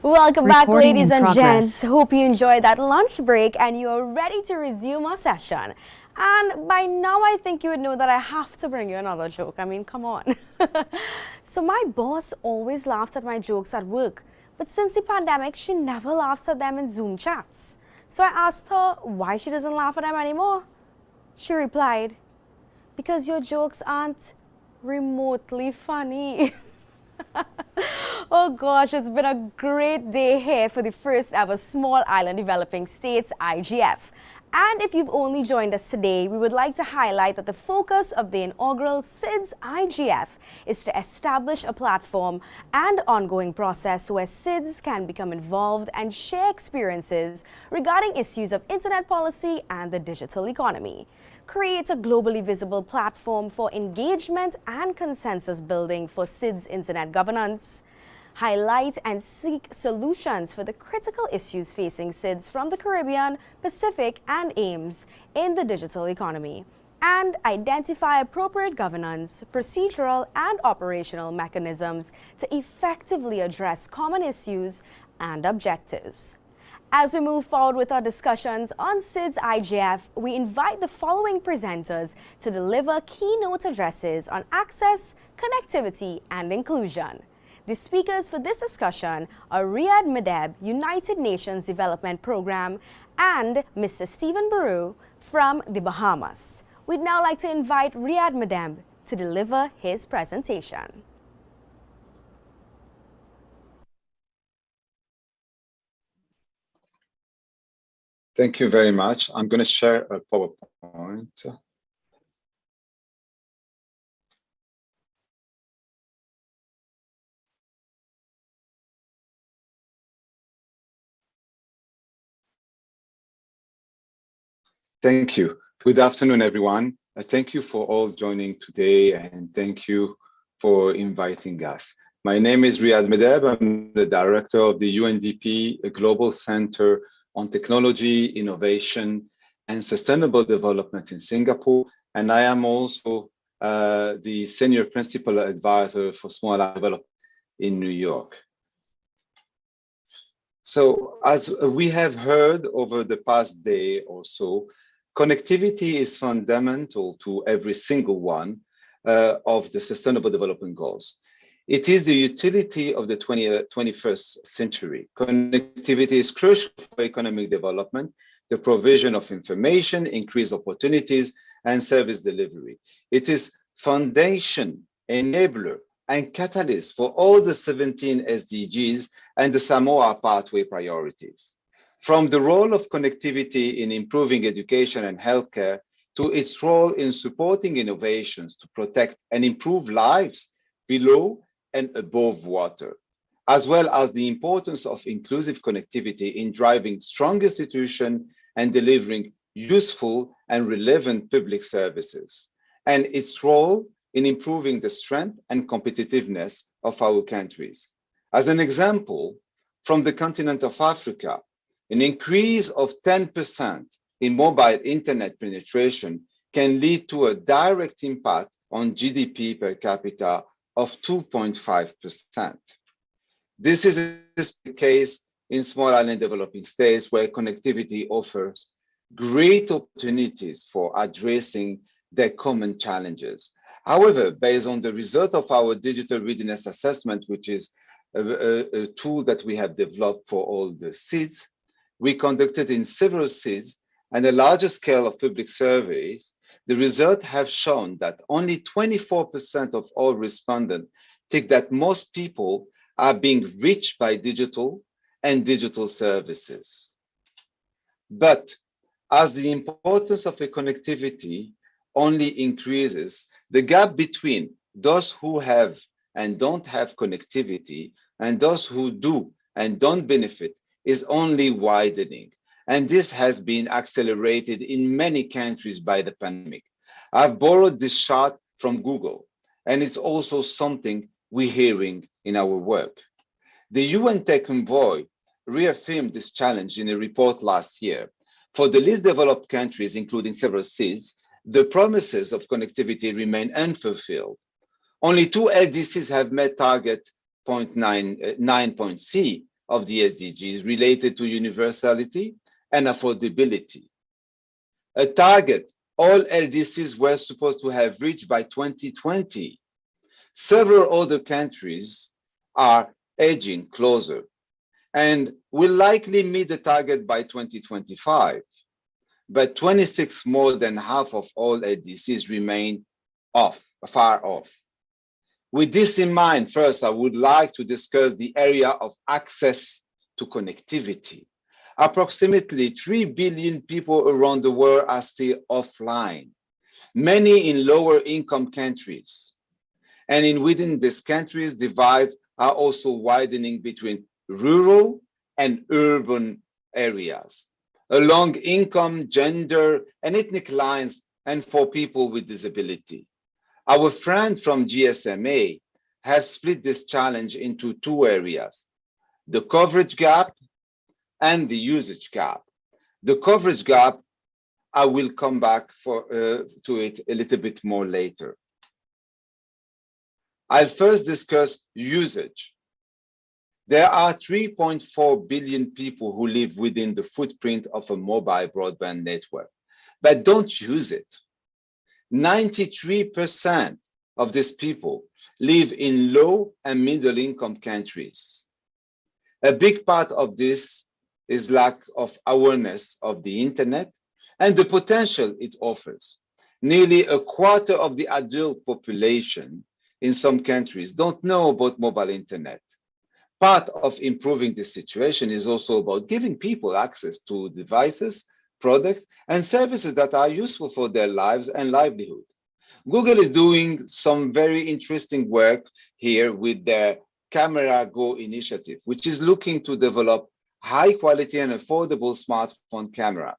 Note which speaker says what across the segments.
Speaker 1: Welcome back,
Speaker 2: Recording
Speaker 1: ladies
Speaker 2: in
Speaker 1: and
Speaker 2: progress.
Speaker 1: gents. Hope you enjoyed that lunch break and you are ready to resume our session. And by now, I think you would know that I have to bring you another joke. I mean, come on. So my boss always laughs at my jokes at work. But since the pandemic, she never laughs at them in Zoom chats. So I asked her why she doesn't laugh at them anymore. She replied, because your jokes aren't remotely funny. Oh gosh, it's been a great day here for the first ever Small Island Developing States IGF. And if you've only joined us today, we would like to highlight that the focus of the inaugural SIDS-IGF is to establish a platform and ongoing process where SIDS can become involved and share experiences regarding issues of internet policy and the digital economy. Create a globally visible platform for engagement and consensus building for SIDS internet governance. Highlight and seek solutions for the critical issues facing SIDS from the Caribbean, Pacific, and AIMS in the digital economy. And identify appropriate governance, procedural, and operational mechanisms to effectively address common issues and objectives. As we move forward with our discussions on SIDS-IGF, we invite the following presenters to deliver keynote addresses on access, connectivity, and inclusion. The speakers for this discussion are Riad Meddeb, United Nations Development Program, and Mr. Stephen Bureaux from the Bahamas. We'd now like to invite Riad Meddeb to deliver his presentation.
Speaker 3: Thank you very much. I'm going to share a PowerPoint. Thank you. Good afternoon, everyone. Thank you for all joining today, and thank you for inviting us. My name is Riad Meddeb. I'm the director of the UNDP Global Center on Technology, Innovation, and Sustainable Development in Singapore. And I am also the Senior Principal Advisor for Small Island Development in New York. So as we have heard over the past day or so, connectivity is fundamental to every single one of the Sustainable Development Goals. It is the utility of the 21st century. Connectivity is crucial for economic development, the provision of information, increased opportunities, and service delivery. It is foundation, enabler, and catalyst for all the 17 SDGs and the Samoa pathway priorities. From the role of connectivity in improving education and healthcare to its role in supporting innovations to protect and improve lives below and above water, as well as the importance of inclusive connectivity in driving strong institutions and delivering useful and relevant public services, and its role in improving the strength and competitiveness of our countries. As an example, from the continent of Africa, an increase of 10% in mobile internet penetration can lead to a direct impact on GDP per capita of 2.5%. This is the case in small island developing states where connectivity offers great opportunities for addressing their common challenges. However, based on the result of our digital readiness assessment, which is a tool that we have developed for all the SIDS, we conducted in several SIDS and a larger scale of public surveys. The results have shown that only 24% of all respondents think that most people are being reached by digital and digital services. But as the importance of a connectivity only increases, the gap between those who have and don't have connectivity and those who do and don't benefit is only widening. And this has been accelerated in many countries by the pandemic. I've borrowed this chart from Google, and it's also something we're hearing in our work. The UN Tech Envoy reaffirmed this challenge in a report last year. For the least developed countries, including several SIDS, the promises of connectivity remain unfulfilled. Only 2 LDCs have met target 9.C, of the SDGs related to universality and affordability. A target all LDCs were supposed to have reached by 2020. Several other countries are edging closer and will likely meet the target by 2025. But 26 more than half of all LDCs remain far off. With this in mind, first, I would like to discuss the area of access to connectivity. Approximately 3 billion people around the world are still offline, many in lower income countries. And within these countries, divides are also widening between rural and urban areas, along income, gender, and ethnic lines, and for people with disability. Our friends from GSMA have split this challenge into two areas: the coverage gap and the usage gap. The coverage gap, I will come back to it a little bit more later. I'll first discuss usage. There are 3.4 billion people who live within the footprint of a mobile broadband network, but don't use it. 93% of these people live in low and middle income countries. A big part of this is lack of awareness of the internet and the potential it offers. Nearly a quarter of the adult population in some countries don't know about mobile internet. Part of improving this situation is also about giving people access to devices, products, and services that are useful for their lives and livelihood. Google is doing some very interesting work here with their Camera Go initiative, which is looking to develop high quality and affordable smartphone camera.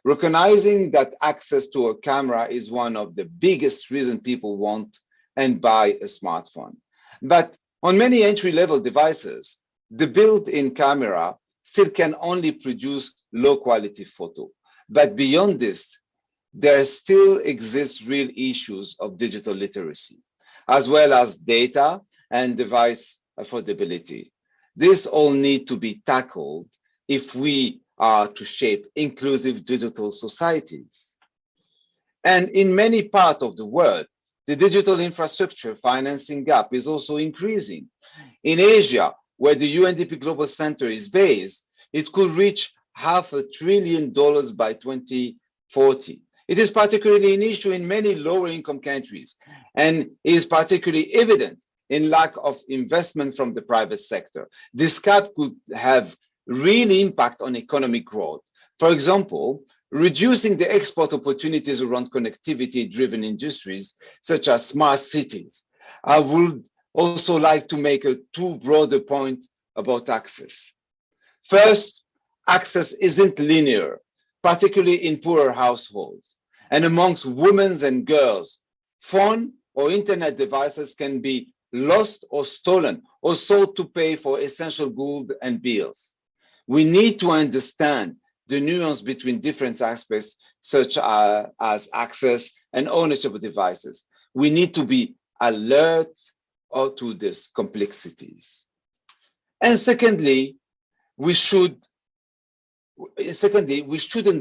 Speaker 3: Recognizing that access to a camera is one of the biggest reasons people want and buy a smartphone. But on many entry-level devices, the built-in camera still can only produce low-quality photo. But beyond this, there still exists real issues of digital literacy, as well as data and device affordability. This all need to be tackled if we are to shape inclusive digital societies. And in many parts of the world, the digital infrastructure financing gap is also increasing. In Asia, where the UNDP Global Center is based, it could reach $500 billion by 2040. It is particularly an issue in many lower income countries and is particularly evident in lack of investment from the private sector. This gap could have real impact on economic growth. For example, reducing the export opportunities around connectivity-driven industries, such as smart cities. I would also like to make a two broader point about access. First, access isn't linear, particularly in poorer households. And amongst women and girls, phone or internet devices can be lost or stolen or sold to pay for essential goods and bills. We need to understand the nuance between different aspects, such as access and ownership of devices. We need to be alert to these complexities. And secondly, we shouldn't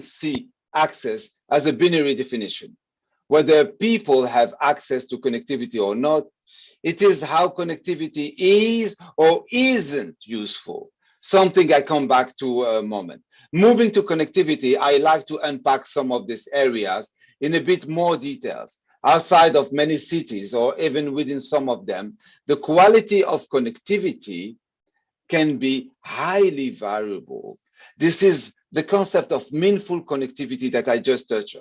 Speaker 3: see access as a binary definition. Whether people have access to connectivity or not, it is how connectivity is or isn't useful. Something I come back to a moment. Moving to connectivity, I like to unpack some of these areas in a bit more details. Outside of many cities, or even within some of them, the quality of connectivity can be highly variable. This is the concept of meaningful connectivity that I just touch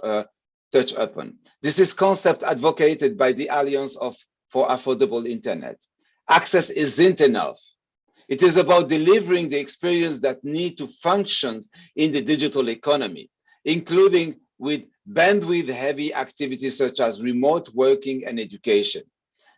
Speaker 3: upon. This is concept advocated by the Alliance for Affordable Internet. Access isn't enough. It is about delivering the experience that need to function in the digital economy, including with bandwidth-heavy activities such as remote working and education.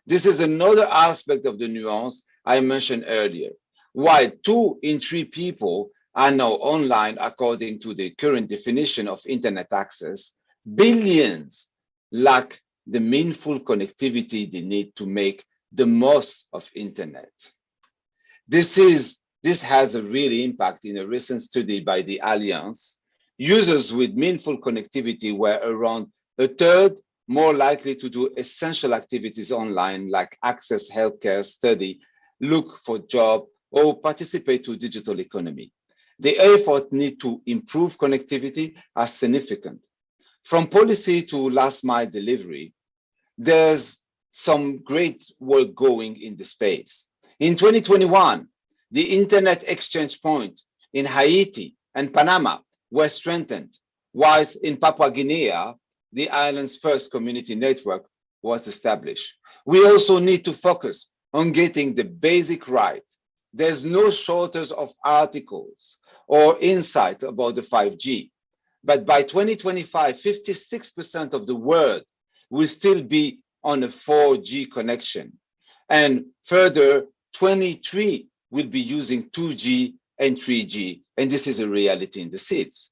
Speaker 3: This is another aspect of the nuance I mentioned earlier. While 2 in 3 people are now online according to the current definition of internet access, billions lack the meaningful connectivity they need to make the most of internet. This is This has a real impact. In a recent study by the Alliance, users with meaningful connectivity were around a third more likely to do essential activities online, like access healthcare, study, look for job, or participate to digital economy. The effort need to improve connectivity are significant. From policy to last mile delivery, there's some great work going in the space. In 2021, the internet exchange point in Haiti and Panama were strengthened, whilst in Papua Guinea, the island's first community network was established. We also need to focus on getting the basic right. There's no shortage of articles or insight about the 5G, but by 2025, 56% of the world will still be on a 4G connection. And further, 23 will be using 2G and 3G, and this is a reality in the SIDS.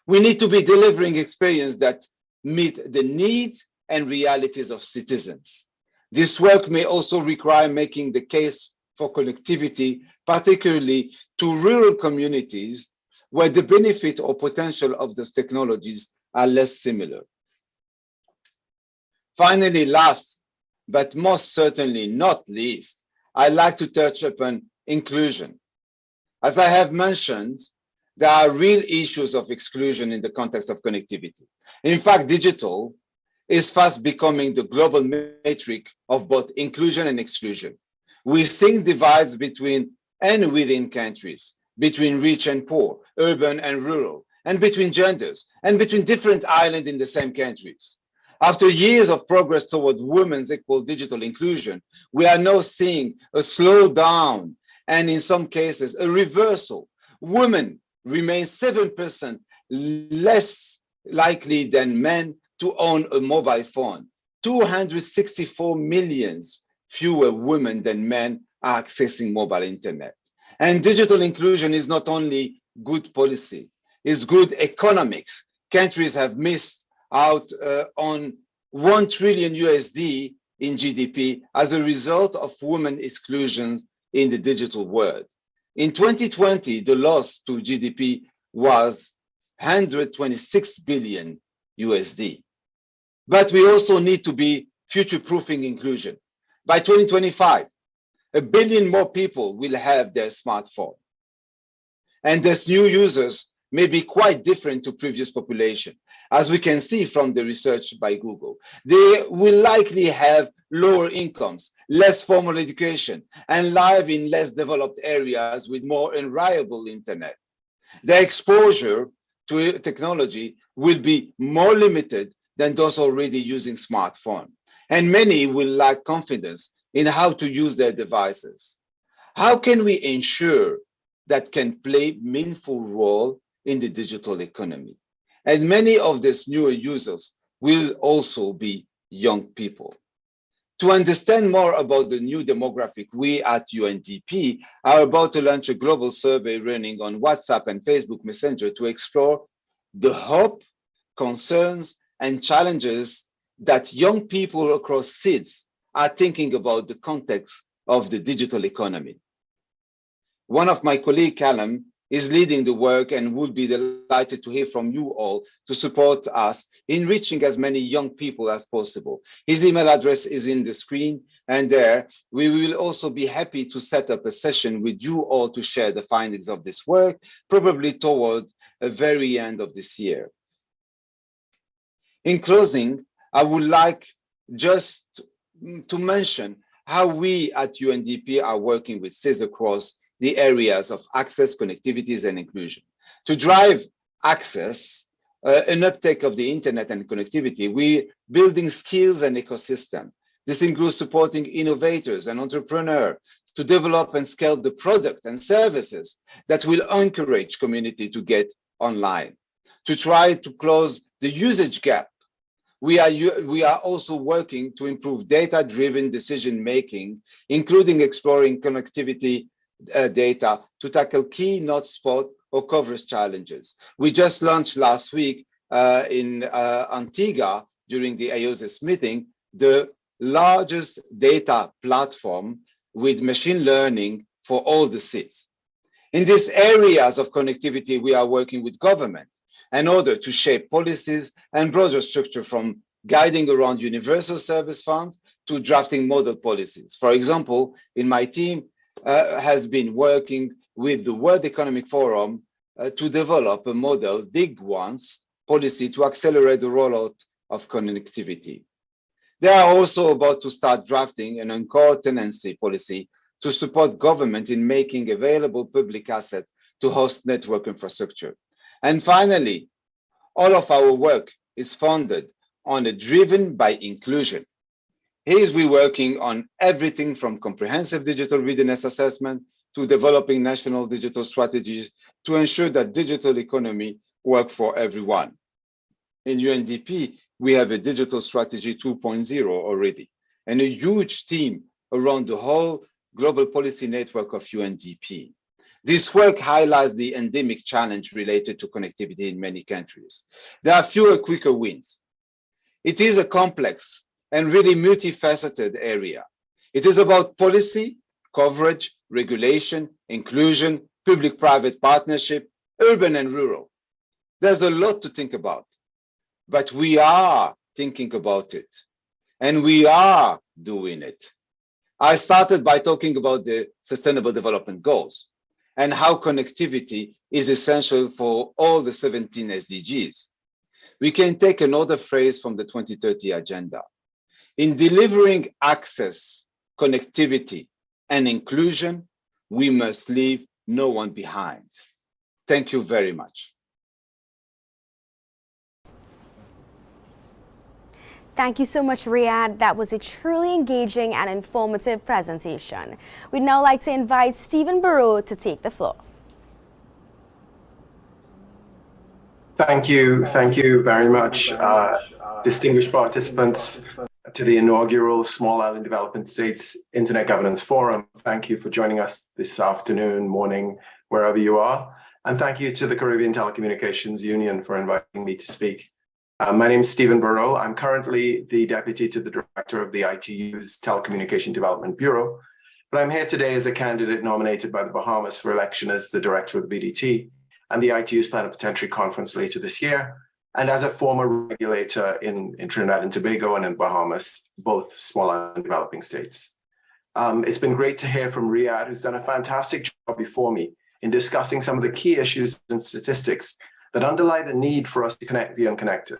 Speaker 3: We need to be delivering experience that meet the needs and realities of citizens. This work may also require making the case for connectivity, particularly to rural communities where the benefit or potential of these technologies are less similar. Finally, last, but most certainly not least, I'd like to touch upon inclusion. As I have mentioned, there are real issues of exclusion in the context of connectivity. In fact, digital is fast becoming the global metric of both inclusion and exclusion. We see divides between and within countries, between rich and poor, urban and rural, and between genders, and between different islands in the same countries. After years of progress toward women's equal digital inclusion, we are now seeing a slowdown and in some cases a reversal. Women remain 7% less likely than men to own a mobile phone. 264 million fewer women than men are accessing mobile internet. And digital inclusion is not only good policy, it's good economics. Countries have missed out on $1 trillion USD in GDP as a result of women exclusions in the digital world. In 2020, the loss to GDP was 126 billion USD. But we also need to be future-proofing inclusion. By 2025, 1 billion more people will have their smartphone. And these new users may be quite different to previous population. As we can see from the research by Google, they will likely have lower incomes, less formal education, and live in less developed areas with more unreliable internet. Their exposure to technology will be more limited than those already using smartphone. And many will lack confidence in how to use their devices. How can we ensure that can play meaningful role in the digital economy? And many of these newer users will also be young people. To understand more about the new demographic, we at UNDP are about to launch a global survey running on WhatsApp and Facebook Messenger to explore the hope, concerns, and challenges that young people across SIDS are thinking about the context of the digital economy. One of my colleagues, Callum, is leading the work and would be delighted to hear from you all to support us in reaching as many young people as possible. His email address is in the screen, and there we will also be happy to set up a session with you all to share the findings of this work, probably toward the very end of this year. In closing, I would like just to mention how we at UNDP are working with SIDS across the areas of access, connectivities, and inclusion. To drive access, an uptake of the internet and connectivity, we're building skills and ecosystem. This includes supporting innovators and entrepreneurs to develop and scale the product and services that will encourage community to get online. To try to close the usage gap, we are also working to improve data-driven decision-making, including exploring connectivity data to tackle key hotspot or coverage challenges. We just launched last week in Antigua during the IOSIS meeting, the largest data platform with machine learning for all the SIDS. In these areas of connectivity, we are working with government in order to shape policies and broader structure, from guiding around universal service funds to drafting model policies. For example, in my team has been working with the World Economic Forum to develop a model, Dig Once policy, to accelerate the rollout of connectivity. They are also about to start drafting an anchor tenancy policy to support government in making available public assets to host network infrastructure. And finally, all of our work is funded on a driven by inclusion. Here we're working on everything from comprehensive digital readiness assessment to developing national digital strategies to ensure that digital economy work for everyone. In UNDP, we have a digital strategy 2.0 already, and a huge team around the whole global policy network of UNDP. This work highlights the endemic challenge related to connectivity in many countries. There are fewer quicker wins. It is a complex and really multifaceted area. It is about policy, coverage, regulation, inclusion, public-private partnership, urban and rural. There's a lot to think about, but we are thinking about it, and we are doing it. I started by talking about the Sustainable Development Goals and how connectivity is essential for all the 17 SDGs. We can take another phrase from the 2030 Agenda. In delivering access, connectivity, and inclusion, we must leave no one behind. Thank you very much.
Speaker 1: Thank you so much, Riad. That was a truly engaging and informative presentation. We'd now like to invite Stephen Bureaux to take the floor.
Speaker 2: Thank you very much, distinguished participants to the inaugural Small Island Development States Internet Governance Forum. Thank you for joining us this afternoon, morning, wherever you are. And thank you to the Caribbean Telecommunications Union for inviting me to speak. My name is Stephen Bureaux. I'm currently the Deputy to the Director of the ITU's Telecommunication Development Bureau, but I'm here today as a candidate nominated by the Bahamas for election as the Director of the BDT and the ITU's Plenipotentiary Conference later this year, and as a former regulator in Trinidad and Tobago and in Bahamas, both small island developing states. It's been great to hear from Riad, who's done a fantastic job before me in discussing some of the key issues and statistics that underlie the need for us to connect the unconnected.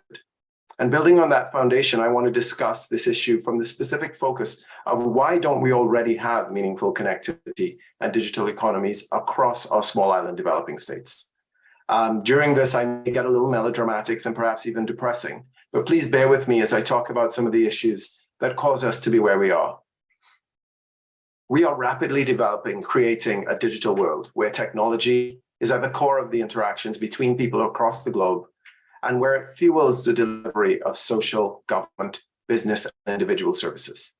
Speaker 2: And building on that foundation, I want to discuss this issue from the specific focus of why don't we already have meaningful connectivity and digital economies across our small island developing states. During this, I may get a little melodramatic and perhaps even depressing, but please bear with me as I talk about some of the issues that cause us to be where we are. We are rapidly developing, creating a digital world where technology is at the core of the interactions between people across the globe, and where it fuels the delivery of social, government, business, and individual services.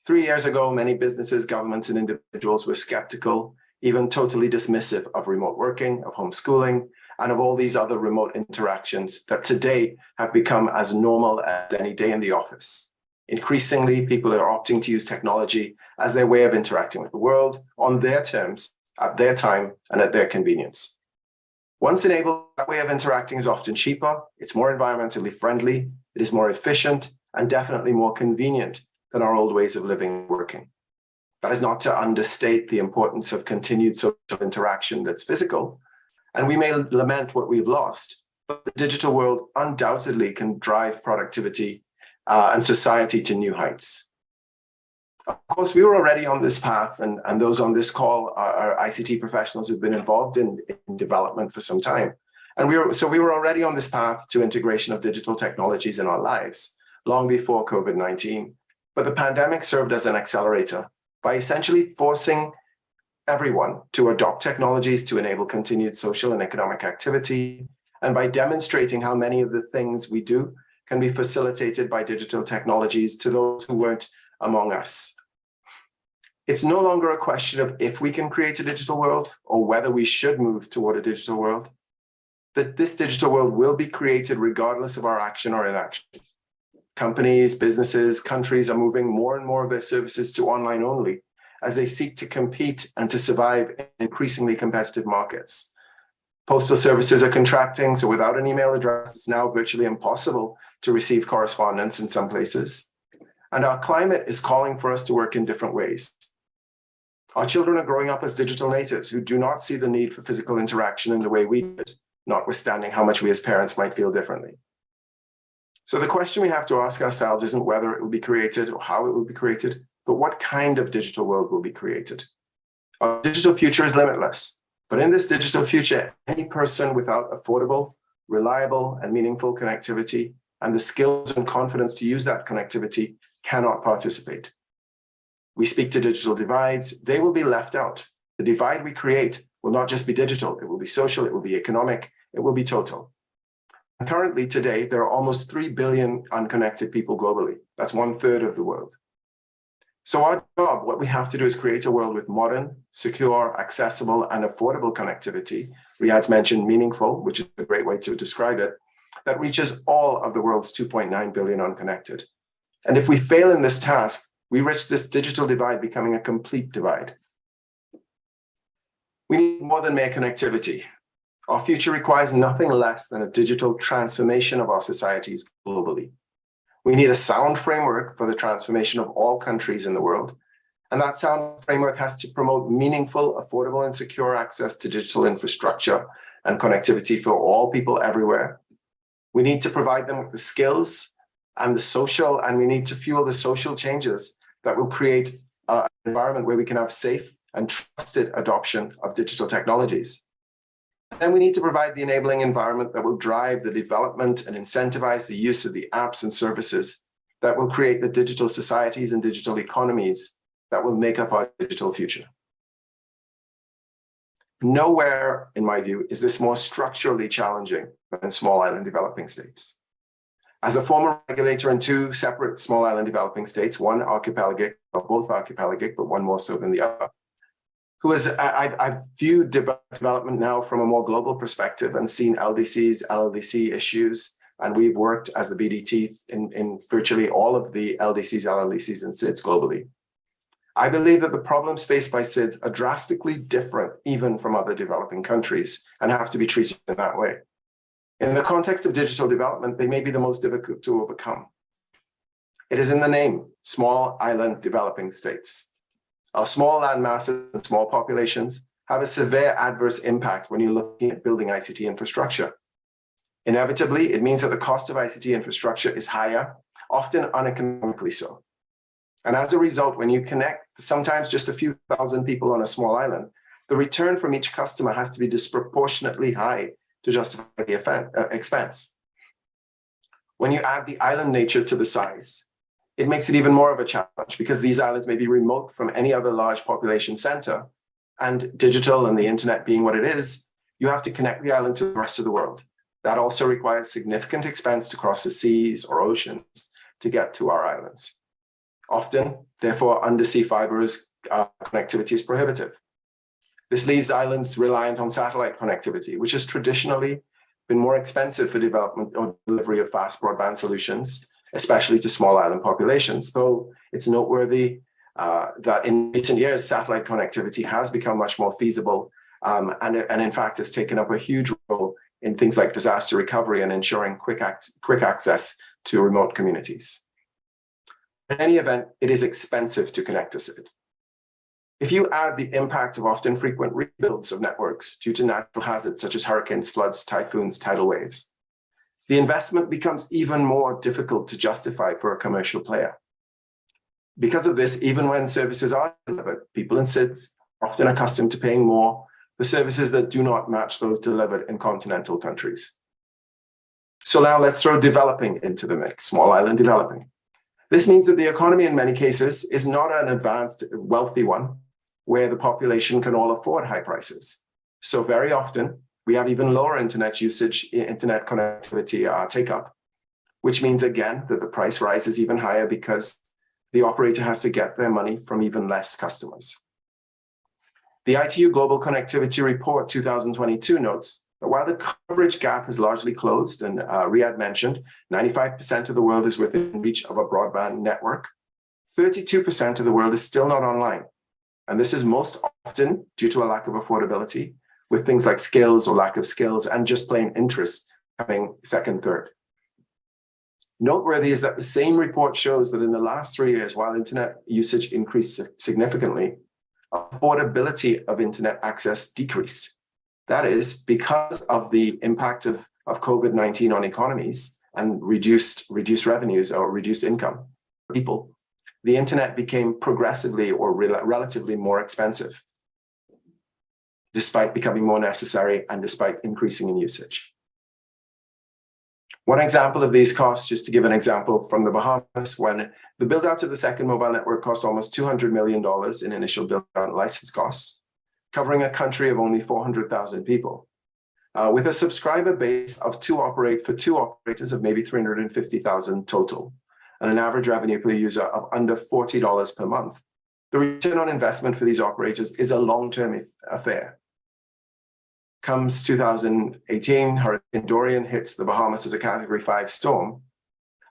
Speaker 2: 3 years ago, many businesses, governments, and individuals were skeptical, even totally dismissive of remote working, of homeschooling, and of all these other remote interactions that today have become as normal as any day in the office. Increasingly, people are opting to use technology as their way of interacting with the world on their terms, at their time, and at their convenience. Once enabled, that way of interacting is often cheaper, it's more environmentally friendly, it is more efficient, and definitely more convenient than our old ways of living and working. That is not to understate the importance of continued social interaction that's physical, and we may lament what we've lost, but the digital world undoubtedly can drive productivity and society to new heights. Of course, we were already on this path, and those on this call are ICT professionals who've been involved in development for some time. And we were already on this path to integration of digital technologies in our lives, long before COVID-19. But the pandemic served as an accelerator by essentially forcing everyone to adopt technologies to enable continued social and economic activity, and by demonstrating how many of the things we do can be facilitated by digital technologies to those who weren't among us. It's no longer a question of if we can create a digital world or whether we should move toward a digital world. That this digital world will be created regardless of our action or inaction. Companies, businesses, countries are moving more and more of their services to online only, as they seek to compete and to survive in increasingly competitive markets. Postal services are contracting, so without an email address, it's now virtually impossible to receive correspondence in some places. And our climate is calling for us to work in different ways. Our children are growing up as digital natives who do not see the need for physical interaction in the way we did, notwithstanding how much we as parents might feel differently. So the question we have to ask ourselves isn't whether it will be created or how it will be created, but what kind of digital world will be created. Our digital future is limitless, but in this digital future, any person without affordable, reliable, and meaningful connectivity and the skills and confidence to use that connectivity cannot participate. We speak to digital divides, they will be left out. The divide we create will not just be digital, it will be social, it will be economic, it will be total. And currently, today, there are almost 3 billion unconnected people globally. That's 1/3 of the world. So our job, what we have to do is create a world with modern, secure, accessible, and affordable connectivity. Riad's mentioned meaningful, which is a great way to describe it, that reaches all of the world's 2.9 billion unconnected. And if we fail in this task, we risk this digital divide becoming a complete divide. We need more than mere connectivity. Our future requires nothing less than a digital transformation of our societies globally. We need a sound framework for the transformation of all countries in the world. And that sound framework has to promote meaningful, affordable, and secure access to digital infrastructure and connectivity for all people everywhere. We need to provide them with the skills and the social, and we need to fuel the social changes that will create an environment where we can have safe and trusted adoption of digital technologies. And then we need to provide the enabling environment that will drive the development and incentivize the use of the apps and services that will create the digital societies and digital economies that will make up our digital future. Nowhere, in my view, is this more structurally challenging than in small island developing states. As a former regulator in 2 separate small island developing states, one archipelagic, or both archipelagic, but one more so than the other, I've viewed development now from a more global perspective and seen LDCs, LLDC issues, and we've worked as the BDT in virtually all of the LDCs, LLDCs, and SIDS globally. I believe that the problems faced by SIDS are drastically different even from other developing countries and have to be treated in that way. In the context of digital development, they may be the most difficult to overcome. It is in the name, small island developing states. Our small land masses and small populations have a severe adverse impact when you're looking at building ICT infrastructure. Inevitably, it means that the cost of ICT infrastructure is higher, often uneconomically so. And as a result, when you connect sometimes just a few thousand people on a small island, the return from each customer has to be disproportionately high to justify the expense. When you add the island nature to the size, it makes it even more of a challenge because these islands may be remote from any other large population center, and digital and the internet being what it is, you have to connect the island to the rest of the world. That also requires significant expense to cross the seas or oceans to get to our islands. Often, therefore, undersea fiber connectivity is prohibitive. This leaves islands reliant on satellite connectivity, which has traditionally been more expensive for development or delivery of fast broadband solutions, especially to small island populations, though it's noteworthy that in recent years, satellite connectivity has become much more feasible and in fact has taken up a huge role in things like disaster recovery and ensuring quick access to remote communities. In any event, it is expensive to connect to SID. If you add the impact of often frequent rebuilds of networks due to natural hazards such as hurricanes, floods, typhoons, tidal waves, the investment becomes even more difficult to justify for a commercial player. Because of this, even when services are delivered, people in SIDS are often accustomed to paying more for services that do not match those delivered in continental countries. So now let's throw developing into the mix, small island developing. This means that the economy in many cases is not an advanced, wealthy one where the population can all afford high prices. So very often, we have even lower internet usage, internet connectivity take-up, which means again that the price rises even higher because the operator has to get their money from even less customers. The ITU Global Connectivity Report 2022 notes that while the coverage gap is largely closed, and Riad mentioned, 95% of the world is within reach of a broadband network, 32% of the world is still not online. And this is most often due to a lack of affordability, with things like skills or lack of skills and just plain interest coming second, third. Noteworthy is that the same report shows that in the last 3 years, while internet usage increased significantly, affordability of internet access decreased. That is because of the impact of COVID-19 on economies and reduced revenues or reduced income for people. The internet became progressively or relatively more expensive, despite becoming more necessary and despite increasing in usage. One example of these costs, just to give an example from the Bahamas, when the build out of the second mobile network cost almost $200 million in initial build out and license costs, covering a country of only 400,000 people, with a subscriber base of two operators of maybe 350,000 total, and an average revenue per user of under $40 per month. The return on investment for these operators is a long-term affair. Comes 2018, Hurricane Dorian hits the Bahamas as a Category 5 storm,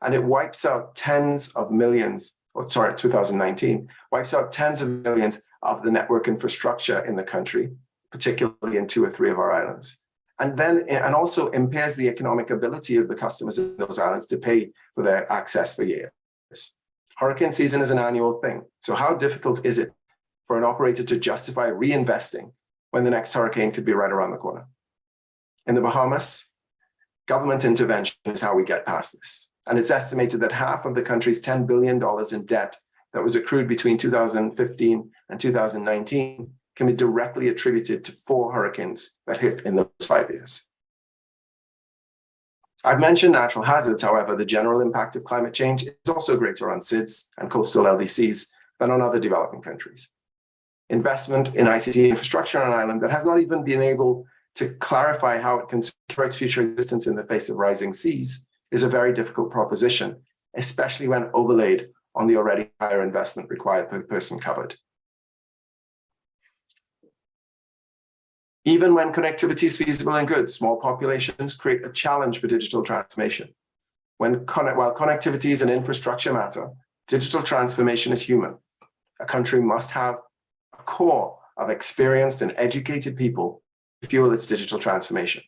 Speaker 2: and it wipes out tens of millions, 2019, wipes out tens of millions of the network infrastructure in the country, particularly in 2 or 3 of our islands. And also impairs the economic ability of the customers in those islands to pay for their access for years. Hurricane season is an annual thing. So how difficult is it for an operator to justify reinvesting when the next hurricane could be right around the corner? In the Bahamas, government intervention is how we get past this. And it's estimated that half of the country's $10 billion in debt that was accrued between 2015 and 2019 can be directly attributed to 4 hurricanes that hit in those 5 years. I've mentioned natural hazards. However, the general impact of climate change is also greater on SIDS and coastal LDCs than on other developing countries. Investment in ICT infrastructure on an island that has not even been able to clarify how it can secure its future existence in the face of rising seas is a very difficult proposition, especially when overlaid on the already higher investment required per person covered. Even when connectivity is feasible and good, small populations create a challenge for digital transformation. While connectivity is an infrastructure matter, digital transformation is human. A country must have a core of experienced and educated people to fuel its digital transformation.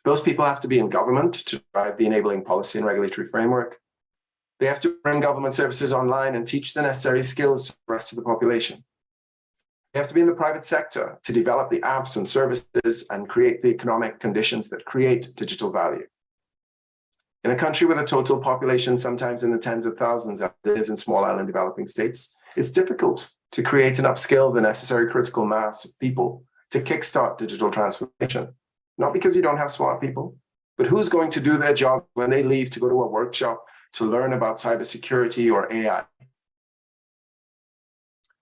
Speaker 2: Those people have to be in government to drive the enabling policy and regulatory framework. They have to bring government services online and teach the necessary skills to the rest of the population. They have to be in the private sector to develop the apps and services and create the economic conditions that create digital value. In a country with a total population sometimes in the tens of thousands, as it is in small island developing states, it's difficult to create and upskill the necessary critical mass of people to kickstart digital transformation. Not because you don't have smart people, but who's going to do their job when they leave to go to a workshop to learn about cybersecurity or AI?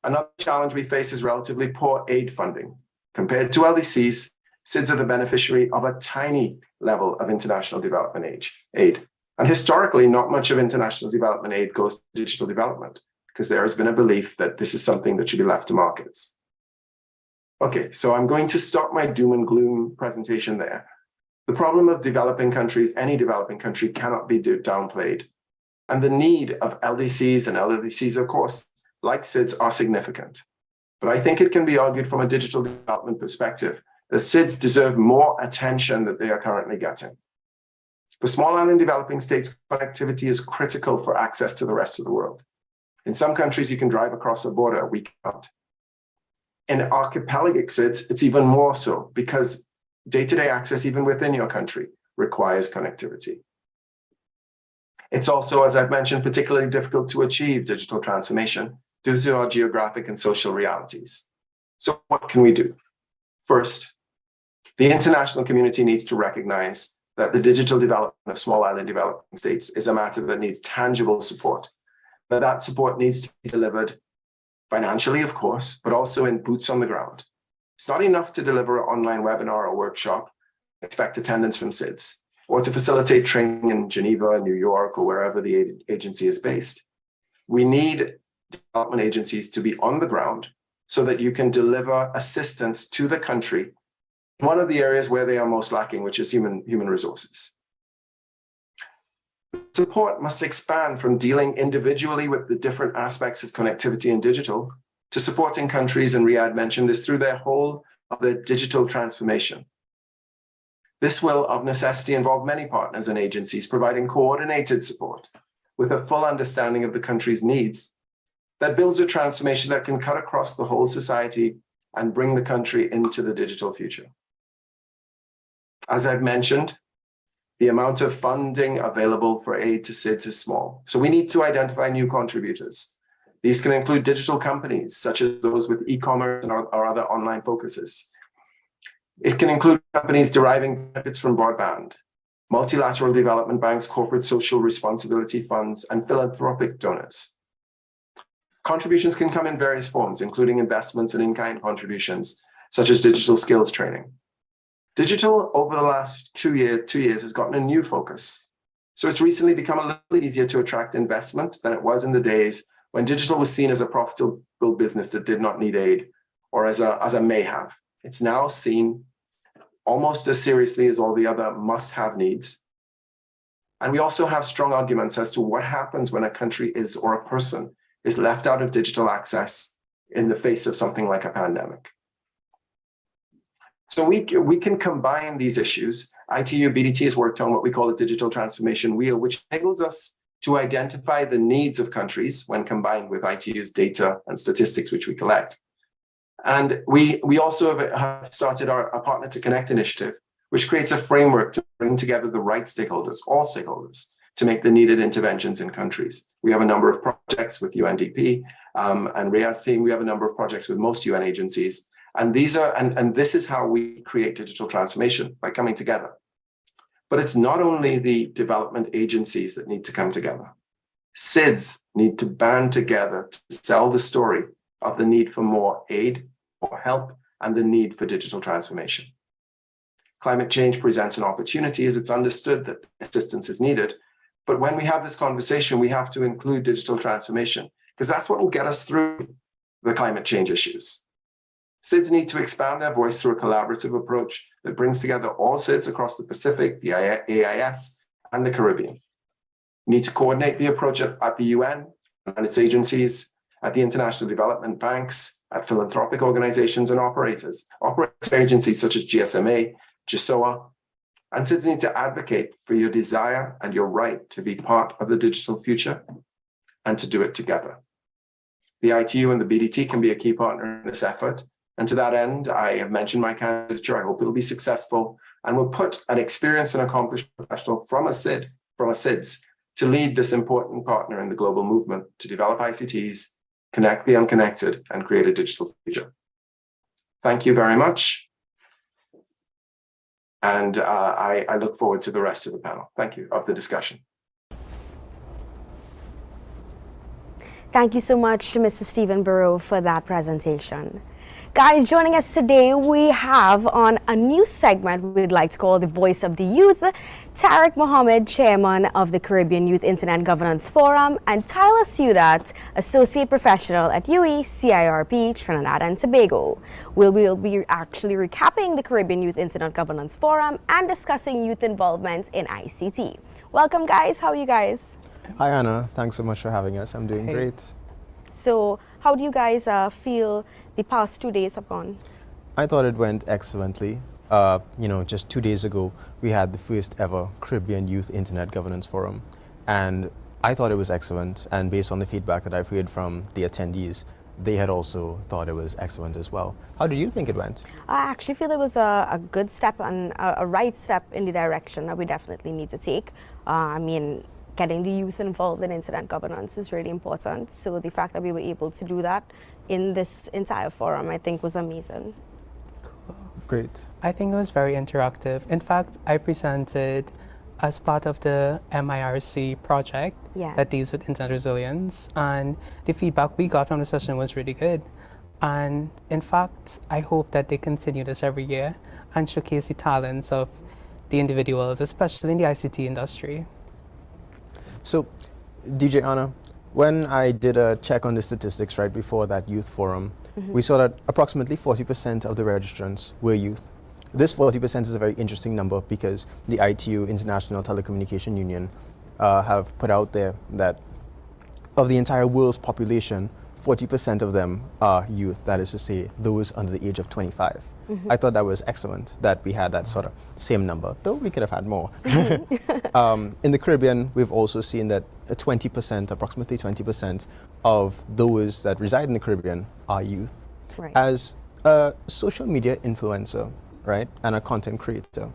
Speaker 2: Another challenge we face is relatively poor aid funding. Compared to LDCs, SIDS are the beneficiary of a tiny level of international development aid. And historically, not much of international development aid goes to digital development because there has been a belief that this is something that should be left to markets. Okay, so I'm going to stop my doom and gloom presentation there. The problem of developing countries, any developing country, cannot be downplayed. And the need of LDCs and LDCs, of course, like SIDS, are significant. But I think it can be argued from a digital development perspective that SIDS deserve more attention than they are currently getting. For small island developing states, connectivity is critical for access to the rest of the world. In some countries, you can drive across a border, we can't. In archipelagic SIDS, it's even more so because day-to-day access, even within your country, requires connectivity. It's also, as I've mentioned, particularly difficult to achieve digital transformation due to our geographic and social realities. So what can we do? First, the international community needs to recognize that the digital development of small island developing states is a matter that needs tangible support. That support needs to be delivered financially, of course, but also in boots on the ground. It's not enough to deliver an online webinar or workshop, expect attendance from SIDS, or to facilitate training in Geneva, New York, or wherever the agency is based. We need development agencies to be on the ground so that you can deliver assistance to the country in one of the areas where they are most lacking, which is human resources. Support must expand from dealing individually with the different aspects of connectivity and digital to supporting countries, and Riad mentioned this, through their whole of their digital transformation. This will, of necessity, involve many partners and agencies providing coordinated support with a full understanding of the country's needs that builds a transformation that can cut across the whole society and bring the country into the digital future. As I've mentioned, the amount of funding available for aid to SIDS is small. So we need to identify new contributors. These can include digital companies, such as those with e-commerce and or other online focuses. It can include companies deriving benefits from broadband, multilateral development banks, corporate social responsibility funds, and philanthropic donors. Contributions can come in various forms, including investments and in-kind contributions, such as digital skills training. Digital, over the last 2 years, has gotten a new focus. So it's recently become a little easier to attract investment than it was in the days when digital was seen as a profitable business that did not need aid, or as a may-have. It's now seen almost as seriously as all the other must-have needs. And we also have strong arguments as to what happens when a country is, or a person, is left out of digital access in the face of something like a pandemic. So we can combine these issues. ITU BDT has worked on what we call a digital transformation wheel, which enables us to identify the needs of countries when combined with ITU's data and statistics, which we collect. And we also have started our Partner to Connect initiative, which creates a framework to bring together the right stakeholders, all stakeholders, to make the needed interventions in countries. We have a number of projects with UNDP and Riad's team. We have a number of projects with most UN agencies. And these are, and this is how we create digital transformation, by coming together. But it's not only the development agencies that need to come together. SIDS need to band together to sell the story of the need for more aid, more help, and the need for digital transformation. Climate change presents an opportunity as it's understood that assistance is needed. But when we have this conversation, we have to include digital transformation, because that's what will get us through the climate change issues. SIDS need to expand their voice through a collaborative approach that brings together all SIDS across the Pacific, the AIS, and the Caribbean. We need to coordinate the approach at the UN and its agencies, at the international development banks, at philanthropic organizations and operators agencies such as GSMA, GSOA, and SIDS need to advocate for your desire and your right to be part of the digital future and to do it together. The ITU and the BDT can be a key partner in this effort. And to that end, I have mentioned my candidature. I hope it'll be successful, and will put an experienced and accomplished professional from a SIDS to lead this important partner in the global movement to develop ICTs, connect the unconnected, and create a digital future. Thank you very much. And I look forward to the rest of the panel. Thank you, of the discussion.
Speaker 1: Thank you so much, Mr. Stephen Bureaux, for that presentation. Guys, joining us today, we have on a new segment we'd like to call The Voice of the Youth, Tariq Mohammed, Chairman of the Caribbean Youth Internet Governance Forum, and Tyler Sudat, Associate Professional at CIRP, Trinidad and Tobago. We'll be actually recapping the Caribbean Youth Internet Governance Forum and discussing youth involvement in ICT. Welcome, guys. How are you guys?
Speaker 4: Hi, Anna. Thanks so much for having us. I'm doing great.
Speaker 1: So, how do you guys feel the past 2 days have gone?
Speaker 4: I thought it went excellently. Just 2 days ago, we had the first ever Caribbean Youth Internet Governance Forum, and I thought it was excellent. And based on the feedback that I've heard from the attendees, they had also thought it was excellent as well. How did you think it went?
Speaker 1: I actually feel it was a good step and a right step in the direction that we definitely need to take. Getting the youth involved in internet governance is really important. So the fact that we were able to do that in this entire forum, I think, was amazing.
Speaker 4: Cool. Great.
Speaker 5: I think it was very interactive. In fact, I presented as part of the MIRC project that deals with internet resilience, and the feedback we got from the session was really good. And in fact, I hope that they continue this every year and showcase the talents of the individuals, especially in the ICT industry.
Speaker 4: So, DJ Anna, when I did a check on the statistics right before that youth forum, we saw that approximately 40% of the registrants were youth. This 40% is a very interesting number because the ITU, International Telecommunication Union, have put out there that of the entire world's population, 40% of them are youth, that is to say, those under the age of 25. I thought that was excellent that we had that sort of same number, though we could have had more. In the Caribbean, we've also seen that 20%, approximately 20% of those that reside in the Caribbean are youth.
Speaker 1: Right.
Speaker 4: As a social media influencer, right, and a content creator,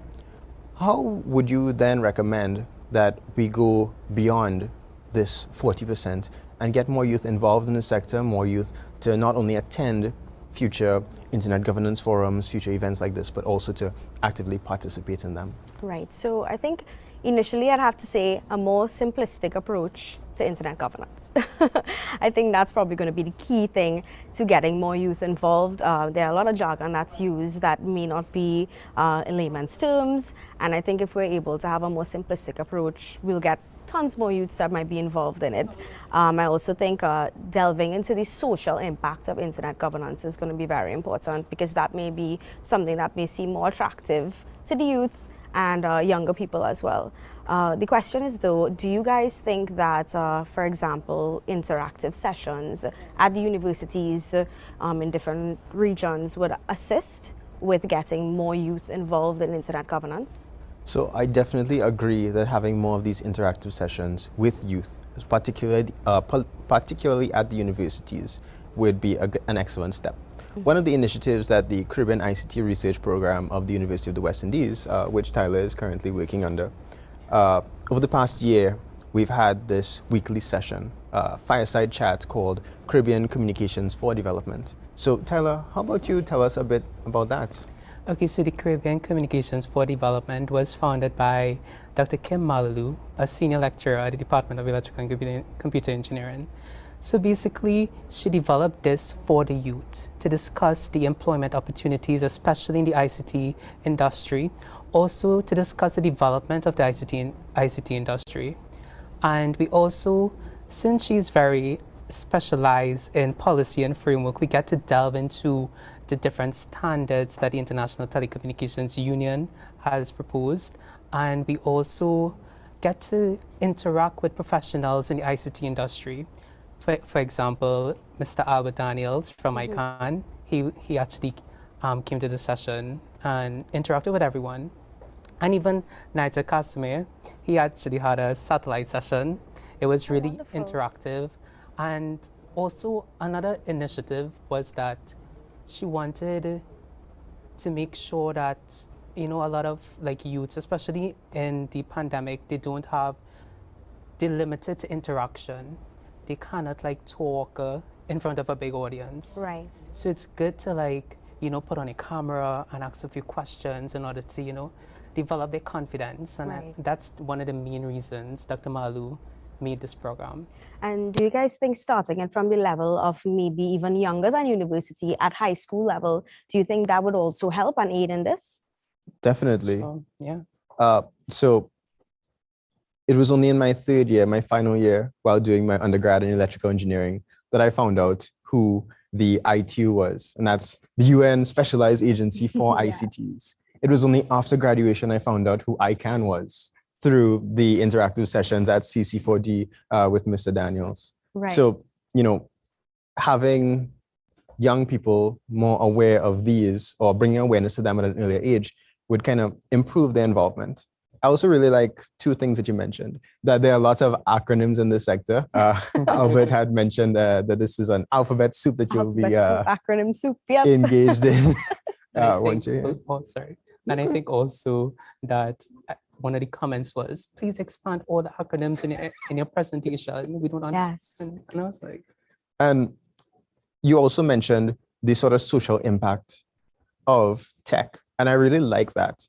Speaker 4: how would you then recommend that we go beyond this 40% and get more youth involved in the sector, more youth to not only attend future internet governance forums, future events like this, but also to actively participate in them?
Speaker 1: Right. So I think initially I'd have to say a more simplistic approach to internet governance. I think that's probably going to be the key thing to getting more youth involved. There are a lot of jargon that's used that may not be in layman's terms, and I think if we're able to have a more simplistic approach, we'll get tons more youths that might be involved in it. I also think delving into the social impact of internet governance is going to be very important, because that may be something that may seem more attractive to the youth and younger people as well. The question is though, do you guys think that, for example, interactive sessions at the universities in different regions would assist with getting more youth involved in internet governance?
Speaker 4: So I definitely agree that having more of these interactive sessions with youth, particularly at the universities, would be an excellent step. One of the initiatives that the Caribbean ICT Research Program of the University of the West Indies, which Tyler is currently working under, over the past year, we've had this weekly session, fireside chat called Caribbean Communications for Development. So Tyler, how about you tell us a bit about that?
Speaker 5: Okay, so the Caribbean Communications for Development was founded by Dr. Kim Malalu, a senior lecturer at the Department of Electrical and Computer Engineering. So basically, she developed this for the youth to discuss the employment opportunities, especially in the ICT industry, also to discuss the development of the ICT industry. And we also, since she's very specialized in policy and framework, we get to delve into the different standards that the International Telecommunications Union has proposed. And we also get to interact with professionals in the ICT industry. For example, Mr. Albert Daniels from ICANN, he actually came to the session and interacted with everyone. And even Nigel Cassimire, he actually had a satellite session. It was really interactive. And also another initiative was that she wanted to make sure that, you know, a lot of like youths, especially in the pandemic, they don't have the limited interaction. They cannot like talk in front of a big audience.
Speaker 1: Right.
Speaker 5: So it's good to like, you know, put on a camera and ask a few questions in order to, you know, develop their confidence. And that's one of the main reasons Dr. Malu made this program.
Speaker 1: And do you guys think starting it from the level of maybe even younger than university at high school level, do you think that would also help and aid in this?
Speaker 4: Definitely.
Speaker 5: Yeah.
Speaker 4: So it was only in my third year, my final year, while doing my undergrad in electrical engineering, that I found out who the ITU was, and that's the UN Specialized Agency for ICTs. It was only after graduation I found out who ICANN was, through the interactive sessions at CC4D with Mr. Daniels.
Speaker 1: Right.
Speaker 4: So, you know, having young people more aware of these or bringing awareness to them at an earlier age would kind of improve their involvement. I also really like two things that you mentioned, that there are lots of acronyms in this sector. Albert had mentioned that this is an alphabet soup that you'll be
Speaker 1: acronym soup, yep.
Speaker 4: engaged in.
Speaker 5: Sorry. And I think also that one of the comments was, please expand all the acronyms in your presentation. We don't understand.
Speaker 1: Yes.
Speaker 5: And I was like.
Speaker 4: And you also mentioned the sort of social impact of tech. And I really like that.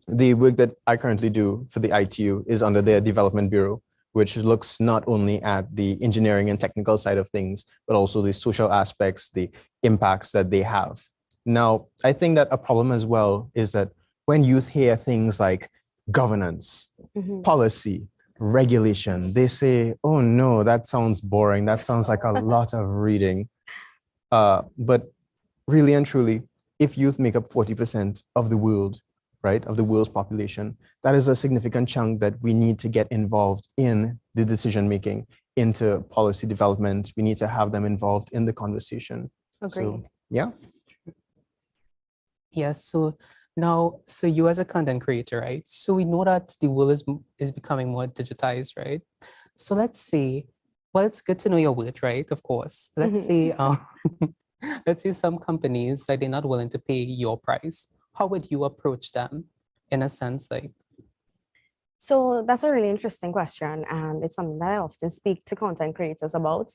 Speaker 4: The work that I currently do for the ITU is under their development bureau, which looks not only at the engineering and technical side of things, but also the social aspects, the impacts that they have. Now, I think that a problem as well is that when youth hear things like governance, policy, regulation, they say, oh no, that sounds boring. That sounds like a lot of reading. But really and truly, if youth make up 40% of the world, right, of the world's population, that is a significant chunk that we need to get involved in the decision-making into policy development. We need to have them involved in the conversation.
Speaker 1: Agreed.
Speaker 4: So, yeah.
Speaker 5: Yes, so now, so you as a content creator, right? So we know that the world is becoming more digitized, right? So let's say, well, it's good to know your worth, right? Of course. Let's say, let's say some companies, like they're not willing to pay your price. How would you approach them in a sense, like?
Speaker 1: So that's a really interesting question, and it's something that I often speak to content creators about.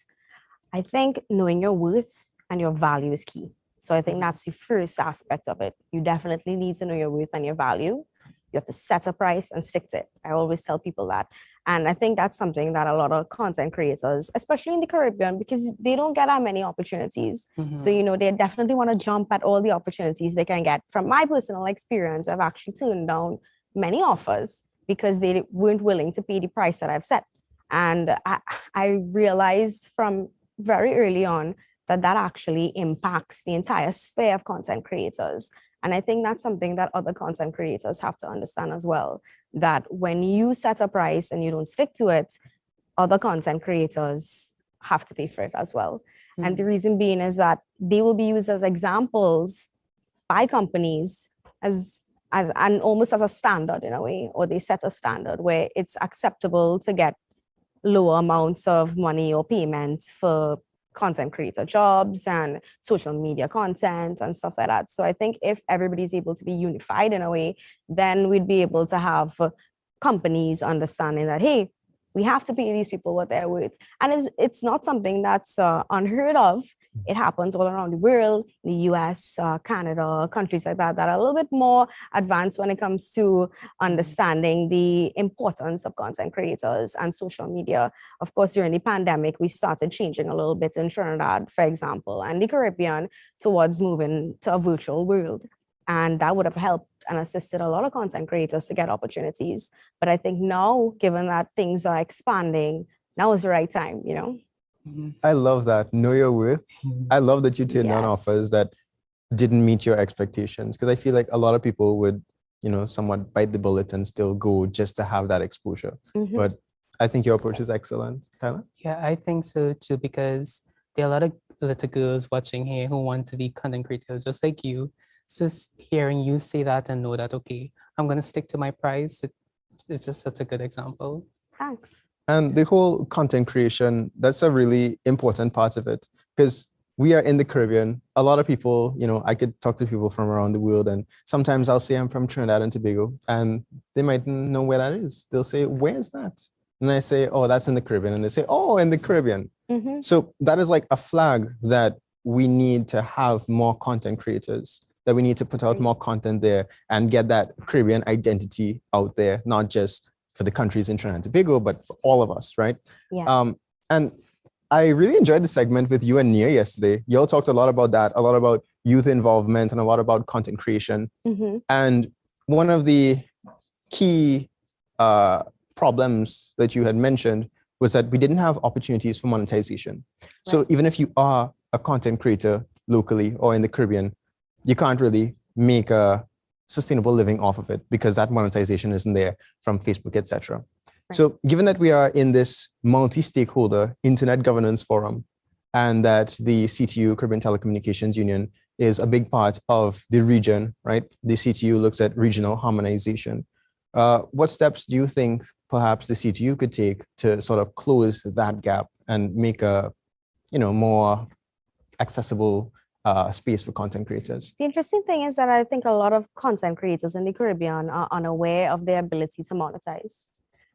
Speaker 1: I think knowing your worth and your value is key. So I think that's the first aspect of it. You definitely need to know your worth and your value. You have to set a price and stick to it. I always tell people that. And I think that's something that a lot of content creators, especially in the Caribbean, because they don't get that many opportunities. So, you know, they definitely want to jump at all the opportunities they can get. From my personal experience, I've actually turned down many offers because they weren't willing to pay the price that I've set. And I realized from very early on that actually impacts the entire sphere of content creators. And I think that's something that other content creators have to understand as well, that when you set a price and you don't stick to it, other content creators have to pay for it as well. And the reason being is that they will be used as examples by companies and almost as a standard in a way, or they set a standard where it's acceptable to get lower amounts of money or payments for content creator jobs and social media content and stuff like that. So I think if everybody's able to be unified in a way, then we'd be able to have companies understanding that, hey, we have to pay these people what they're worth. And it's not something that's unheard of. It happens all around the world, the US, Canada, countries like that are a little bit more advanced when it comes to understanding the importance of content creators and social media. Of course, during the pandemic, we started changing a little bit in Trinidad, for example, and the Caribbean towards moving to a virtual world. And that would have helped and assisted a lot of content creators to get opportunities. But I think now, given that things are expanding, now is the right time, you know?
Speaker 4: I love that. Know your worth. I love that you turned down offers that didn't meet your expectations, because I feel like a lot of people would, you know, somewhat bite the bullet and still go just to have that exposure. But I think your approach is excellent. Tyler?
Speaker 5: Yeah, I think so too, because there are a lot of little girls watching here who want to be content creators just like you. So hearing you say that and know that, okay, I'm going to stick to my price, it's just such a good example.
Speaker 1: Thanks.
Speaker 4: And the whole content creation, that's a really important part of it, because we are in the Caribbean. A lot of people, you know, I could talk to people from around the world, and sometimes I'll say I'm from Trinidad and Tobago, and they might know where that is. They'll say, where's that? And I say, oh, that's in the Caribbean. And they say, oh, in the Caribbean. So that is like a flag that we need to have more content creators, that we need to put out more content there and get that Caribbean identity out there, not just for the countries in Trinidad and Tobago, but for all of us, right?
Speaker 1: Yeah.
Speaker 4: And I really enjoyed the segment with you and Nia yesterday. You all talked a lot about that, a lot about youth involvement and a lot about content creation. And one of the key problems that you had mentioned was that we didn't have opportunities for monetization. So even if you are a content creator locally or in the Caribbean, you can't really make a sustainable living off of it because that monetization isn't there from Facebook, etc. So given that we are in this multi-stakeholder internet governance forum and that the CTU, Caribbean Telecommunications Union, is a big part of the region, right? The CTU looks at regional harmonization. What steps do you think perhaps the CTU could take to sort of close that gap and make a, you know, more accessible space for content creators?
Speaker 1: The interesting thing is that I think a lot of content creators in the Caribbean are unaware of their ability to monetize.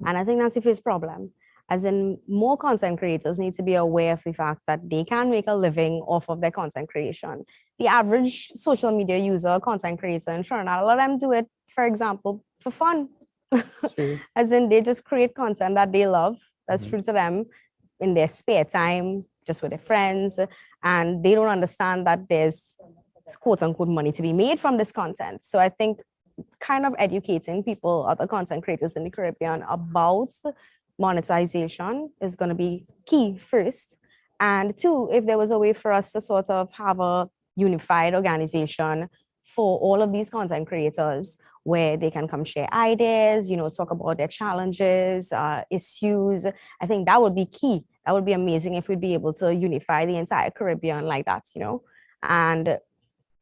Speaker 1: And I think that's the first problem. As in, more content creators need to be aware of the fact that they can make a living off of their content creation. The average social media user, content creator in Trinidad, a lot of them do it, for example, for fun. As in, they just create content that they love, that's true to them, in their spare time, just with their friends, and they don't understand that there's quote unquote money to be made from this content. So I think kind of educating people, other content creators in the Caribbean, about monetization is going to be key first. And two, if there was a way for us to sort of have a unified organization for all of these content creators where they can come share ideas, talk about their challenges, issues. I think that would be key. That would be amazing if we'd be able to unify the entire Caribbean like that, and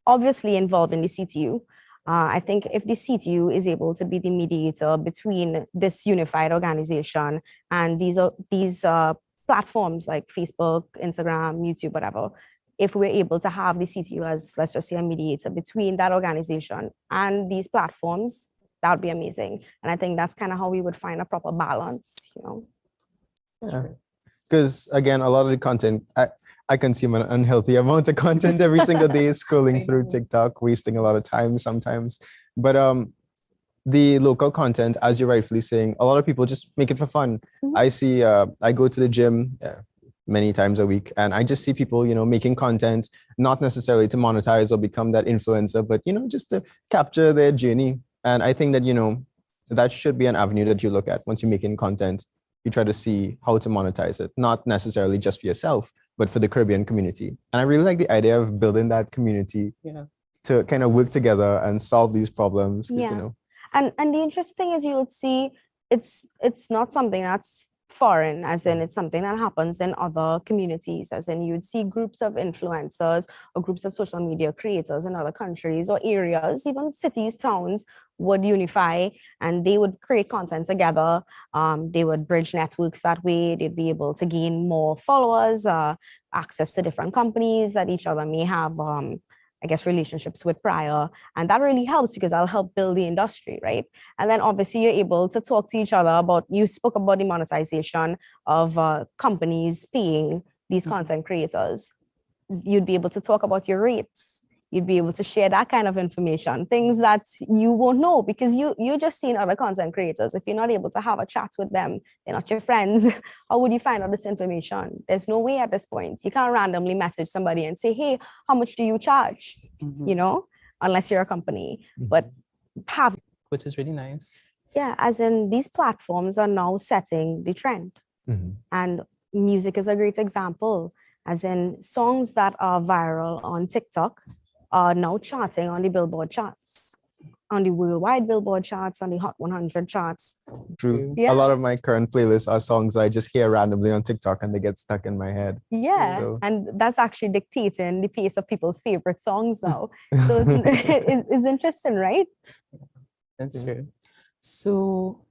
Speaker 1: obviously involving the CTU. I think if the CTU is able to be the mediator between this unified organization and these platforms like Facebook, Instagram, YouTube, whatever, if we're able to have the CTU as, let's just say, a mediator between that organization and these platforms, that would be amazing. And I think that's kind of how we would find a proper balance,
Speaker 4: Yeah. Because again, a lot of the content, I consume an unhealthy amount of content every single day, scrolling through TikTok, wasting a lot of time sometimes. But the local content, as you're rightfully saying, a lot of people just make it for fun. Mm-hmm. I see, I go to the gym many times a week, and I just see people, making content, not necessarily to monetize or become that influencer, but, just to capture their journey. And I think that, that should be an avenue that you look at once you're making content. You try to see how to monetize it, not necessarily just for yourself, but for the Caribbean community. And I really like the idea of building that community to kind of work together and solve these problems.
Speaker 1: Yeah. And the interesting thing is you would see it's not something that's foreign, as in it's something that happens in other communities, as in you'd see groups of influencers or groups of social media creators in other countries or areas, even cities, towns, would unify and they would create content together. They would bridge networks that way. They'd be able to gain more followers, access to different companies that each other may have relationships with prior. And that really helps because that'll help build the industry, right? And then obviously you're able to talk to each other about, you spoke about the monetization of companies paying these content creators. You'd be able to talk about your rates. You'd be able to share that kind of information, things that you won't know because you're just seeing other content creators. If you're not able to have a chat with them, they're not your friends, how would you find out this information? There's no way at this point. You can't randomly message somebody and say, hey, how much do you charge? Mm-hmm. Unless you're a company, but
Speaker 5: which is really nice.
Speaker 1: Yeah, as in these platforms are now setting the trend. Mm-hmm. And music is a great example, as in songs that are viral on TikTok are now charting on the Billboard charts, on the worldwide Billboard charts, on the Hot 100 charts.
Speaker 4: True. Yeah. A lot of my current playlists are songs I just hear randomly on TikTok and they get stuck in my head.
Speaker 1: Yeah, so. And that's actually dictating the pace of people's favorite songs now. So it's interesting, right?
Speaker 5: That's true. So,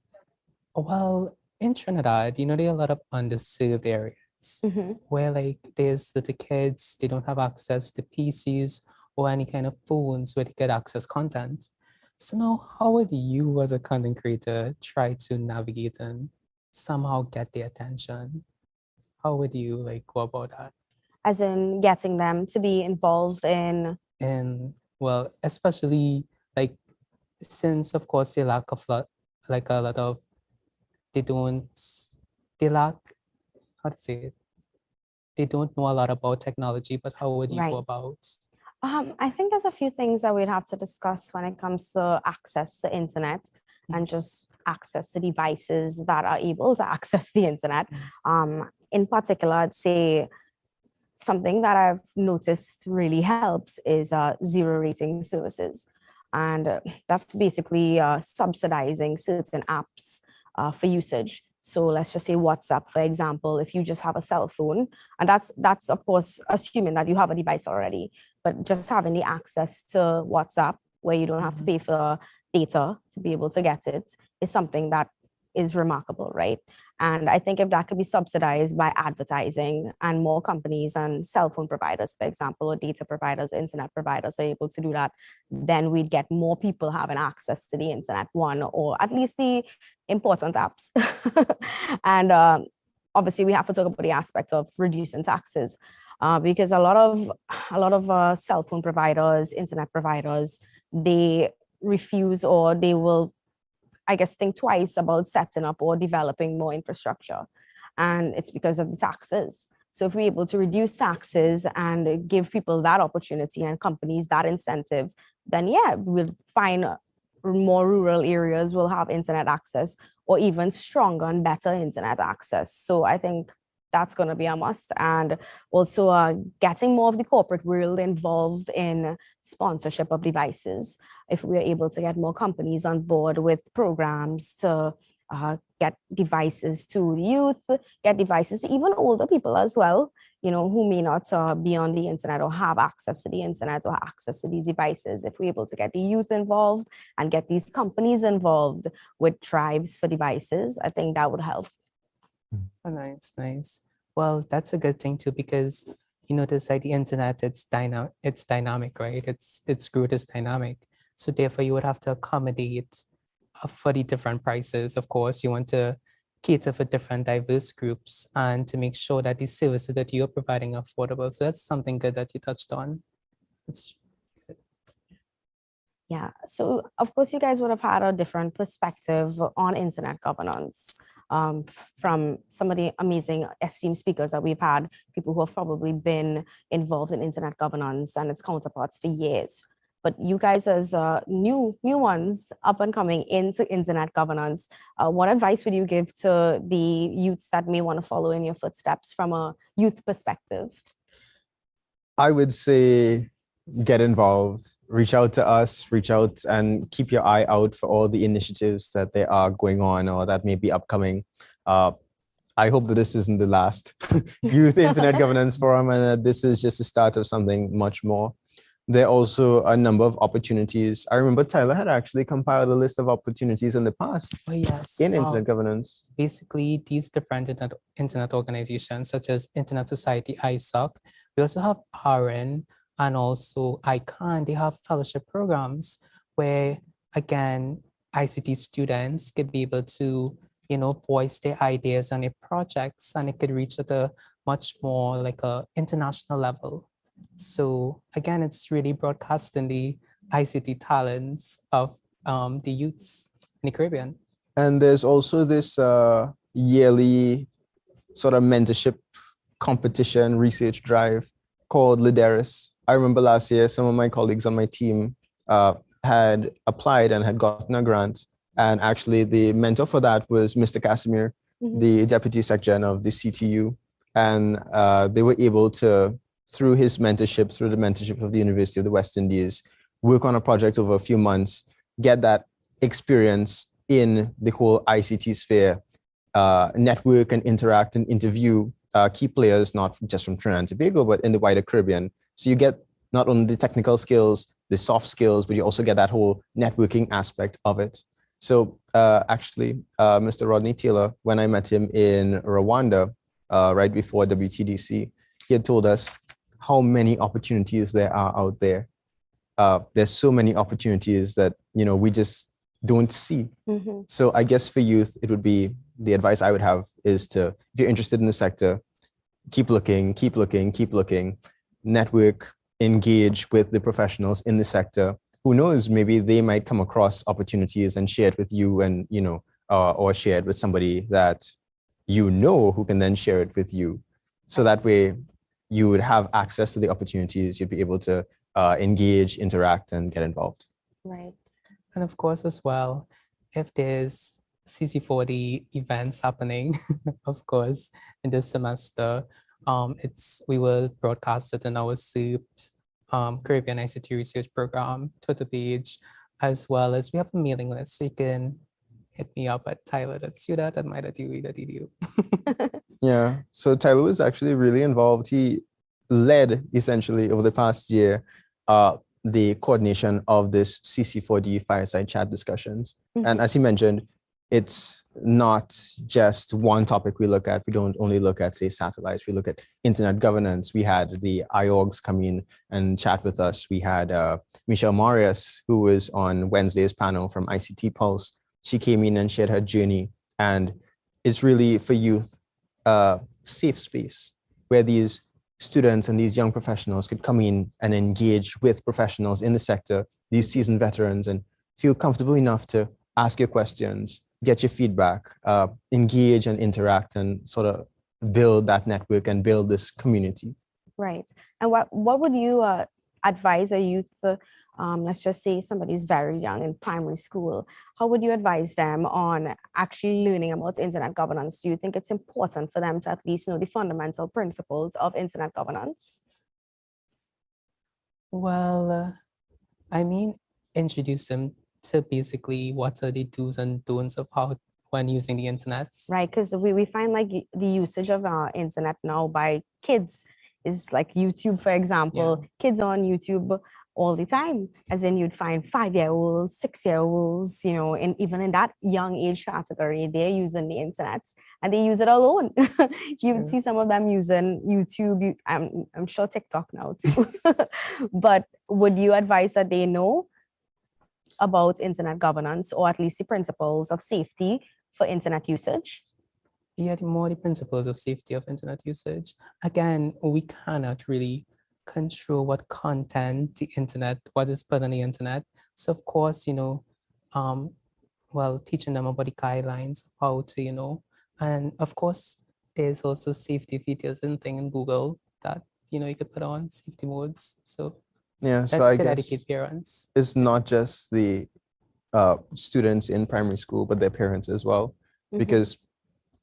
Speaker 5: well, in Trinidad, there are a lot of underserved areas where there's the kids, they don't have access to PCs or any kind of phones where they could access content. So now, how would you as a content creator try to navigate and somehow get their attention? How would you go about that?
Speaker 1: As in getting them to be involved in?
Speaker 5: Well, especially since of course they lack they lack, how to say it? They don't know a lot about technology, but how would you go about?
Speaker 1: I think there's a few things that we'd have to discuss when it comes to access to internet and just access to devices that are able to access the internet. In particular, I'd say something that I've noticed really helps is zero rating services. And that's basically subsidizing certain apps for usage. So let's just say WhatsApp, for example, if you just have a cell phone, and that's of course assuming that you have a device already, but just having the access to WhatsApp where you don't have to pay for data to be able to get it is something that is remarkable, right? And I think if that could be subsidized by advertising and more companies and cell phone providers, for example, or data providers, internet providers are able to do that, then we'd get more people having access to the internet, one, or at least the important apps. And obviously we have to talk about the aspect of reducing taxes because a lot of cell phone providers, internet providers, they refuse or they will think twice about setting up or developing more infrastructure. And it's because of the taxes. So if we're able to reduce taxes and give people that opportunity and companies that incentive, then we'll find more rural areas will have internet access or even stronger and better internet access. So I think that's going to be a must. And also getting more of the corporate world involved in sponsorship of devices. If we're able to get more companies on board with programs to get devices to youth, get devices to even older people as well, who may not be on the internet or have access to the internet or access to these devices. If we're able to get the youth involved and get these companies involved with drives for devices, I think that would help.
Speaker 5: Oh, nice. Well, that's a good thing too, because notice like the internet, it's dynamic, right? Its growth is dynamic. So therefore you would have to accommodate for the different prices. Of course, you want to cater for different diverse groups and to make sure that the services that you're providing are affordable. So that's something good that you touched on. It's good.
Speaker 1: Yeah, so of course you guys would have had a different perspective on internet governance from some of the amazing esteemed speakers that we've had, people who have probably been involved in internet governance and its counterparts for years. But you guys as new ones up and coming into internet governance, what advice would you give to the youths that may want to follow in your footsteps from a youth perspective?
Speaker 4: I would say get involved, reach out to us, reach out and keep your eye out for all the initiatives that they are going on or that may be upcoming. I hope that this isn't the last Youth Internet Governance Forum and that this is just the start of something much more. There are also a number of opportunities. I remember Tyler had actually compiled a list of opportunities in the past in internet governance.
Speaker 5: Basically, these different internet organizations such as Internet Society, ISOC, we also have RN and also ICANN. They have fellowship programs where, again, ICT students could be able to, voice their ideas on their projects, and it could reach at a much more like a international level. So again, it's really broadcasting the ICT talents of the youths in the Caribbean.
Speaker 4: And there's also this yearly sort of mentorship competition research drive called Lideris. I remember last year, some of my colleagues on my team had applied and had gotten a grant. And actually the mentor for that was Mr. Cassimire, the Deputy Secretary of the CTU. And they were able to, through his mentorship, through the mentorship of the University of the West Indies, work on a project over a few months, get that experience in the whole ICT sphere, network and interact and interview key players, not just from Trinidad and Tobago, but in the wider Caribbean. So you get not only the technical skills, the soft skills, but you also get that whole networking aspect of it. So actually, Mr. Rodney Taylor, when I met him in Rwanda, right before WTDC, he had told us how many opportunities there are out there. There's so many opportunities that, we just don't see. So I guess for youth, it would be, the advice I would have is to, if you're interested in the sector, keep looking, network, engage with the professionals in the sector. Who knows, maybe they might come across opportunities and share it with you and, or share it with somebody that who can then share it with you. So that way you would have access to the opportunities, you'd be able to engage, interact, and get involved.
Speaker 1: Right.
Speaker 5: And of course, as well, if there's CC40 events happening, of course, in this semester, we will broadcast it in our SIP, Caribbean ICT Research Program Twitter page, as well as we have a mailing list, so you can hit me up at tyler.sudat@my.ue.edu.
Speaker 4: Yeah, so Tyler was actually really involved. He led essentially over the past year the coordination of this CC4D fireside chat discussions. And as he mentioned, it's not just one topic we look at. We don't only look at, say, satellites. We look at internet governance. We had the IORGs come in and chat with us. We had Michelle Marius, who was on Wednesday's panel from ICT Pulse. She came in and shared her journey. And it's really for youth, a safe space where these students and these young professionals could come in and engage with professionals in the sector, these seasoned veterans, and feel comfortable enough to ask your questions, get your feedback, engage and interact, and sort of build that network and build this community.
Speaker 1: Right. And what would you advise a youth let's just say somebody who's very young in primary school, how would you advise them on actually learning about internet governance? Do you think it's important for them to at least know the fundamental principles of internet governance?
Speaker 5: Well, I mean, introduce them to basically what are the do's and don'ts of how when using the internet.
Speaker 1: Right, because we find like the usage of our internet now by kids is like YouTube, for example. Yeah. Kids on YouTube all the time, as in you'd find 5-year-olds, 6-year-olds, you know, even in that young age category, they're using the internet and they use it alone. You would see some of them using YouTube, I'm sure TikTok now too. But would you advise that they know about internet governance, or at least the principles of safety for internet usage?
Speaker 5: Yeah, the principles of safety of internet usage. Again, we cannot really control what content the internet, what is put on the internet. So of course, you know, well, teaching them about the guidelines, how to, you know, and of course, there's also safety features and thing in Google that, you know, you could put on safety modes. So
Speaker 4: yeah, so I guess
Speaker 5: educate parents.
Speaker 4: It's not just the students in primary school, but their parents as well, because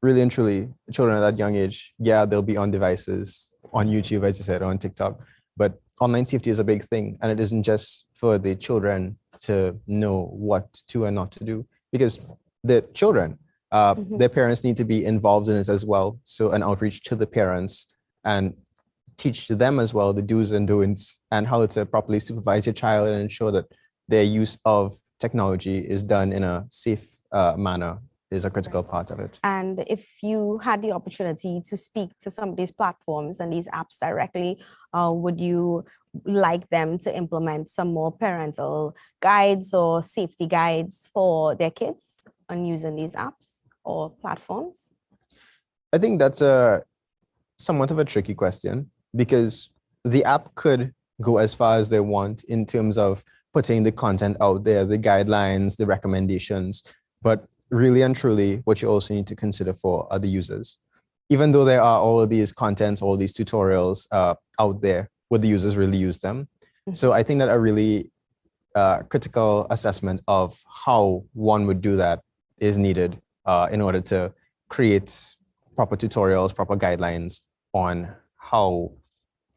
Speaker 4: really and truly, children at that young age, yeah, they'll be on devices, on YouTube, as you said, on TikTok, but online safety is a big thing. And it isn't just for the children to know what to and not to do, because the children, their parents need to be involved in it as well. So an outreach to the parents and teach them as well the do's and don'ts and how to properly supervise your child and ensure that their use of technology is done in a safe manner is a critical part of it.
Speaker 1: And if you had the opportunity to speak to some of these platforms and these apps directly, would you like them to implement some more parental guides or safety guides for their kids on using these apps or platforms?
Speaker 4: I think that's a somewhat of a tricky question, because the app could go as far as they want in terms of putting the content out there, the guidelines, the recommendations, but really and truly, what you also need to consider for are the users. Even though there are all of these contents, all these tutorials out there, would the users really use them? So I think that a really critical assessment of how one would do that is needed in order to create proper tutorials, proper guidelines on how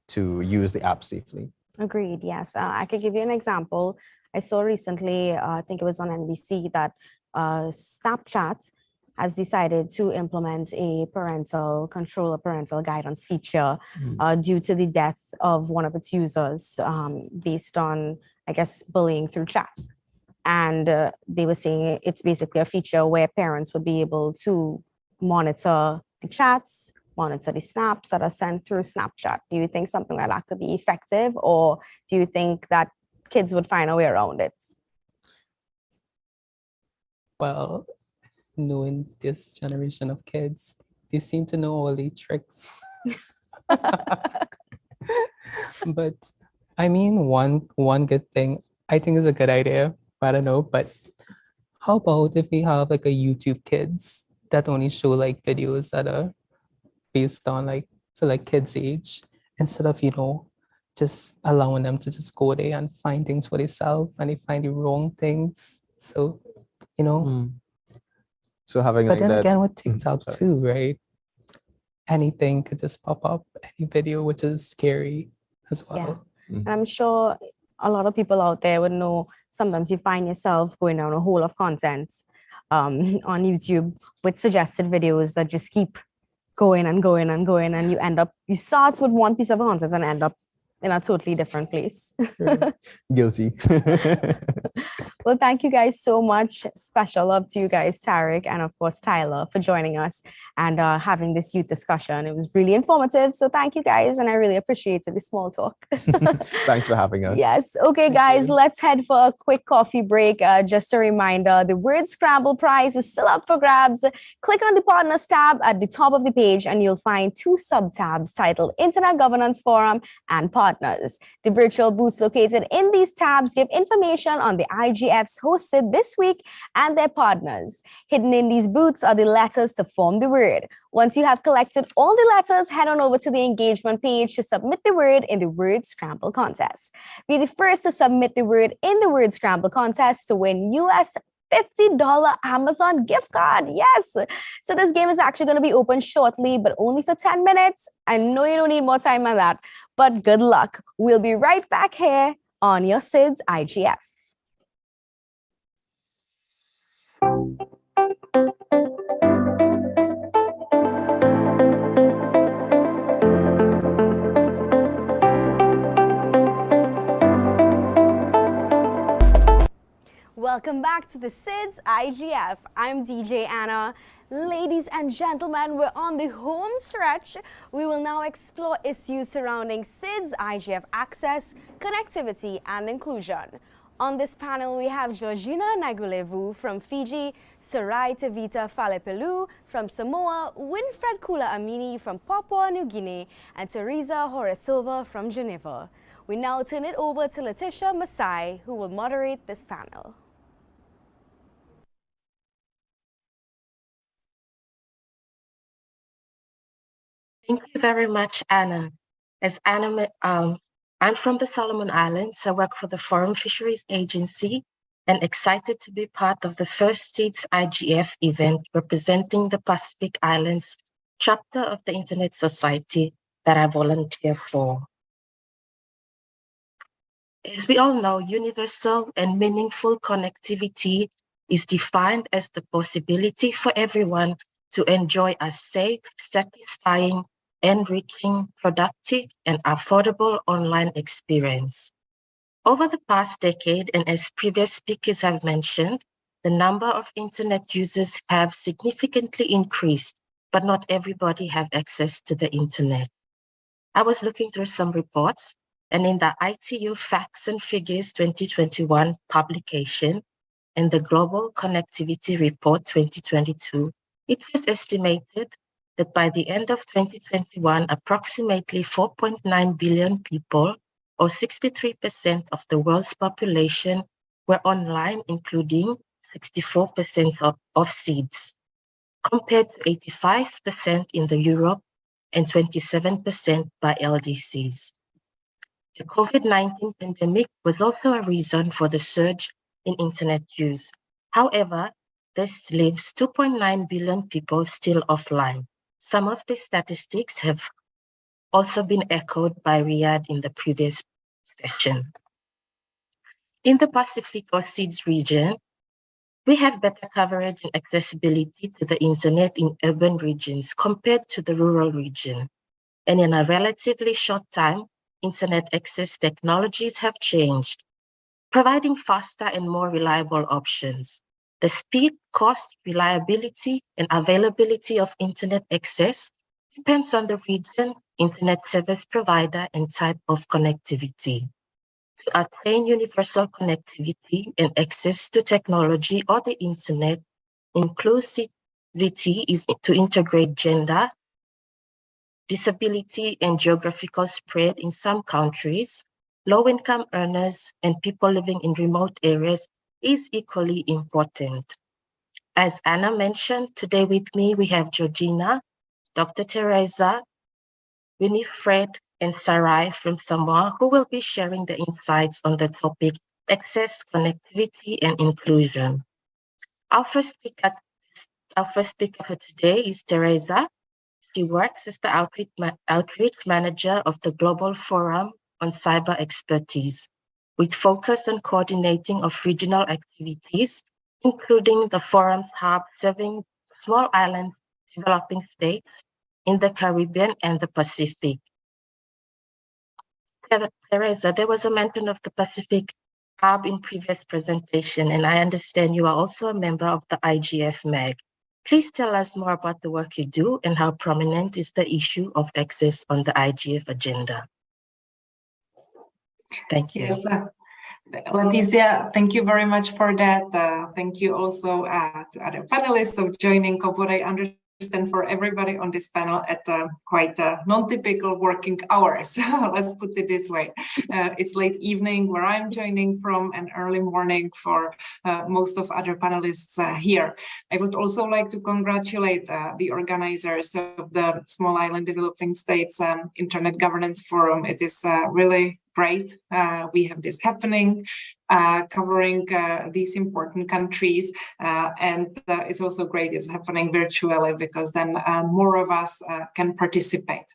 Speaker 4: to use the app safely.
Speaker 1: Agreed, yes. I could give you an example. I saw recently, I think it was on NBC, that Snapchat has decided to implement a parental control or parental guidance feature due to the death of one of its users based on, I guess, bullying through chat. And they were saying it's basically a feature where parents would be able to monitor the chats, monitor the snaps that are sent through Snapchat. Do you think something like that could be effective, or do you think that kids would find a way around it?
Speaker 5: Well, knowing this generation of kids, they seem to know all the tricks. But I mean, one good thing I think is a good idea. I don't know, but how about if we have like a YouTube Kids that only show like videos that are based on like for like kids' age, instead of, you know, just allowing them to just go there and find things for themselves and they find the wrong things. So, you know.
Speaker 4: So having,
Speaker 5: but
Speaker 4: like
Speaker 5: then
Speaker 4: that,
Speaker 5: again with TikTok too, right? Anything could just pop up, any video, which is scary as well.
Speaker 1: Yeah. And I'm sure a lot of people out there would know sometimes you find yourself going down a hole of content on YouTube with suggested videos that just keep going and going and going, and you start with one piece of content and end up in a totally different place.
Speaker 4: Guilty.
Speaker 1: Well, thank you guys so much. Special love to you guys, Tariq, and of course, Tyler, for joining us and having this youth discussion. It was really informative. So thank you guys. And I really appreciated the small talk.
Speaker 4: Thanks for having us.
Speaker 1: Yes. Okay, guys, let's head for a quick coffee break. Just a reminder, the Word Scramble prize is still up for grabs. Click on the Partners tab at the top of the page and you'll find 2 sub-tabs titled Internet Governance Forum and Partners. The virtual booths located in these tabs give information on the IGF IGFs hosted this week and their partners. Hidden in these booths are the letters to form the word. Once you have collected all the letters, head on over to the engagement page to submit the word in the Word Scramble contest. Be the first to submit the word in the Word Scramble contest to win US $50 Amazon gift card. Yes. So this game is actually going to be open shortly, but only for 10 minutes. I know you don't need more time than that, but good luck. We'll be right back here on your SIDS-IGF. Welcome back to the SIDS-IGF. I'm DJ Anna. Ladies and gentlemen, we're on the home stretch. We will now explore issues surrounding SIDS-IGF access, connectivity, and inclusion. On this panel, we have Georgina Naigulevu from Fiji, Sarai Tevita Faleupolu from Samoa, Winifred Kula Amini from Papua New Guinea, and Teresa Horesova from Geneva. We now turn it over to Letitia Masaea, who will moderate this panel.
Speaker 6: Thank you very much, Anna. As Anna, I'm from the Solomon Islands. I work for the Foreign Fisheries Agency and excited to be part of the first SIDS-IGF event representing the Pacific Islands chapter of the Internet Society that I volunteer for. As we all know, universal and meaningful connectivity is defined as the possibility for everyone to enjoy a safe, satisfying, enriching, productive, and affordable online experience. Over the past decade, and as previous speakers have mentioned, the number of Internet users have significantly increased, but not everybody have access to the Internet. I was looking through some reports, and in the ITU Facts and Figures 2021 publication and the Global Connectivity Report 2022, it was estimated that by the end of 2021, approximately 4.9 billion people, or 63% of the world's population, were online, including 64% of SIDS, compared to 85% in the Europe and 27% by LDCs. The COVID-19 pandemic was also a reason for the surge in Internet use. However, this leaves 2.9 billion people still offline. Some of the statistics have also been echoed by Riad in the previous session. In the Pacific or SIDS region, we have better coverage and accessibility to the Internet in urban regions compared to the rural region. And in a relatively short time, Internet access technologies have changed, providing faster and more reliable options. The speed, cost, reliability, and availability of Internet access depends on the region, Internet service provider, and type of connectivity. To attain universal connectivity and access to technology or the Internet, inclusivity is to integrate gender, disability, and geographical spread in some countries. Low-income earners and people living in remote areas is equally important. As Anna mentioned, today with me we have Georgina, Dr. Teresa, Winifred, and Sarai from Samoa, who will be sharing the insights on the topic access, connectivity, and inclusion. Our first speaker for today is Teresa. She works as the outreach manager of the Global Forum on Cyber Expertise, with focus on coordinating of regional activities, including the Forum Hub serving small island developing states in the Caribbean and the Pacific. Teresa, there was a mention of the Pacific Hub in previous presentation, and I understand you are also a member of the IGF MAG. Please tell us more about the work you do and how prominent is the issue of access on the IGF agenda. Thank you.
Speaker 7: Yes, Leticia, thank you very much for that. Thank you also to other panelists of joining. What I understand and for everybody on this panel at quite non-typical working hours. Let's put it this way. It's late evening where I'm joining from, and early morning for most of other panelists here. I would also like to congratulate the organizers of the Small Island Developing States Internet Governance Forum. It is really great. We have this happening, covering these important countries, and it's also great it's happening virtually, because then more of us can participate.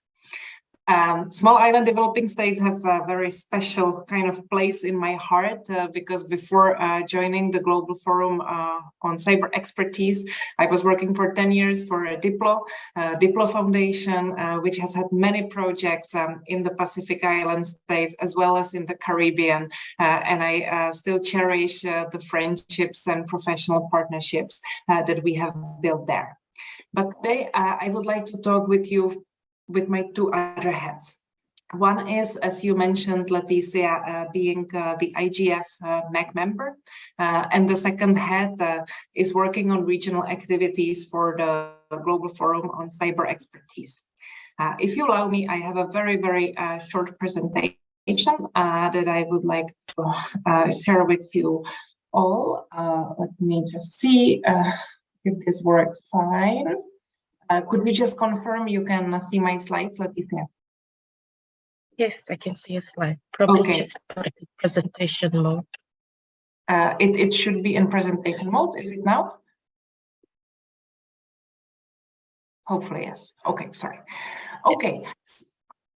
Speaker 7: Small Island Developing States have a very special kind of place in my heart, because before joining the Global Forum on Cyber Expertise, I was working for 10 years for DiploFoundation, which has had many projects in the Pacific Island states as well as in the Caribbean, and I still cherish the friendships and professional partnerships that we have built there. But today I would like to talk with you with my two other heads. One is, as you mentioned, Letitia, being the IGF MAC member, and the second head is working on regional activities for the Global Forum on Cyber Expertise. If you allow me, I have a very, very short presentation that I would like to share with you all. Let me just see if this works fine. Could we just confirm you can see my slides, Letitia?
Speaker 6: Yes, I can see a slide. Probably
Speaker 7: Okay.
Speaker 6: just put it in presentation mode.
Speaker 7: It should be in presentation mode. Is it now? Hopefully, yes. Okay, sorry. Okay.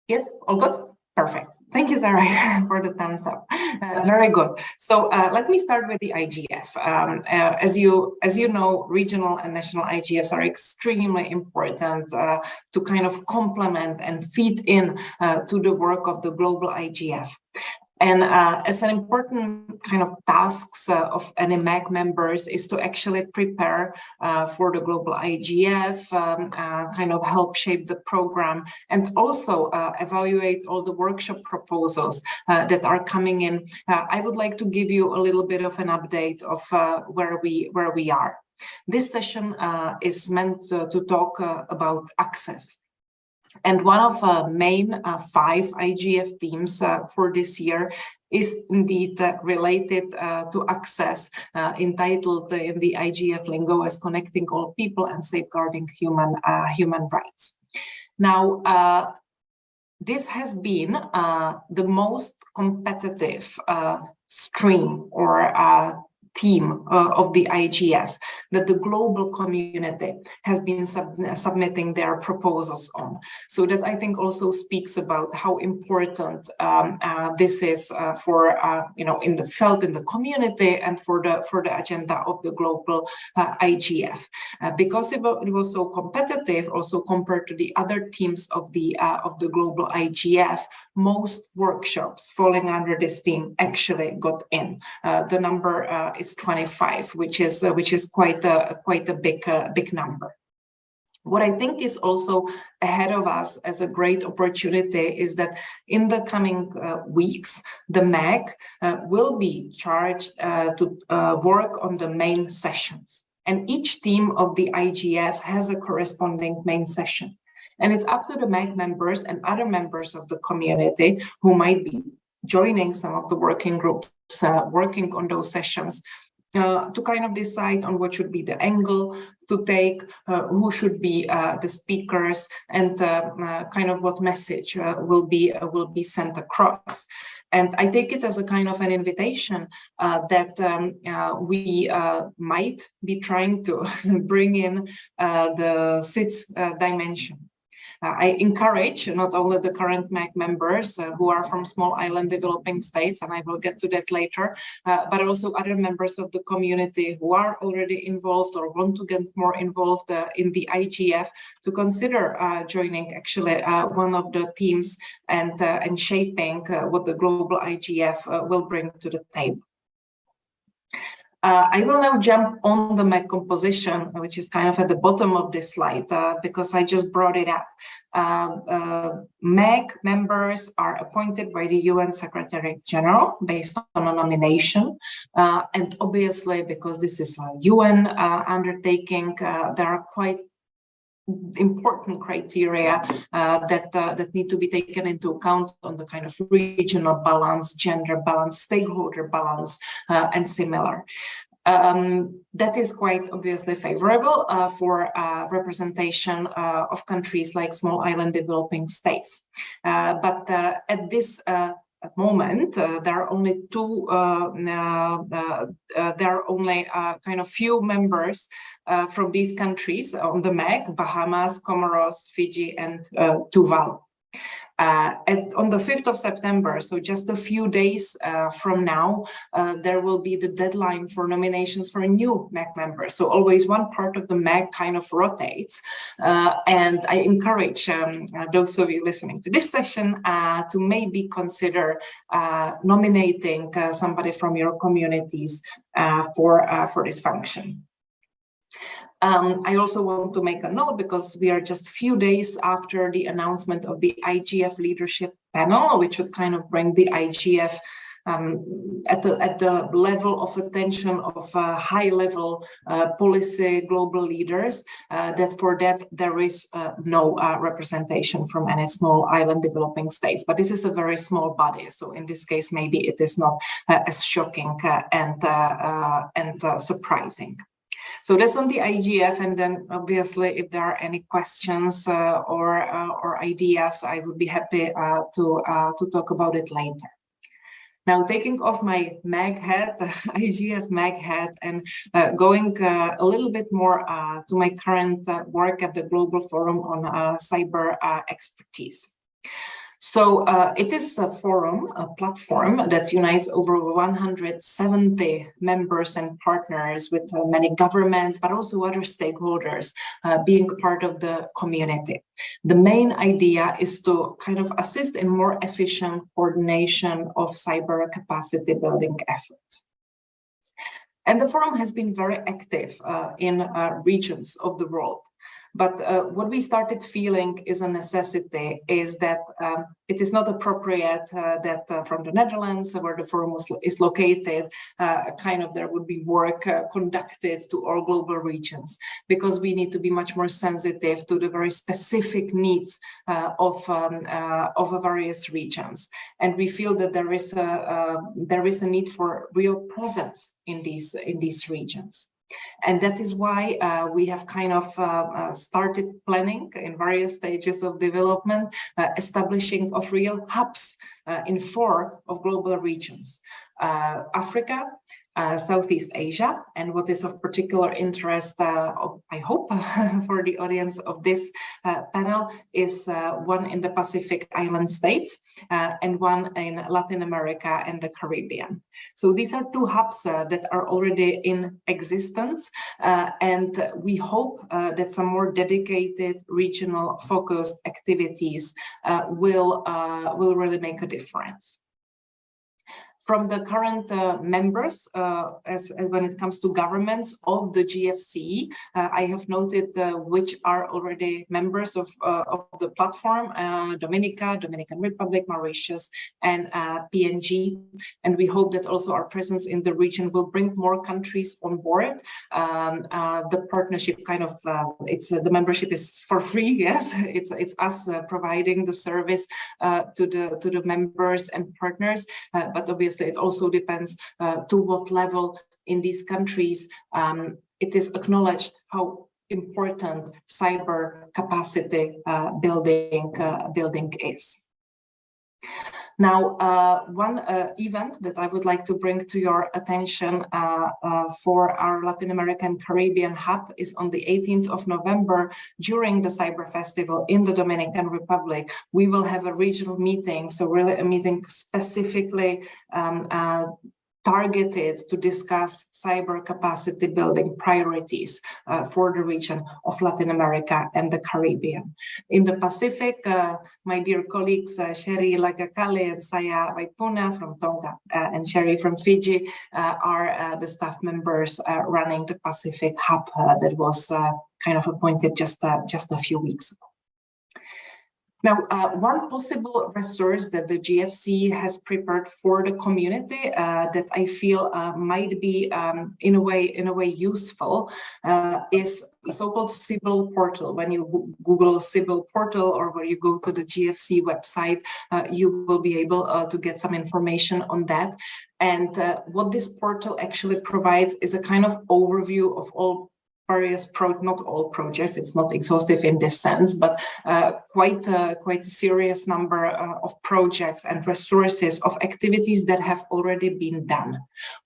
Speaker 7: Yes, all good? Perfect. Thank you, Sarai, for the thumbs up. Very good. So let me start with the IGF. As you know, regional and national IGFs are extremely important to kind of complement and feed in to the work of the global IGF. And as an important kind of tasks of any MAC members is to actually prepare for the global IGF, kind of help shape the program, and also evaluate all the workshop proposals that are coming in. I would like to give you a little bit of an update of where we are. This session is meant to talk about access. And one of the main 5 IGF themes for this year is indeed related to access, entitled in the IGF lingo as connecting all people and safeguarding human rights. Now, this has been the most competitive stream or team of the IGF that the global community has been submitting their proposals on. So that I think also speaks about how important this is for felt in the community and for the agenda of the global IGF. Because it was so competitive, also compared to the other teams of the global IGF, most workshops falling under this team actually got in. The number is 25, which is quite a big number. What I think is also ahead of us as a great opportunity is that in the coming weeks, the MAC will be charged to work on the main sessions. And each team of the IGF has a corresponding main session. And it's up to the MAC members and other members of the community who might be joining some of the working groups working on those sessions to kind of decide on what should be the angle to take, who should be the speakers, and kind of what message will be sent across. And I take it as a kind of an invitation that we might be trying to bring in the SIDS dimension. I encourage not only the current MAC members who are from small island developing states, and I will get to that later, but also other members of the community who are already involved or want to get more involved in the IGF to consider joining actually one of the teams and shaping what the global IGF will bring to the table. I will now jump on the MAC composition, which is kind of at the bottom of this slide, because I just brought it up. MAC members are appointed by the UN Secretary General based on a nomination. And obviously, because this is a UN undertaking, there are quite important criteria that need to be taken into account on the kind of regional balance, gender balance, stakeholder balance, and similar. That is quite obviously favorable for representation of countries like small island developing states. But at this moment, there are only kind of few members from these countries on the MAG: Bahamas, Comoros, Fiji, and Tuvalu. On the 5th of September, so just a few days from now, there will be the deadline for nominations for a new MAG member. So always one part of the MAG kind of rotates. And I encourage those of you listening to this session to maybe consider nominating somebody from your communities for this function. I also want to make a note, because we are just a few days after the announcement of the IGF leadership panel, which would kind of bring the IGF at the level of attention of high-level policy global leaders, that for that there is no representation from any small island developing states. But this is a very small body, so in this case maybe it is not as shocking and surprising. So that's on the IGF, and then obviously if there are any questions or ideas, I would be happy to talk about it later. Now, taking off my MAG hat, IGF MAG hat, and going a little bit more to my current work at the Global Forum on Cyber Expertise. So it is a forum, a platform that unites over 170 members and partners with many governments, but also other stakeholders being part of the community. The main idea is to kind of assist in more efficient coordination of cyber capacity building efforts. And the forum has been very active in regions of the world. But what we started feeling is a necessity is that it is not appropriate that from the Netherlands, where the forum is located, kind of there would be work conducted to all global regions, because we need to be much more sensitive to the very specific needs of various regions. And we feel that there is a need for real presence in these regions. And that is why we have kind of started planning in various stages of development, establishing of real hubs in 4 of global regions: Africa, Southeast Asia, and what is of particular interest, I hope, for the audience of this panel is one in the Pacific Island states and one in Latin America and the Caribbean. So these are 2 hubs that are already in existence, and we hope that some more dedicated regional focused activities will really make a difference. From the current members, as when it comes to governments of the GFC, I have noted which are already members of the platform: Dominican Republic, Mauritius, and PNG. And we hope that also our presence in the region will bring more countries on board. The partnership kind of, the membership is for free. Yes, it's us providing the service to the members and partners, but obviously it also depends to what level in these countries it is acknowledged how important cyber capacity building is. Now, one event that I would like to bring to your attention for our Latin American Caribbean hub is on the 18th of November during the Cyber Festival in the Dominican Republic. We will have a regional meeting, so really a meeting specifically targeted to discuss cyber capacity building priorities for the region of Latin America and the Caribbean. In the Pacific, my dear colleagues, Sherry Lagakale and Saya Vaipuna from Tonga and Sherry from Fiji are the staff members running the Pacific hub that was kind of appointed just a few weeks ago. Now, one possible resource that the GFC has prepared for the community that I feel might be in a way useful is the so-called Civil portal. When you Google Civil portal or when you go to the GFC website, you will be able to get some information on that. And what this portal actually provides is a kind of overview of all various not all projects, it's not exhaustive in this sense, but quite a serious number of projects and resources of activities that have already been done.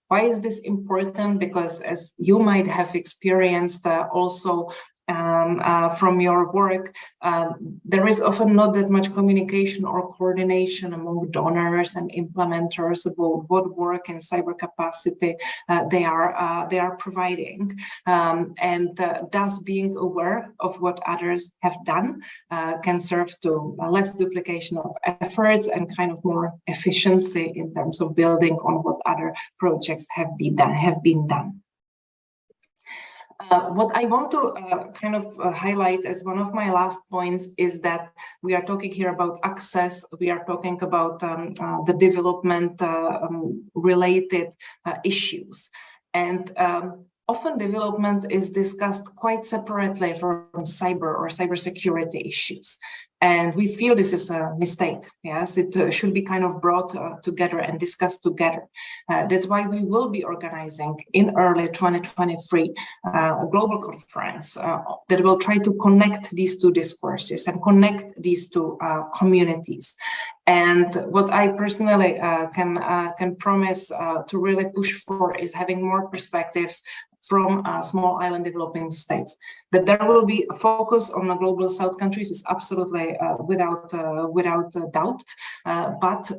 Speaker 7: Why is this important? Because as you might have experienced also from your work, there is often not that much communication or coordination among donors and implementers about what work and cyber capacity they are providing, and thus being aware of what others have done can serve to less duplication of efforts and kind of more efficiency in terms of building on what other projects have been done. What I want to highlight as one of my last points is that we are talking here about access, we are talking about the development related issues. And often development is discussed quite separately from cyber or cybersecurity issues. And we feel this is a mistake. Yes, it should be kind of brought together and discussed together. That's why we will be organizing in early 2023 a global conference that will try to connect these two discourses and connect these two communities. And what I personally can promise to really push for is having more perspectives from small island developing states. That there will be a focus on the global south countries is absolutely without doubt. But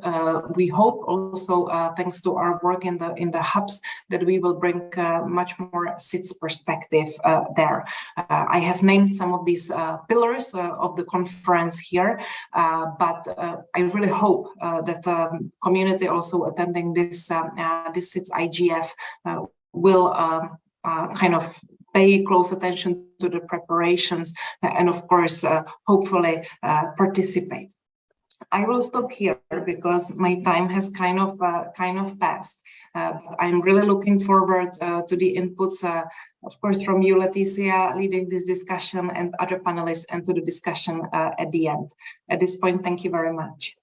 Speaker 7: we hope also, thanks to our work in the hubs, that we will bring much more SIDS perspective there. I have named some of these pillars of the conference here, but I really hope that the community also attending this SIDS-IGF will kind of pay close attention to the preparations and of course hopefully participate. I will stop here because my time has kind of passed. I'm really looking forward to the inputs, of course, from you, Letitia, leading this discussion, and other panelists, and to the discussion at the end. At this point, thank you very much.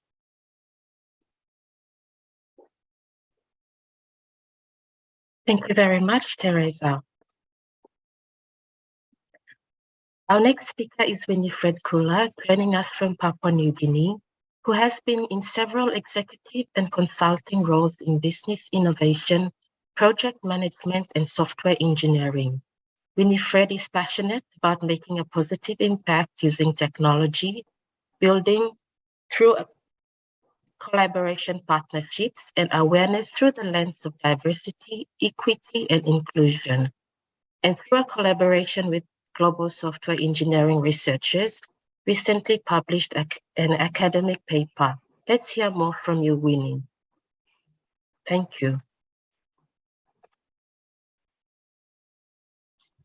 Speaker 6: Thank you very much, Teresa. Our next speaker is Winifred Kula, joining us from Papua New Guinea, who has been in several executive and consulting roles in business innovation, project management, and software engineering. Winifred is passionate about making a positive impact using technology, building through collaboration partnerships, and awareness through the lens of diversity, equity, and inclusion. And through a collaboration with global software engineering researchers, recently published an academic paper. Let's hear more from you, Winnie. Thank you.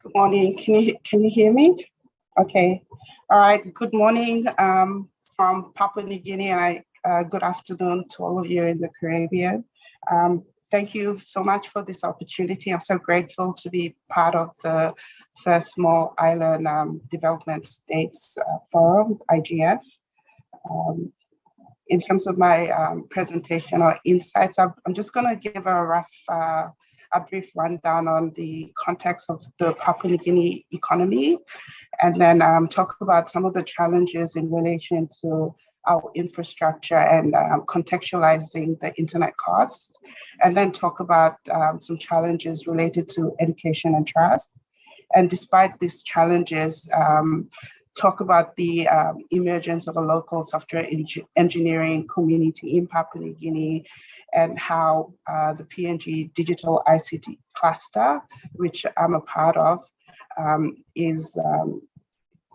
Speaker 8: Good morning. Can you hear me? Okay. All right. Good morning from Papua New Guinea, and good afternoon to all of you in the Caribbean. Thank you so much for this opportunity. I'm so grateful to be part of the first Small Island Development States Forum, IGF. In terms of my presentation or insights, I'm just going to give a brief rundown on the context of the Papua New Guinea economy, and then talk about some of the challenges in relation to our infrastructure and contextualizing the internet costs, and then talk about some challenges related to education and trust. And despite these challenges, talk about the emergence of a local software engineering community in Papua New Guinea, and how the PNG Digital ICT Cluster, which I'm a part of, is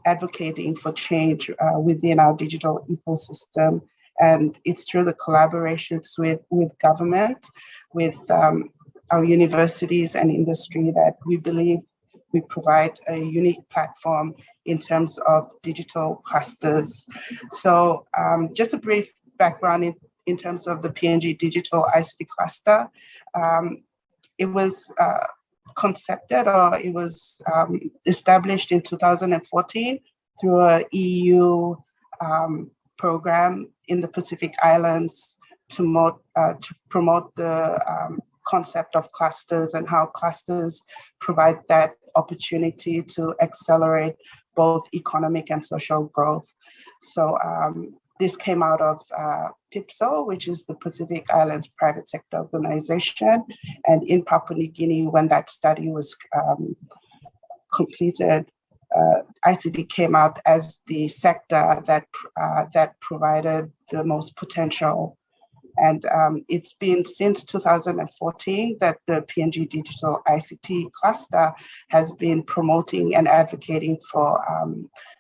Speaker 8: advocating for change within our digital ecosystem. And it's through the collaborations with government, with our universities and industry, that we believe we provide a unique platform in terms of digital clusters. So just a brief background in terms of the PNG Digital ICT Cluster. It was concepted, or it was established in 2014 through a EU program in the Pacific Islands to promote the concept of clusters and how clusters provide that opportunity to accelerate both economic and social growth. So this came out of PIPSO, which is the Pacific Islands Private Sector Organization. And in Papua New Guinea, when that study was completed, ICT came out as the sector that provided the most potential. And it's been since 2014 that the PNG Digital ICT Cluster has been promoting and advocating for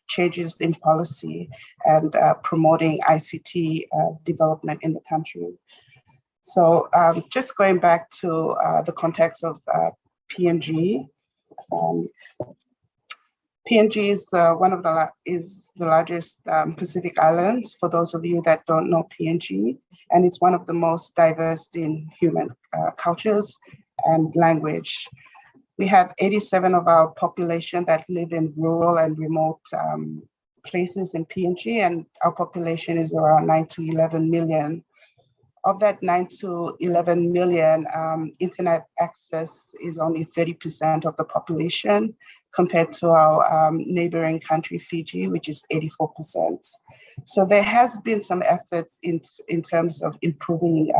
Speaker 8: changes in policy and promoting ICT development in the country. So just going back to the context of PNG, PNG is the largest Pacific Islands, for those of you that don't know PNG, and it's one of the most diverse in human cultures and language. We have 87% of our population that live in rural and remote places in PNG, and our population is around 9 to 11 million. Of that 9 to 11 million, internet access is only 30% of the population, compared to our neighboring country, Fiji, which is 84%. So there has been some efforts in terms of improving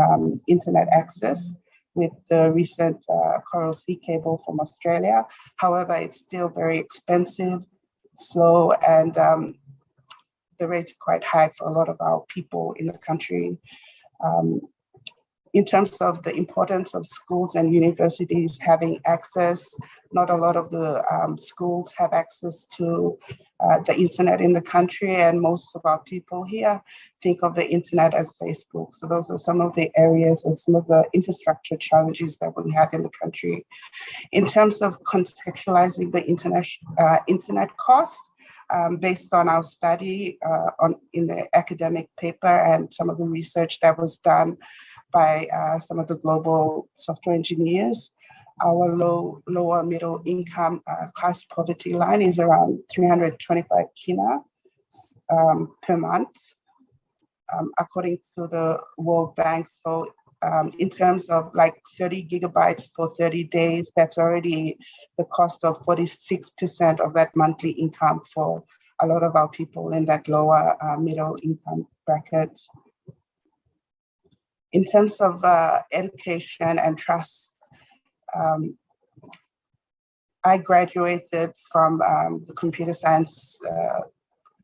Speaker 8: internet access with the recent Coral Sea cable from Australia. However, it's still very expensive, slow, and the rates are quite high for a lot of our people in the country. In terms of the importance of schools and universities having access, not a lot of the schools have access to the internet in the country, and most of our people here think of the internet as Facebook. So those are some of the areas and some of the infrastructure challenges that we have in the country. In terms of contextualizing the internet cost, based on our study in the academic paper and some of the research that was done by some of the global software engineers, our lower middle income class poverty line is around 325 kina per month, according to the World Bank. So in terms of like 30 gigabytes for 30 days, that's already the cost of 46% of that monthly income for a lot of our people in that lower middle income bracket. In terms of education and trust, I graduated from the computer science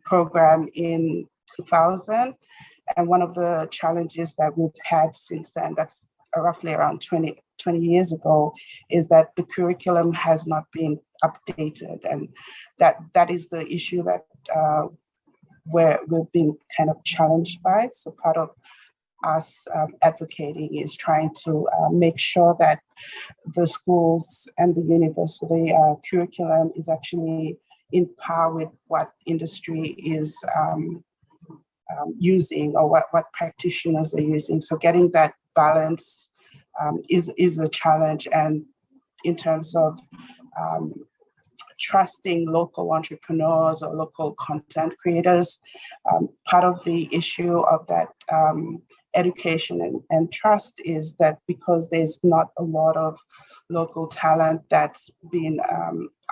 Speaker 8: program in 2000. And one of the challenges that we've had since then, that's roughly around 20 years ago, is that the curriculum has not been updated. And that is the issue that we've been kind of challenged by. So part of us advocating is trying to make sure that the schools and the university curriculum is actually in par with what industry is using, or what practitioners are using. So getting that balance is a challenge. And in terms of trusting local entrepreneurs or local content creators, part of the issue of that education and trust is that because there's not a lot of local talent that's been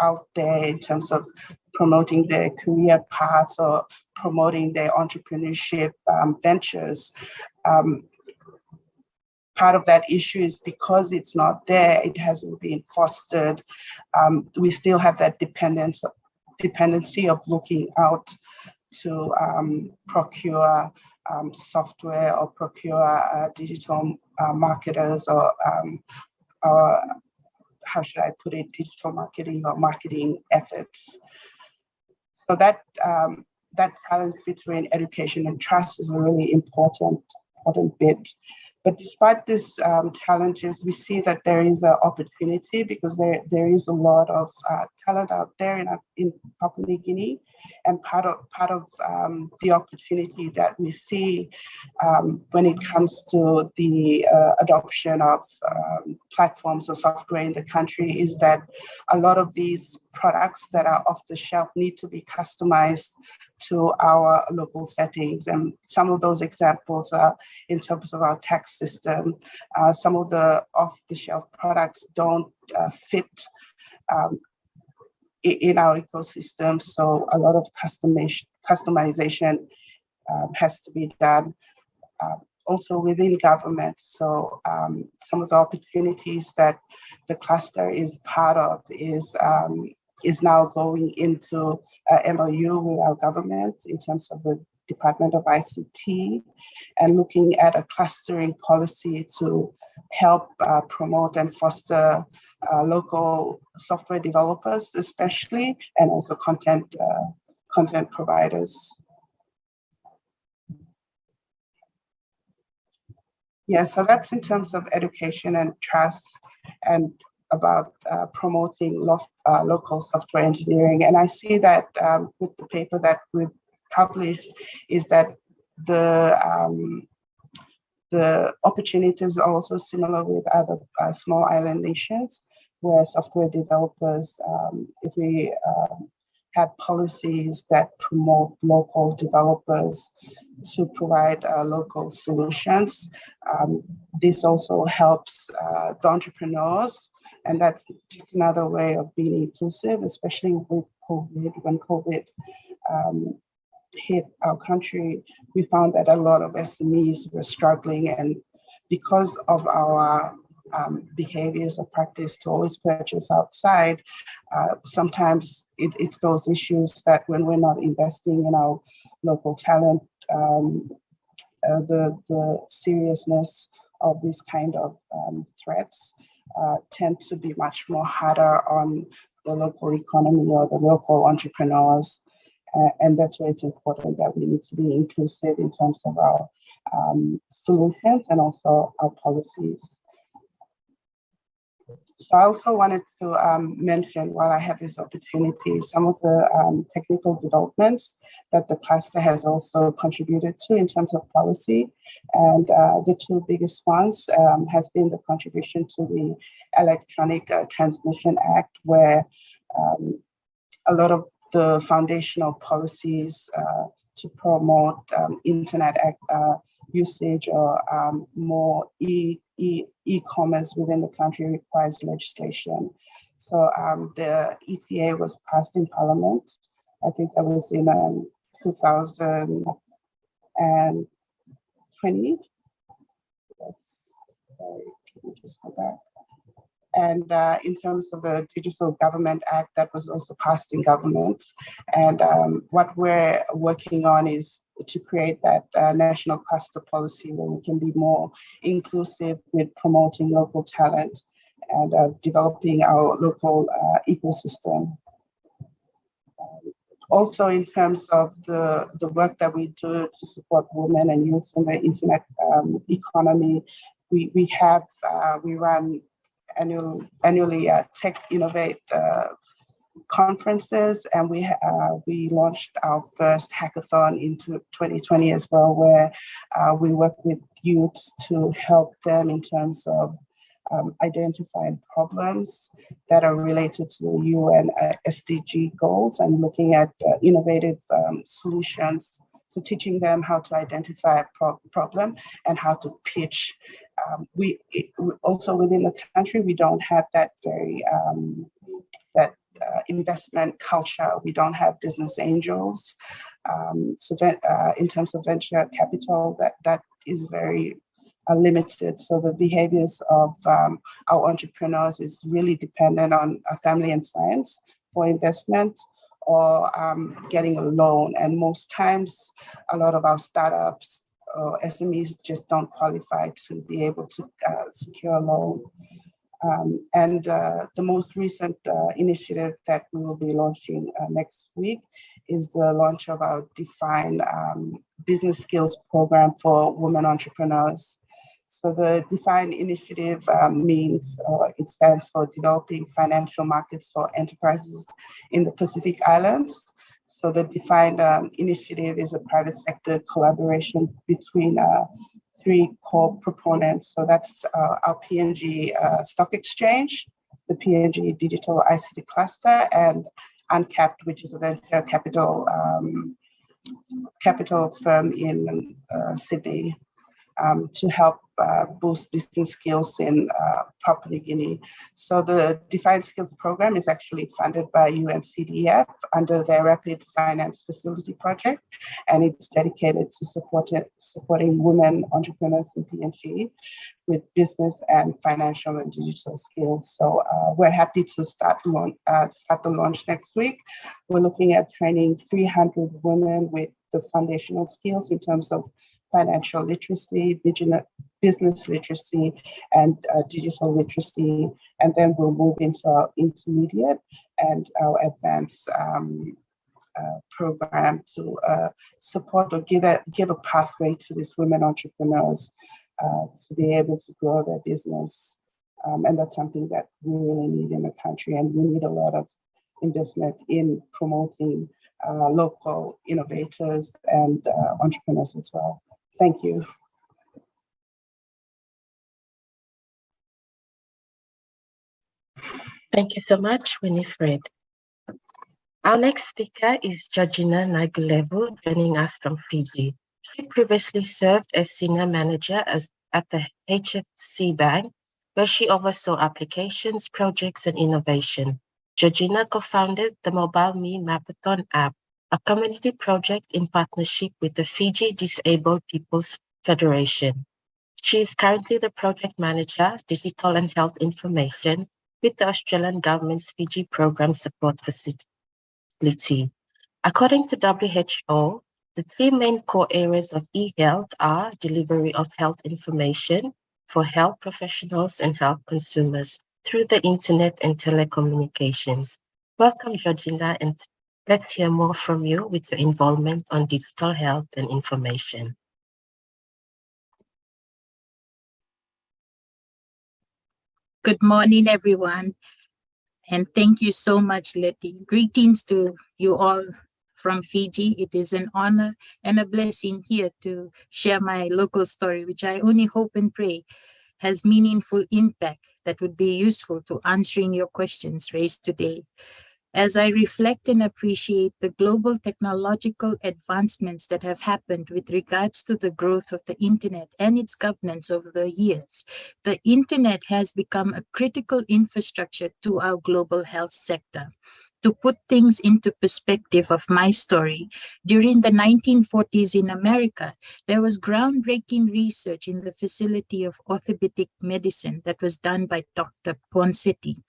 Speaker 8: out there in terms of promoting their career paths or promoting their entrepreneurship ventures, part of that issue is because it's not there, it hasn't been fostered. We still have that dependency of looking out to procure software or procure digital marketers or how should I put it, digital marketing or marketing efforts. So that balance between education and trust is a really important bit. But despite these challenges, we see that there is an opportunity because there is a lot of talent out there in Papua New Guinea, and part of the opportunity that we see when it comes to the adoption of platforms or software in the country is that a lot of these products that are off the shelf need to be customized to our local settings. And some of those examples are in terms of our tax system. Some of the off-the-shelf products don't fit in our ecosystem, so a lot of customization has to be done. Also within government, so some of the opportunities that the cluster is part of is now going into MOU with our government in terms of the Department of ICT and looking at a clustering policy to help promote and foster local software developers, especially, and also content providers. Yeah, so that's in terms of education and trust and about promoting local software engineering. And I see that with the paper that we've published is that the opportunities are also similar with other small island nations, where software developers, if we have policies that promote local developers to provide local solutions, this also helps the entrepreneurs. And that's just another way of being inclusive, especially with COVID. When COVID hit our country, we found that a lot of SMEs were struggling, and because of our behaviors or practice to always purchase outside, sometimes it's those issues that when we're not investing in our local talent, the seriousness of these kind of threats tend to be much more harder on the local economy or the local entrepreneurs. And that's why it's important that we need to be inclusive in terms of our solutions and also our policies. So I also wanted to mention, while I have this opportunity, some of the technical developments that the cluster has also contributed to in terms of policy. And the two biggest ones has been the contribution to the Electronic Transmission Act, where a lot of the foundational policies to promote internet usage or more e-commerce within the country requires legislation. So the ETA was passed in Parliament. I think that was in 2020. Yes, sorry, can we just go back? And in terms of the Digital Government Act, that was also passed in government. And what we're working on is to create that national cluster policy where we can be more inclusive with promoting local talent and developing our local ecosystem. Also, in terms of the work that we do to support women and youth in the internet economy, we run annually Tech Innovate conferences, and we launched our first hackathon into 2020 as well, where we work with youths to help them in terms of identifying problems that are related to the UN SDG goals and looking at innovative solutions. So teaching them how to identify a problem and how to pitch. We also within the country, we don't have that very investment culture. We don't have business angels. So in terms of venture capital, that is very limited. So the behaviors of our entrepreneurs is really dependent on family and friends for investment or getting a loan. And most times, a lot of our startups or SMEs just don't qualify to be able to secure a loan. And the most recent initiative that we will be launching next week is the launch of our Define Business Skills program for women entrepreneurs. So the DEFINE initiative means it stands for Developing Financial Markets for Enterprises in the Pacific Islands. So the DEFINE initiative is a private sector collaboration between three core proponents. So that's our PNG Stock Exchange, the PNG Digital ICT Cluster, and Uncapped, which is a venture capital firm in Sydney, to help boost business skills in Papua New Guinea. So the Defined Skills program is actually funded by UNCDF under their Rapid Finance Facility project, and it's dedicated to supporting women entrepreneurs in PNG with business and financial and digital skills. So we're happy to start the launch next week. We're looking at training 300 women with the foundational skills in terms of financial literacy, business literacy, and digital literacy. And then we'll move into our intermediate and our advanced program to support or give a pathway to these women entrepreneurs to be able to grow their business. And that's something that we really need in the country. And we need a lot of investment in promoting local innovators and entrepreneurs as well. Thank you.
Speaker 6: Thank you so much, Winifred. Our next speaker is Georgina Naigulevu, joining us from Fiji. She previously served as Senior Manager at the HFC Bank, where she oversaw applications, projects, and innovation. Georgina co-founded the Mobile Me Mapathon app, a community project in partnership with the Fiji Disabled People's Federation. She is currently the Project Manager, Digital and Health Information with the Australian Government's Fiji Program Support Facility. According to WHO, the three main core areas of e-health are delivery of health information for health professionals and health consumers through the internet and telecommunications. Welcome, Georgina, and let's hear more from you with your involvement on digital health and information.
Speaker 9: Good morning, everyone. And thank you so much, Leti. Greetings to you all from Fiji. It is an honor and a blessing here to share my local story, which I only hope and pray has meaningful impact that would be useful to answering your questions raised today. As I reflect and appreciate the global technological advancements that have happened with regards to the growth of the internet and its governance over the years, the internet has become a critical infrastructure to our global health sector. To put things into perspective of my story, during the 1940s in America, there was groundbreaking research in the facility of orthopedic medicine that was done by Dr. Ponseti,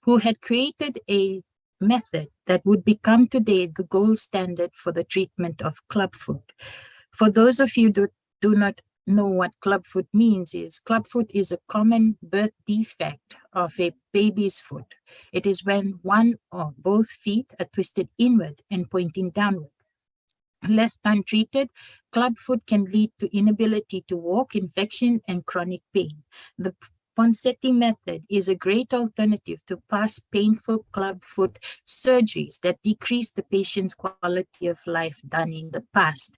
Speaker 9: who had created a method that would become today the gold standard for the treatment of clubfoot. For those of you who do not know what clubfoot means, clubfoot is a common birth defect of a baby's foot. It is when one or both feet are twisted inward and pointing downward. Left untreated, clubfoot can lead to inability to walk, infection, and chronic pain. The Ponseti method is a great alternative to past painful clubfoot surgeries that decrease the patient's quality of life done in the past.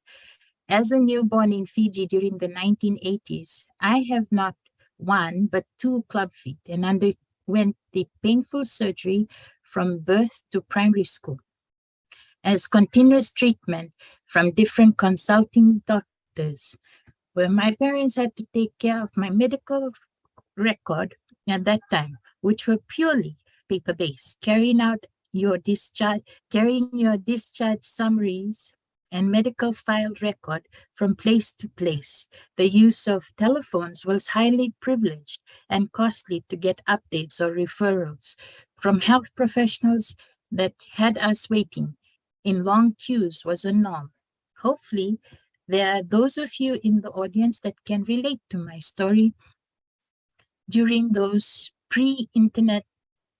Speaker 9: As a newborn in Fiji during the 1980s, I have not one but two club feet and underwent the painful surgery from birth to primary school. As continuous treatment from different consulting doctors, where my parents had to take care of my medical record at that time, which were purely paper-based, carrying your discharge summaries and medical file record from place to place. The use of telephones was highly privileged and costly to get updates or referrals from health professionals that had us waiting in long queues was a norm. Hopefully, there are those of you in the audience that can relate to my story during those pre-internet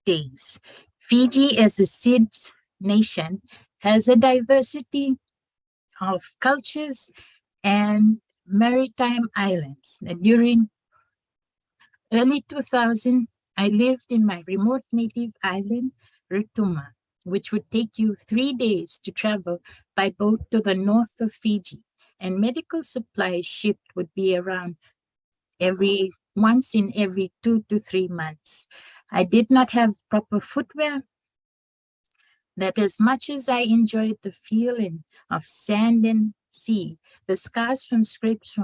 Speaker 9: days. Fiji, as a SIDS nation, has a diversity of cultures and maritime islands. During Early 2000, I lived in my remote native island, Rutuma, which would take you 3 days to travel by boat to the north of Fiji, and medical supplies shipped would be around once in every 2 to 3 months. I did not have proper footwear. That as much as I enjoyed the feeling of sand and sea, the scars from scrapes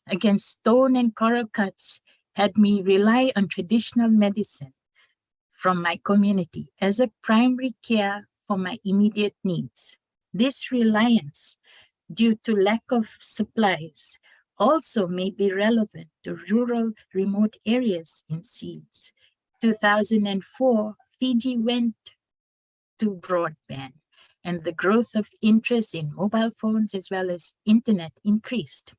Speaker 9: against stone and coral cuts had me rely on traditional medicine from my community as a primary care for my immediate needs. This reliance, due to lack of supplies, also may be relevant to rural remote areas in SIDS. 2004, Fiji went to broadband, and the growth of interest in mobile phones as well as internet increased.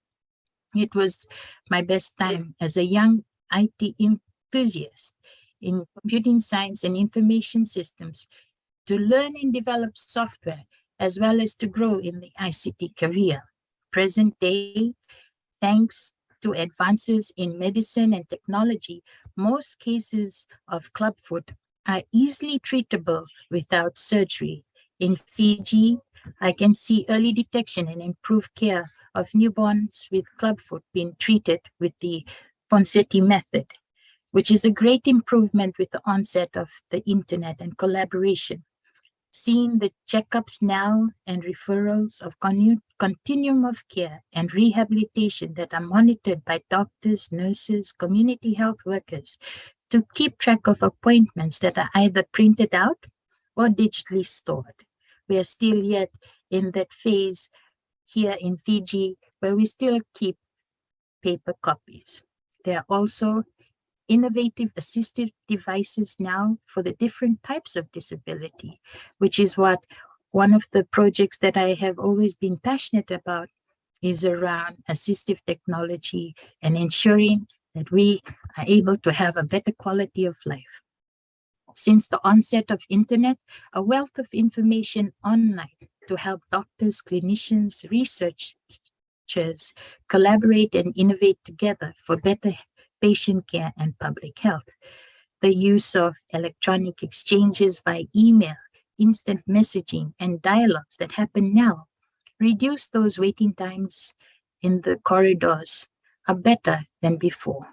Speaker 9: It was my best time as a young IT enthusiast in computing science and information systems to learn and develop software as well as to grow in the ICT career. Present day, thanks to advances in medicine and technology, most cases of clubfoot are easily treatable without surgery. In Fiji, I can see early detection and improved care of newborns with clubfoot being treated with the Ponseti method, which is a great improvement with the onset of the internet and collaboration. Seeing the checkups now and referrals of continuum of care and rehabilitation that are monitored by doctors, nurses, community health workers to keep track of appointments that are either printed out or digitally stored. We are still yet in that phase here in Fiji where we still keep paper copies. There are also innovative assistive devices now for the different types of disability, which is what one of the projects that I have always been passionate about is around assistive technology and ensuring that we are able to have a better quality of life. Since the onset of internet, a wealth of information online to help doctors, clinicians, researchers collaborate and innovate together for better patient care and public health. The use of electronic exchanges by email, instant messaging, and dialogues that happen now reduce those waiting times in the corridors are better than before.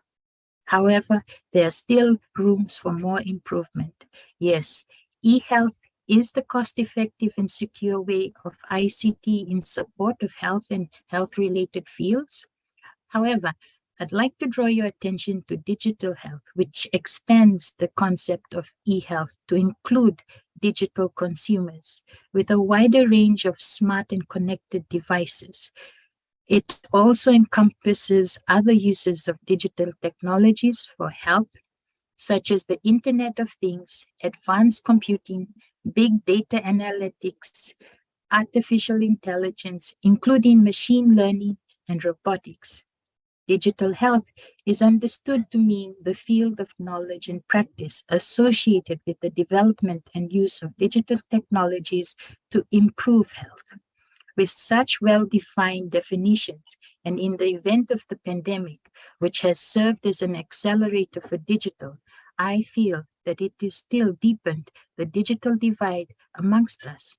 Speaker 9: However, there are still rooms for more improvement. Yes, e-health is the cost-effective and secure way of ICT in support of health and health-related fields. However, I'd like to draw your attention to digital health, which expands the concept of e-health to include digital consumers with a wider range of smart and connected devices. It also encompasses other uses of digital technologies for health, such as the Internet of Things, advanced computing, big data analytics, artificial intelligence, including machine learning and robotics. Digital health is understood to mean the field of knowledge and practice associated with the development and use of digital technologies to improve health. With such well-defined definitions, and in the event of the pandemic, which has served as an accelerator for digital, I feel that it is still deepened the digital divide amongst us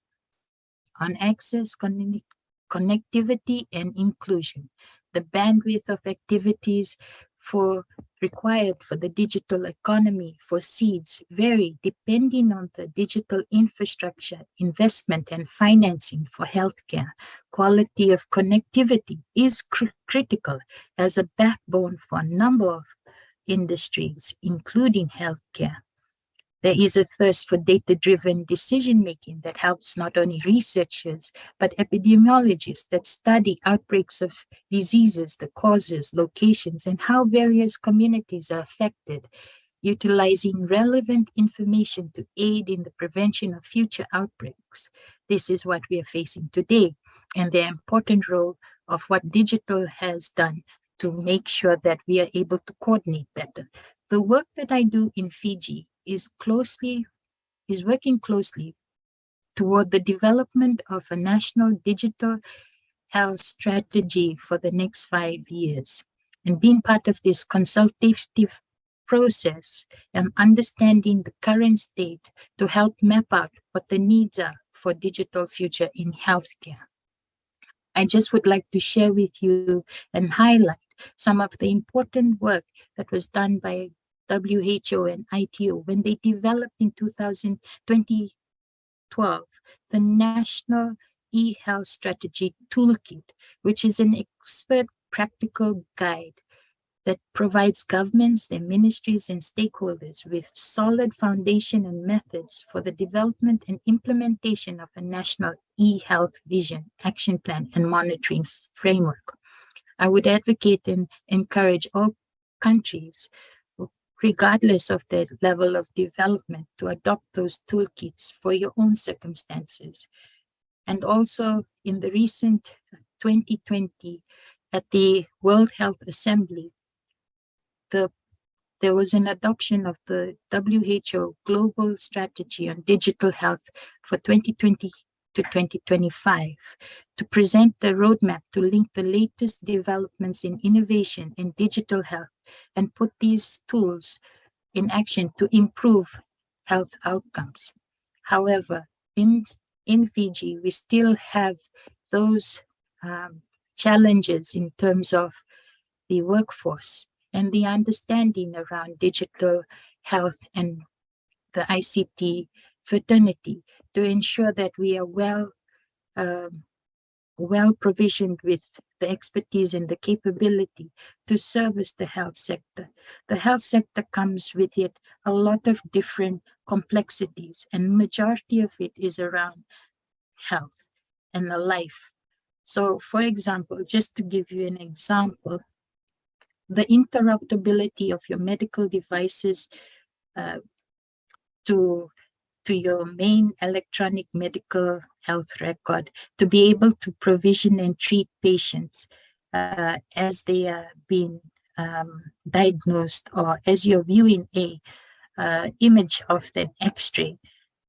Speaker 9: on access, connectivity, and inclusion. The bandwidth of activities required for the digital economy for SIDS vary depending on the digital infrastructure, investment, and financing for healthcare. Quality of connectivity is critical as a backbone for a number of industries, including healthcare. There is a thirst for data-driven decision-making that helps not only researchers, but epidemiologists that study outbreaks of diseases, the causes, locations, and how various communities are affected, utilizing relevant information to aid in the prevention of future outbreaks. This is what we are facing today, and the important role of what digital has done to make sure that we are able to coordinate better. The work that I do in Fiji is working closely toward the development of a national digital health strategy for the next 5 years. And being part of this consultative process and understanding the current state to help map out what the needs are for digital future in healthcare. I just would like to share with you and highlight some of the important work that was done by WHO and ITO when they developed in 2012 the National E-Health Strategy Toolkit, which is an expert practical guide that provides governments, their ministries, and stakeholders with solid foundation and methods for the development and implementation of a national e-health vision, action plan, and monitoring framework. I would advocate and encourage all countries, regardless of their level of development, to adopt those toolkits for your own circumstances. And also in the recent 2020 at the World Health Assembly, there was an adoption of the WHO Global Strategy on Digital Health for 2020 to 2025 to present the roadmap to link the latest developments in innovation in digital health and put these tools in action to improve health outcomes. However, in Fiji, we still have those challenges in terms of the workforce and the understanding around digital health and the ICT fraternity to ensure that we are well provisioned with the expertise and the capability to service the health sector. The health sector comes with it a lot of different complexities, and majority of it is around health and the life. So, for example, just to give you an example, the interoperability of your medical devices to your main electronic medical health record to be able to provision and treat patients as they are being diagnosed, or as you're viewing a image of an X-ray.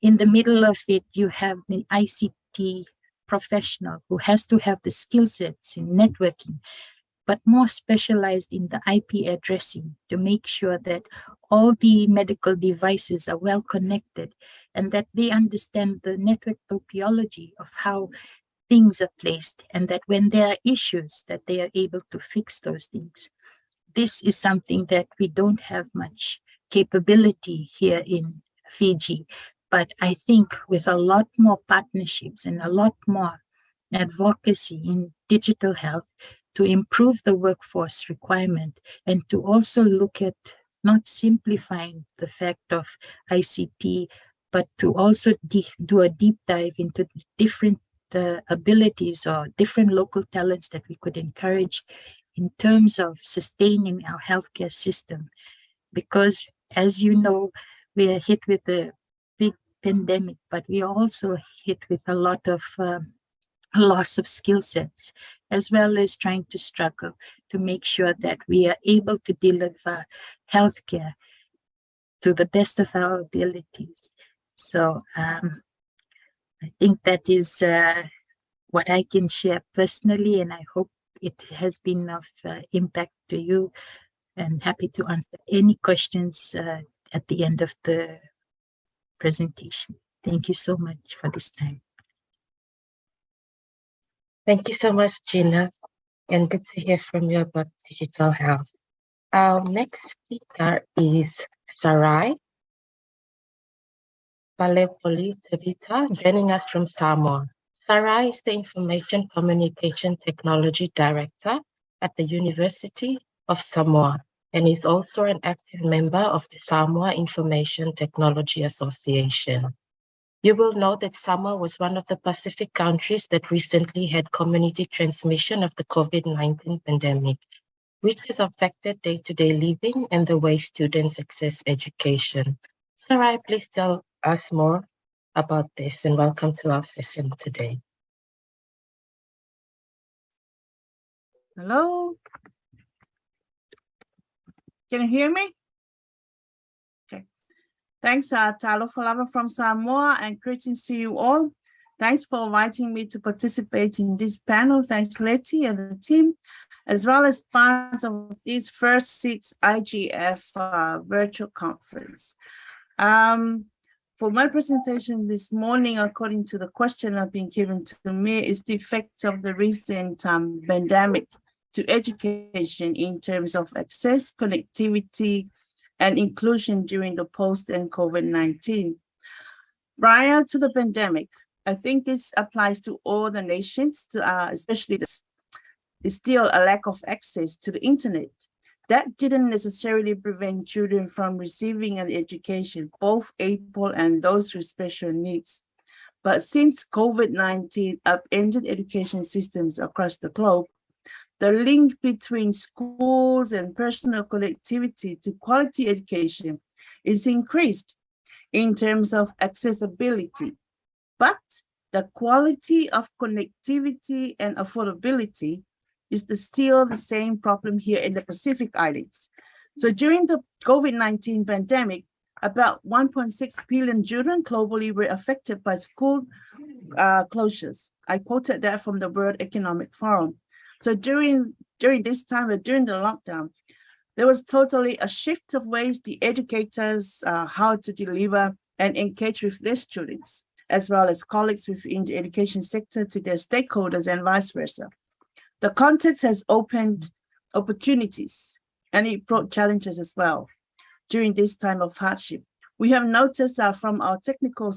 Speaker 9: In the middle of it, you have the ICT professional who has to have the skill sets in networking, but more specialized in the IP addressing to make sure that all the medical devices are well connected and that they understand the network topology of how things are placed, and that when there are issues that they are able to fix those things. This is something that we don't have much capability here in Fiji, but I think with a lot more partnerships and a lot more advocacy in digital health to improve the workforce requirement and to also look at not simplifying the fact of ICT, but to also do a deep dive into the different abilities or different local talents that we could encourage in terms of sustaining our healthcare system. Because as you know, we are hit with a big pandemic, but we are also hit with a lot of loss of skill sets, as well as trying to struggle to make sure that we are able to deliver healthcare to the best of our abilities. So I think that is what I can share personally, and I hope it has been of impact to you, and happy to answer any questions at the end of the presentation. Thank you so much for this time.
Speaker 6: Thank you so much, Gina, and good to hear from you about digital health. Our next speaker is Sarai Faleupolu Tevita, joining us from Samoa. Sarai is the Information Communication Technology Director at the University of Samoa and is also an active member of the Samoa Information Technology Association. You will know that Samoa was one of the Pacific countries that recently had community transmission of the COVID-19 pandemic, which has affected day-to-day living and the way students access education. Sarai, please tell us more about this, and welcome to our session today.
Speaker 10: Hello? Can you hear me? Okay. Thanks, Talo Falava from Samoa, and greetings to you all. Thanks for inviting me to participate in this panel. Thanks, Leti and the team. as well as part of this first SIDS-IGF virtual conference. For my presentation this morning, according to the question that has been given to me, is the effects of the recent pandemic to education in terms of access, connectivity, and inclusion during the post and COVID-19. Prior to the pandemic, I think this applies to all the nations, especially there's still a lack of access to the internet. That didn't necessarily prevent children from receiving an education, both able and those with special needs. But since COVID-19 upended education systems across the globe, the link between schools and personal connectivity to quality education is increased in terms of accessibility. But the quality of connectivity and affordability is still the same problem here in the Pacific Islands. So during the COVID-19 pandemic, about 1.6 billion children globally were affected by school closures. I quoted that from the World Economic Forum. So during this time, during the lockdown, there was totally a shift of ways the educators, how to deliver and engage with their students, as well as colleagues within the education sector to their stakeholders and vice versa. The context has opened opportunities and it brought challenges as well during this time of hardship. We have noticed from our technical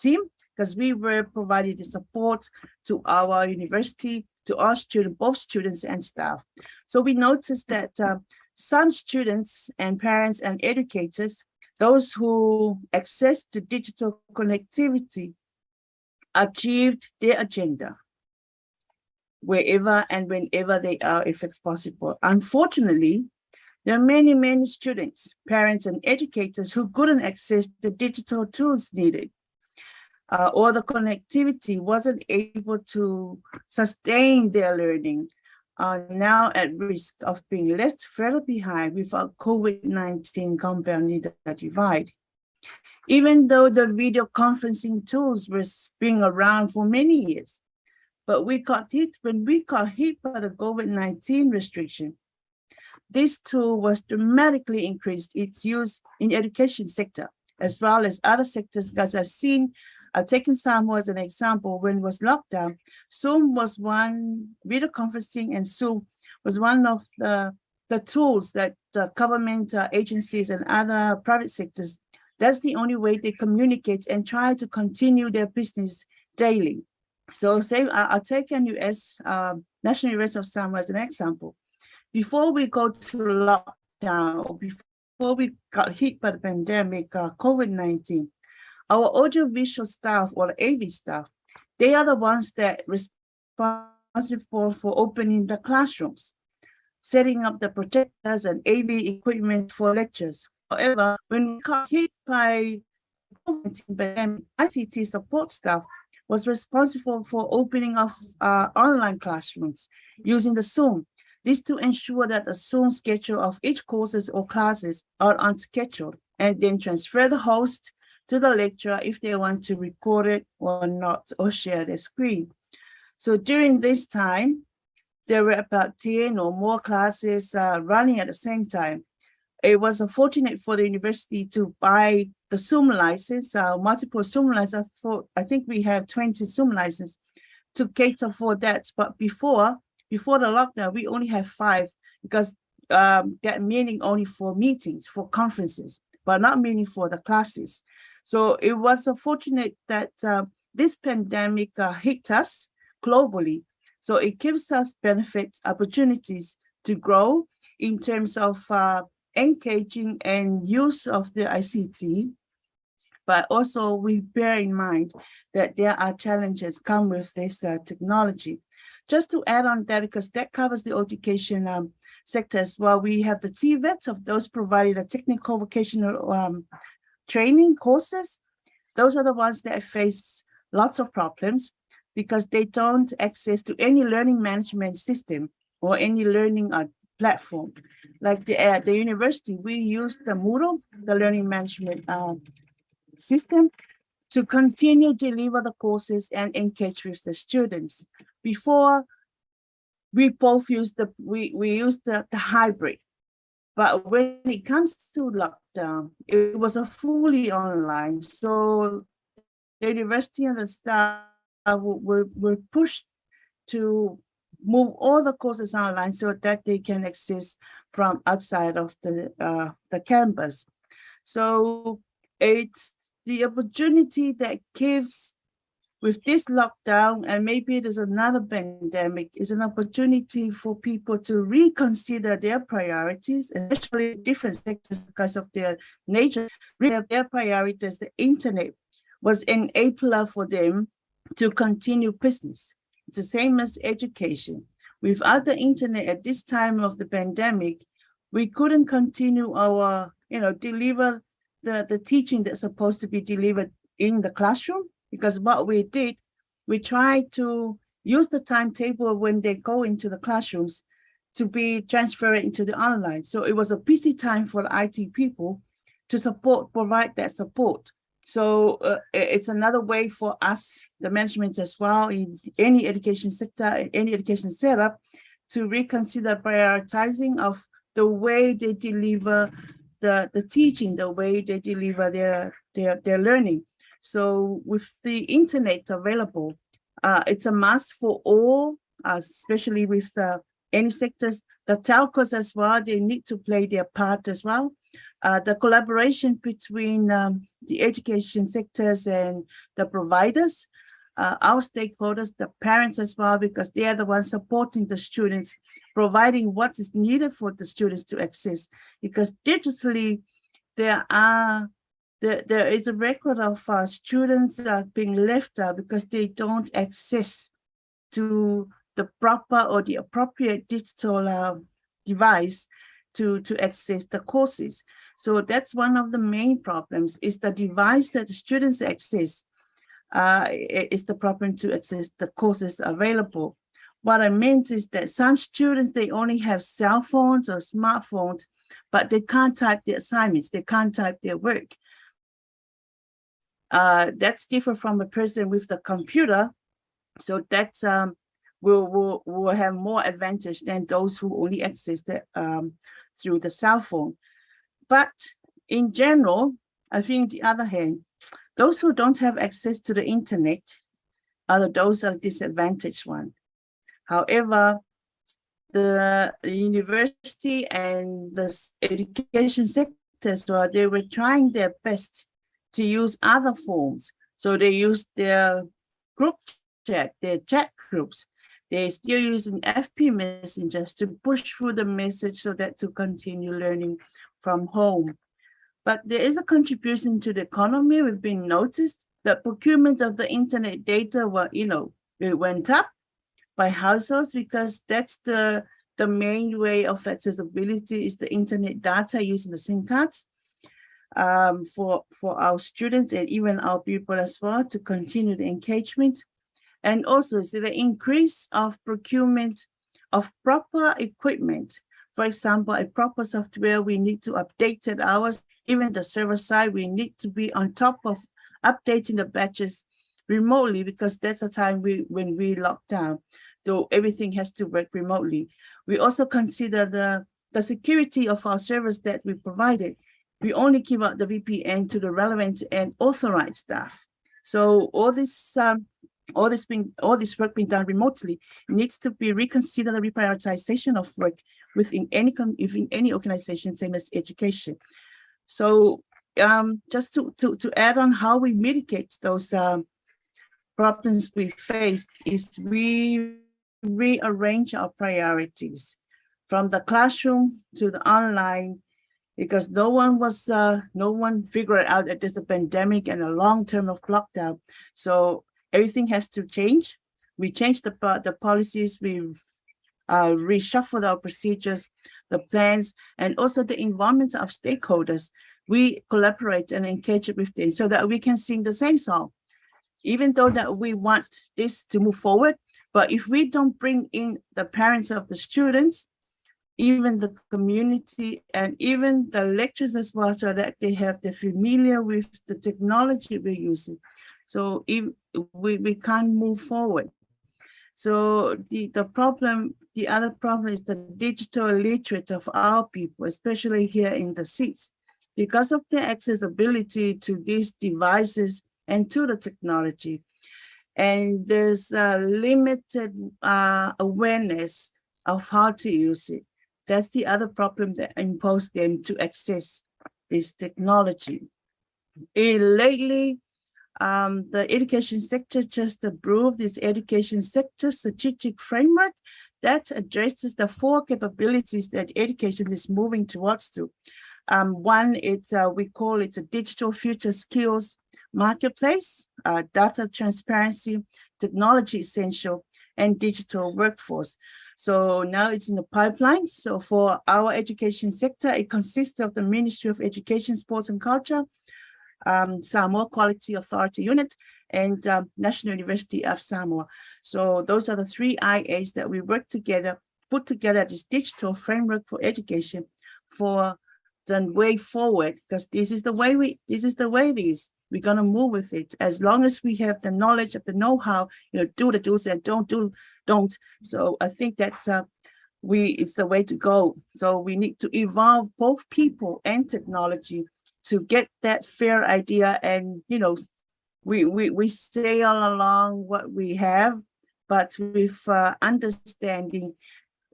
Speaker 10: team, because we were providing the support to our university, to our students, both students and staff. So we noticed that some students and parents and educators, those who access to digital connectivity, achieved their agenda wherever and whenever they are, if it's possible. Unfortunately, there are many, many students, parents, and educators who couldn't access the digital tools needed, or the connectivity wasn't able to sustain their learning, are now at risk of being left further behind without COVID-19 compounding the divide. Even though the video conferencing tools were being around for many years, but when we got hit by the COVID-19 restriction, this tool was dramatically increased its use in education sector, as well as other sectors, because I've taken Samoa as an example. When it was lockdown, Zoom was one, video conferencing and Zoom was one of the tools that government agencies and other private sectors, that's the only way they communicate and try to continue their business daily. So say I'll take NUS, National University of Samoa as an example. Before we go to lockdown, or before we got hit by the pandemic, COVID-19, our audiovisual staff or AV staff, they are the ones that responsible for opening the classrooms, setting up the projectors and AV equipment for lectures. However, when we got hit by COVID-19 pandemic, ICT support staff was responsible for opening of online classrooms using the Zoom. This to ensure that the Zoom schedule of each courses or classes are on schedule, and then transfer the host to the lecturer if they want to record it or not, or share their screen. So during this time, there were about 10 or more classes running at the same time. It was fortunate for the university to buy the Zoom license, multiple Zoom licenses. I think we have 20 Zoom licenses to cater for that. But before the lockdown, we only have 5, because that meaning only for meetings, for conferences, but not meaning for the classes. So it was fortunate that this pandemic hit us globally. So it gives us benefits, opportunities to grow in terms of engaging and use of the ICT, but also we bear in mind that there are challenges come with this technology. Just to add on that, because that covers the education sector as well, we have the TVET of those providing the technical vocational training courses. Those are the ones that face lots of problems because they don't access to any learning management system or any learning platform. Like the university, we use the Moodle, the learning management system, to continue to deliver the courses and engage with the students. Before we both use we use the hybrid. But when it comes to lockdown, it was a fully online. So the university and the staff were pushed to move all the courses online so that they can access from outside of the campus. So it's the opportunity that gives with this lockdown, and maybe there's another pandemic, is an opportunity for people to reconsider their priorities, especially different sectors because of their nature. Their priorities, the internet was an enabler for them to continue business. It's the same as education. Without the internet at this time of the pandemic, we couldn't continue our, deliver the teaching that's supposed to be delivered in the classroom. Because what we did, we tried to use the timetable when they go into the classrooms to be transferred into the online. So it was a busy time for the IT people to provide that support. So it's another way for us, the management as well, in any education sector, in any education setup, to reconsider prioritizing of the way they deliver the teaching, the way they deliver their learning. So with the internet available, it's a must for all, especially with any sectors. The telcos as well, they need to play their part as well. The collaboration between the education sectors and the providers, our stakeholders, the parents as well, because they are the ones supporting the students, providing what is needed for the students to access. Because digitally, there is a record of students being left out because they don't access to the proper or the appropriate digital device to access the courses. So that's one of the main problems, is the device that the students access is the problem to access the courses available. What I meant is that some students, they only have cell phones or smartphones, but they can't type their assignments, they can't type their work. That's different from a person with the computer. So that's will have more advantage than those who only access that through the cell phone. But in general, I think the other hand, those who don't have access to the internet those are disadvantaged ones. However, the university and the education sectors, they were trying their best to use other forms. So they used their group chat, their chat groups. They're still using FP messengers to push through the message so that to continue learning from home. But there is a contribution to the economy. We've been noticed that procurement of the internet data, it went up by households because that's the main way of accessibility is the internet data using the SIM cards. For our students and even our people as well to continue the engagement. And also the increase of procurement of proper equipment. For example, a proper software, we need to update it ours. Even the server side, we need to be on top of updating the batches remotely because that's the time when we lock down. So everything has to work remotely. We also consider the security of our servers that we provided. We only give out the VPN to the relevant and authorized staff. So all this work being done remotely needs to be reconsidered, the reprioritization of work within any organization, same as education. So just to add on how we mitigate those problems we face is we rearrange our priorities from the classroom to the online, because no one figured out that there's a pandemic and a long term of lockdown. So everything has to change. We changed the policies, we reshuffled our procedures, the plans, and also the involvement of stakeholders. We collaborate and engage with them so that we can sing the same song. Even though that we want this to move forward, but if we don't bring in the parents of the students, even the community and even the lecturers as well, so that they're familiar with the technology we're using. So if we can't move forward. So the other problem is the digital illiterate of our people, especially here in the SIDS, because of their accessibility to these devices and to the technology. And there's a limited awareness of how to use it. That's the other problem that imposes them to access this technology. Lately, the education sector just approved this education sector strategic framework that addresses the 4 capabilities that education is moving towards to. One, we call it a digital future skills marketplace, data transparency, technology essential, and digital workforce. So now it's in the pipeline. So for our education sector, it consists of the Ministry of Education, Sports and Culture, Samoa Quality Authority Unit, and National University of Samoa. So those are the 3 IAs that we work together, put together this digital framework for education for the way forward, because this is the way it is. We're gonna move with it as long as we have the knowledge of the know-how, do the do's and don't. So I think that's it's the way to go. So we need to evolve both people and technology to get that fair idea, and we sail along what we have, but with understanding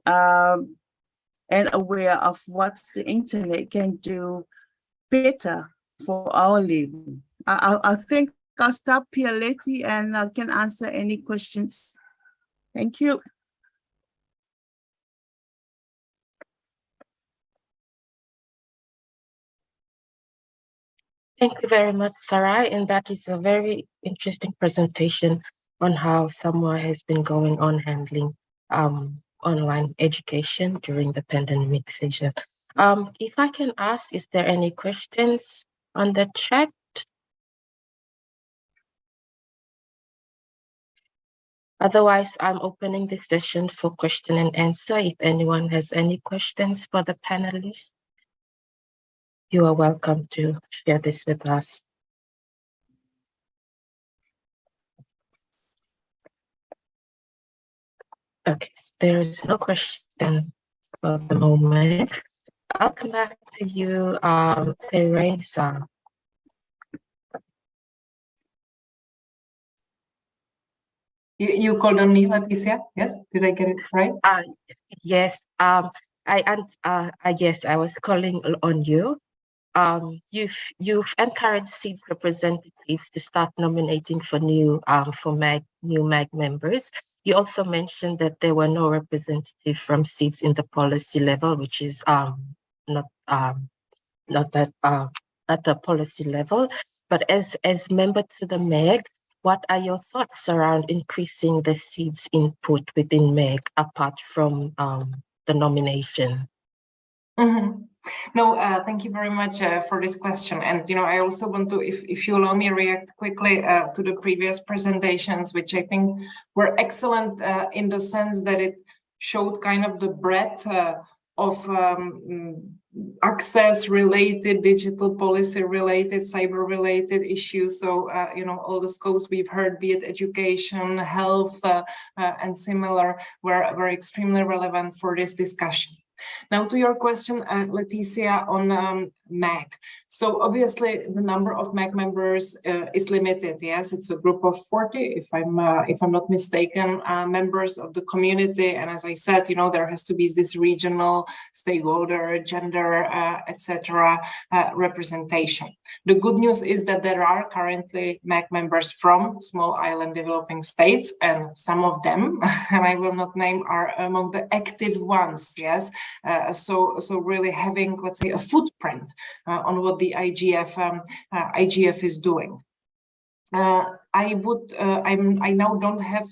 Speaker 10: and aware of what the internet can do better for our living. I think I'll stop here, Leti, and I can answer any questions. Thank you.
Speaker 6: Thank you very much, Sarai, and that is a very interesting presentation on how Samoa has been going on handling online education during the pandemic season. If I can ask, is there any questions on the chat? Otherwise, I'm opening the session for question and answer. If anyone has any questions for the panelists, you are welcome to share this with us. Okay, so there is no question for the moment. I'll come back to you, Teresa.
Speaker 7: You called on me, Letitia? Yes, did I get it right?
Speaker 6: Yes. I guess I was calling on you. You've encouraged SID representatives to start nominating for new MAG members. You also mentioned that there were no representatives from SIDS in the policy level, which is not at the policy level. But as member to the MAG, what are your thoughts around increasing the SIDS input within MAG apart from the nomination?
Speaker 7: Mm-hmm. No, thank you very much for this question. And, I also want to, if you allow me, react quickly to the previous presentations, which I think were excellent in the sense that it showed kind of the breadth of access-related, digital policy-related, cyber-related issues. So, all the scopes we've heard, be it education, health, and similar, were extremely relevant for this discussion. Now to your question, Letitia, on MAG. So obviously the number of MAG members is limited. Yes, it's a group of 40, if I'm not mistaken, members of the community. And as I said, there has to be this regional stakeholder, gender, etc. representation. The good news is that there are currently MAG members from small island developing states, and some of them, and I will not name, are among the active ones. Yes. So really having, let's say, a footprint on what the IGF is doing. I now don't have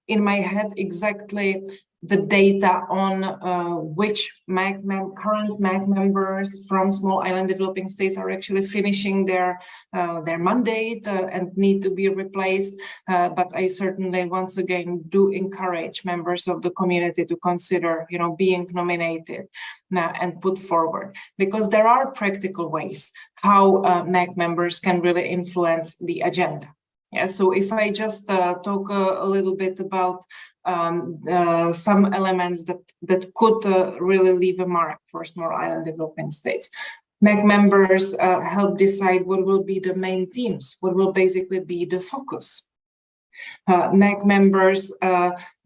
Speaker 7: in my head exactly the data on which current MAG members from small island developing states are actually finishing their mandate and need to be replaced. But I certainly, once again, do encourage members of the community to consider, being nominated and put forward, because there are practical ways how MAG members can really influence the agenda. Yeah, so if I just talk a little bit about some elements that could really leave a mark for small island developing states. MEC members help decide what will be the main themes, what will basically be the focus. MEC members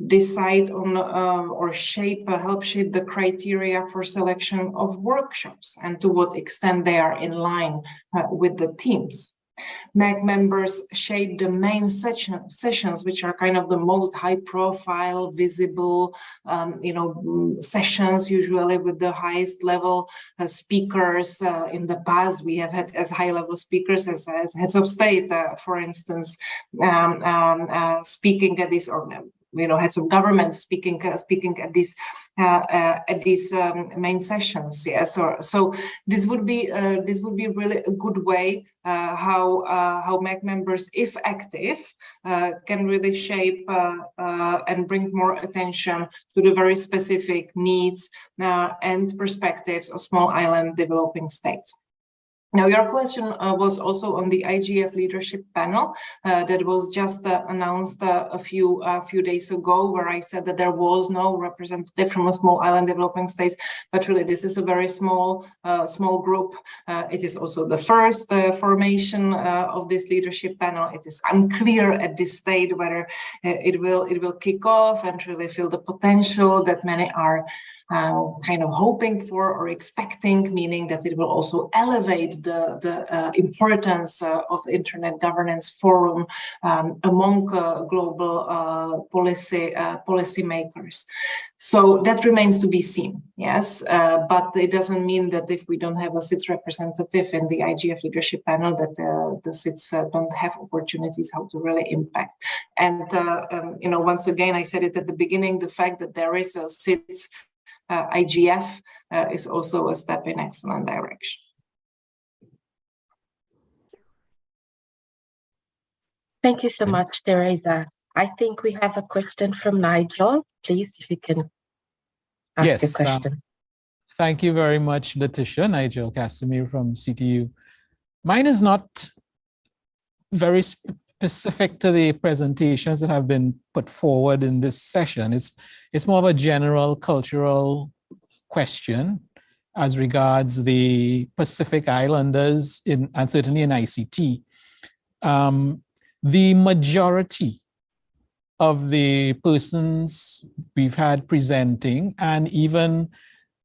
Speaker 7: decide on or help shape the criteria for selection of workshops and to what extent they are in line with the themes. MEC members shape the main sessions, which are kind of the most high-profile, visible, sessions, usually with the highest level speakers. In the past, we have had as high-level speakers as heads of state, for instance, speaking at this, or heads of government speaking at these main sessions. Yes, so this would be really a good way how MEC members, if active, can really shape and bring more attention to the very specific needs and perspectives of small island developing states. Now, your question was also on the IGF leadership panel that was just announced a few days ago, where I said that there was no representative from a small island developing states, but really this is a very small group. It is also the first formation of this leadership panel. It is unclear at this stage whether it will kick off and really feel the potential that many are kind of hoping for or expecting, meaning that it will also elevate the importance of the Internet Governance Forum among global policy makers. So that remains to be seen, yes, but it doesn't mean that if we don't have a SIDS representative in the IGF leadership panel, that the SIDS don't have opportunities how to really impact. And once again, I said it at the beginning, the fact that there is a SIDS IGF is also a step in excellent direction.
Speaker 6: Thank you so much, Tevita. I think we have a question from Nigel. Please, if you can ask your question.
Speaker 11: Thank you very much, Letitia. Nigel Cassimire from CTU. Mine is not very specific to the presentations that have been put forward in this session. It's more of a general cultural question as regards the Pacific Islanders and certainly in ICT. The majority of the persons we've had presenting, and even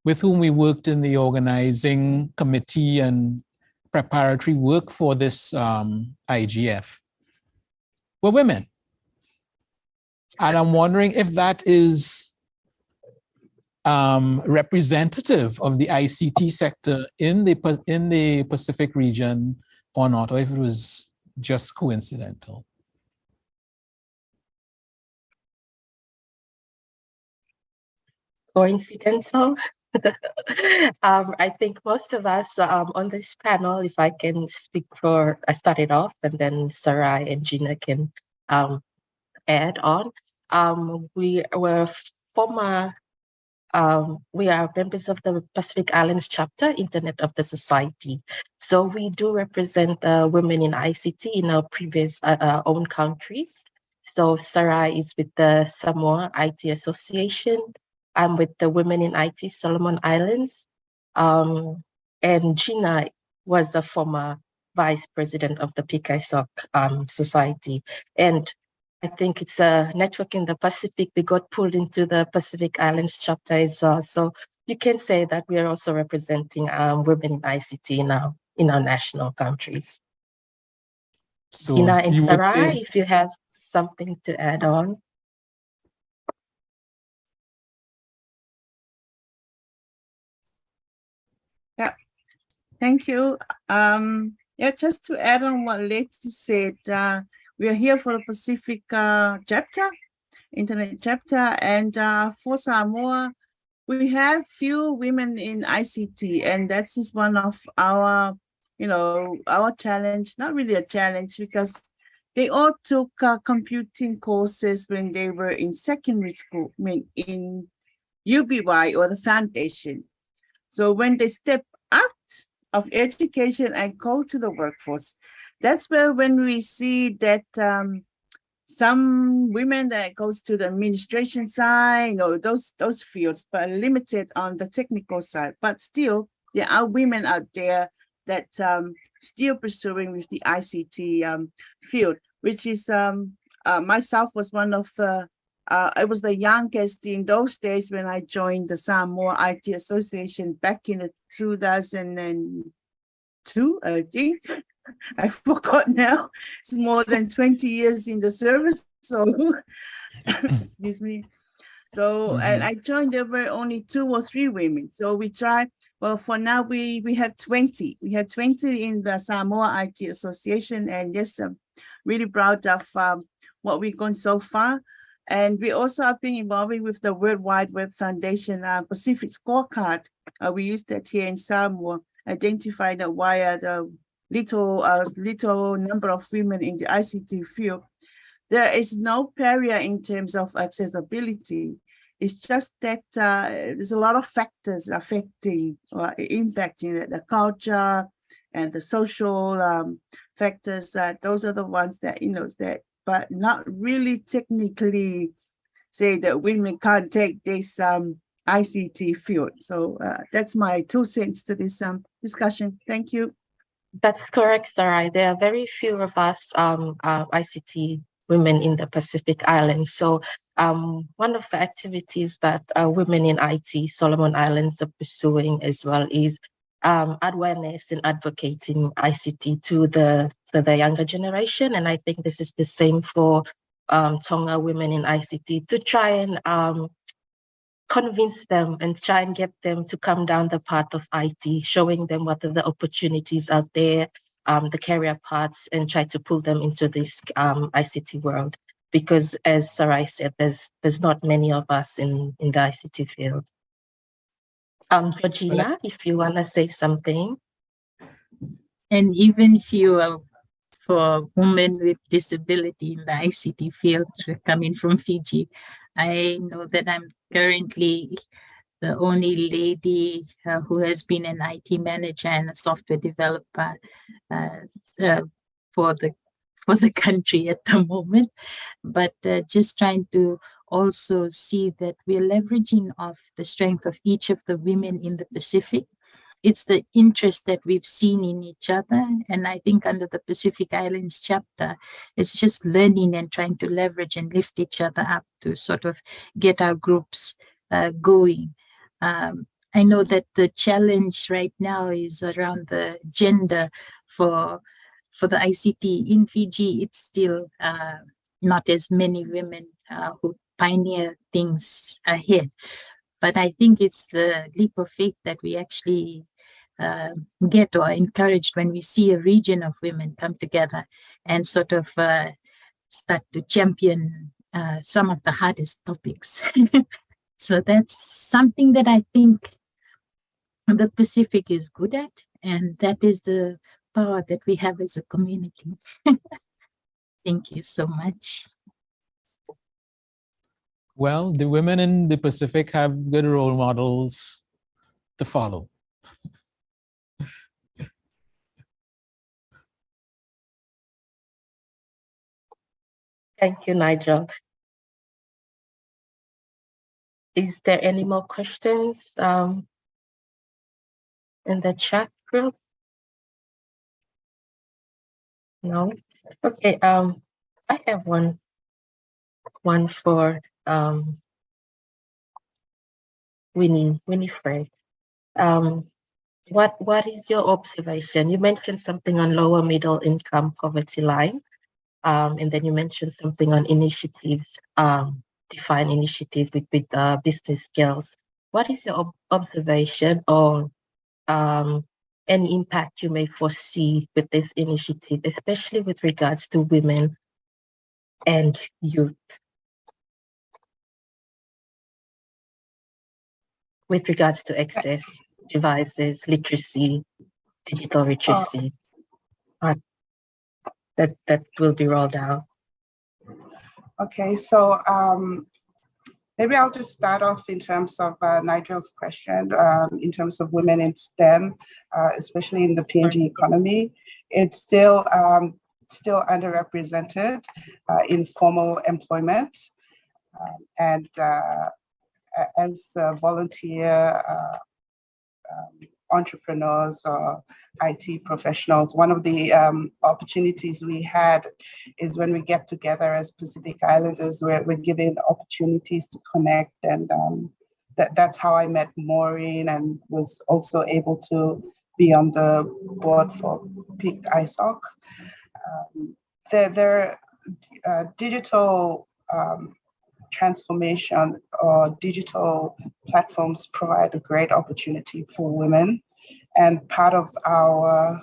Speaker 11: with whom we worked in the organizing committee and preparatory work for this IGF, were women. And I'm wondering if that is representative of the ICT sector in the Pacific region or not, or if it was just coincidental.
Speaker 6: Coincidental? I think most of us on this panel, if I can speak for, I started off and then Sarai and Gina can add on. We were we are members of the Pacific Islands chapter, Internet of the Society. So we do represent women in ICT in our previous own countries. So Sarai is with the Samoa IT Association. I'm with the Women in IT Solomon Islands. And Gina was the former vice president of the PKSOC Society. And I think it's a network in the Pacific. We got pulled into the Pacific Islands chapter as well. So you can say that we are also representing women in ICT in our national countries. So Gina and Sarai, if you have something to add on.
Speaker 10: Yeah, thank you. Yeah, just to add on what Leti said, we are here for the Pacific chapter, Internet chapter, and for Samoa, we have few women in ICT, and that is one of our, our challenge, not really a challenge, because they all took computing courses when they were in secondary school, in UBY or the foundation. So when they step out of education and go to the workforce, that's where when we see that some women that goes to the administration side, those fields, but limited on the technical side. But still, there are women out there that still pursuing with the ICT field, which is myself was one of the, I was the youngest in those days when I joined the Samoa IT Association back in the 2002, I think. I forgot now. It's more than 20 years in the service. So, excuse me. So, and I joined, there were only 2 or 3 women. So we tried, well, for now we have 20. We have 20 in the Samoa IT Association. And yes, I'm really proud of what we've gone so far. And we also have been involving with the World Wide Web Foundation Pacific Scorecard. We used that here in Samoa, identified why the little number of women in the ICT field. There is no barrier in terms of accessibility. It's just that there's a lot of factors affecting or impacting the culture and the social factors. Those are the ones that, that, but not really technically say that women can't take this ICT field. So that's my 2 cents to this discussion. Thank you.
Speaker 6: That's correct, Sarai. There are very few of us ICT women in the Pacific Islands. So one of the activities that women in IT Solomon Islands are pursuing as well is awareness and advocating ICT to the younger generation. And I think this is the same for Tonga women in ICT, to try and convince them and try and get them to come down the path of IT, showing them what are the opportunities out there, the career paths, and try to pull them into this ICT world. Because as Sarai said, there's not many of us in the ICT field. Georgina, if you want to say something.
Speaker 9: And even fewer for women with disability in the ICT field coming from Fiji. I know that I'm currently the only lady who has been an IT manager and a software developer for the country at the moment. But just trying to also see that we're leveraging off the strength of each of the women in the Pacific. It's the interest that we've seen in each other. And I think under the Pacific Islands chapter, it's just learning and trying to leverage and lift each other up to sort of get our groups going. I know that the challenge right now is around the gender for the ICT in Fiji. It's still not as many women who pioneer things ahead. But I think it's the leap of faith that we actually get or encouraged when we see a region of women come together and sort of start to champion some of the hardest topics. So that's something that I think the Pacific is good at, and that is the power that we have as a community. Thank you so much.
Speaker 11: Well, the women in the Pacific have good role models to follow.
Speaker 6: Thank you, Nigel. Is there any more questions in the chat group? No? Okay, I have one for Winifred. What is your observation? You mentioned something on lower middle income poverty line, and then you mentioned something on initiatives, define initiatives with business skills. What is your observation or any impact you may foresee with this initiative, especially with regards to women and youth? With regards to access, devices, literacy, digital literacy, that will be rolled out.
Speaker 8: Okay, so Maybe I'll just start off in terms of Nigel's question, in terms of women in STEM, especially in the PNG economy. It's still underrepresented in formal employment. And as volunteer entrepreneurs or IT professionals, one of the opportunities we had is when we get together as Pacific Islanders, we're given opportunities to connect, and that's how I met Maureen and was also able to be on the board for Peak ISOC. Their digital transformation or digital platforms provide a great opportunity for women. And part of our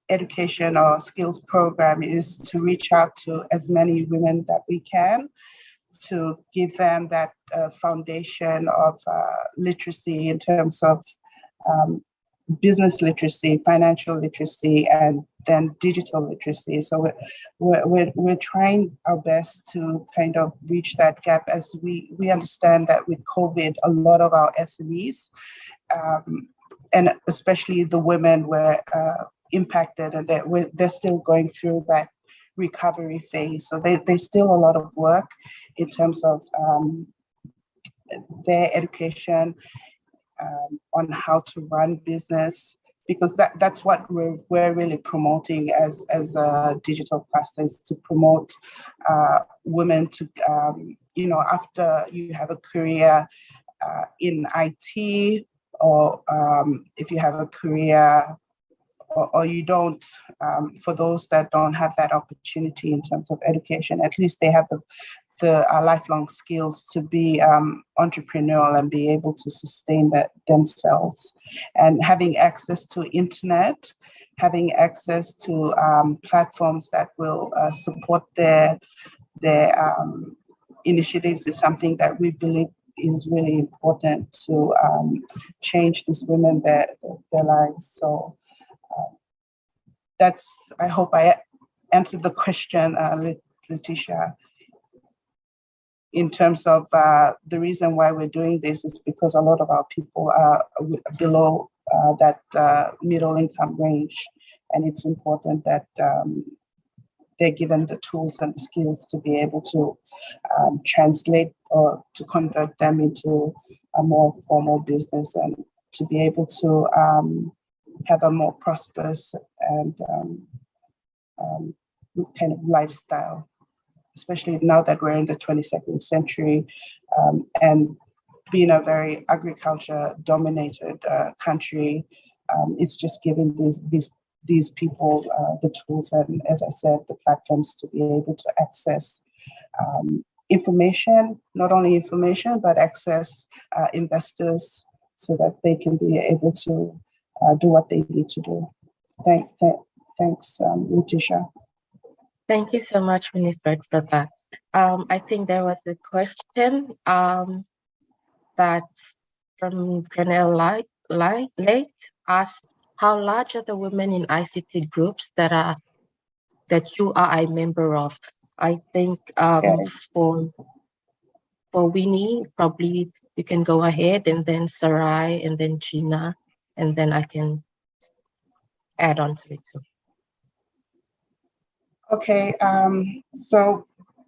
Speaker 8: education or skills program is to reach out to as many women that we can, to give them that foundation of literacy in terms of business literacy, financial literacy, and then digital literacy. So we're trying our best to kind of reach that gap, as we understand that with COVID, a lot of our SMEs, and especially the women, were impacted, and they're still going through that recovery phase. So there's still a lot of work in terms of their education, on how to run business, because that's what we're really promoting as a digital cluster, is to promote women to, after you have a career in IT, or if you have a career or you don't, for those that don't have that opportunity in terms of education, at least they have the lifelong skills to be entrepreneurial and be able to sustain that themselves. And having access to internet, having access to platforms that will support their initiatives is something that we believe is really important to change these women, their lives. So I hope I answered the question, Letitia. In terms of the reason why we're doing this is because a lot of our people are below that middle income range, and it's important that they're given the tools and the skills to be able to translate or to convert them into a more formal business, and to be able to have a more prosperous and kind of lifestyle, especially now that we're in the 22nd century, and being a very agriculture-dominated country, it's just giving these people the tools and, as I said, the platforms to be able to access information, not only information, but access investors so that they can be able to do what they need to do. Thanks, Letitia.
Speaker 6: Thank you so much, Winifred, for that. I think there was a question that from Colonel Lake asked, how large are the women in ICT groups that you are a member of? I think for Winnie, probably you can go ahead, and then Sarai, and then Gina, and then I can add on to it too.
Speaker 8: Okay, so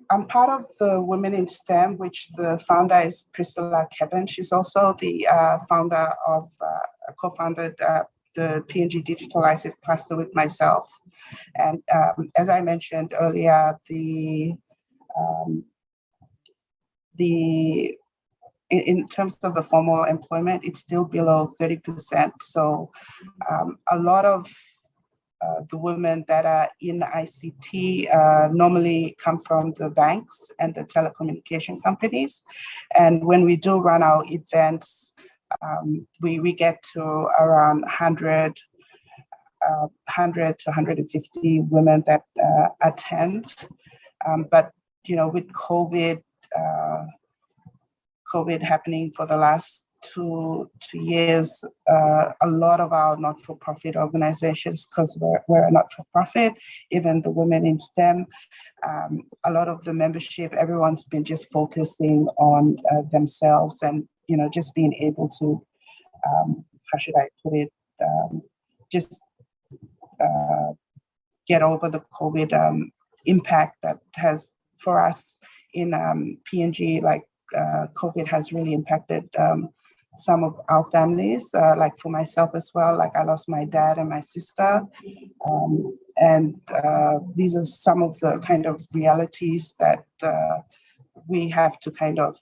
Speaker 8: I'm part of the Women in STEM, which the founder is Priscilla Kevin. She's also the founder of, co-founded the PNG Digital ICT Cluster with myself. And as I mentioned earlier, in terms of the formal employment, it's still below 30%. So a lot of the women that are in ICT normally come from the banks and the telecommunication companies. And when we do run our events, we get to around 100 to 150 women that attend. But, with COVID happening for the last 2 years, a lot of our not-for-profit organizations, because we're a not-for-profit, even the women in STEM, a lot of the membership, everyone's been just focusing on themselves and, just being able to, how should I put it, just get over the COVID impact that has, for us in PNG, like COVID has really impacted some of our families, like for myself as well, like I lost my dad and my sister. And these are some of the kind of realities that we have to kind of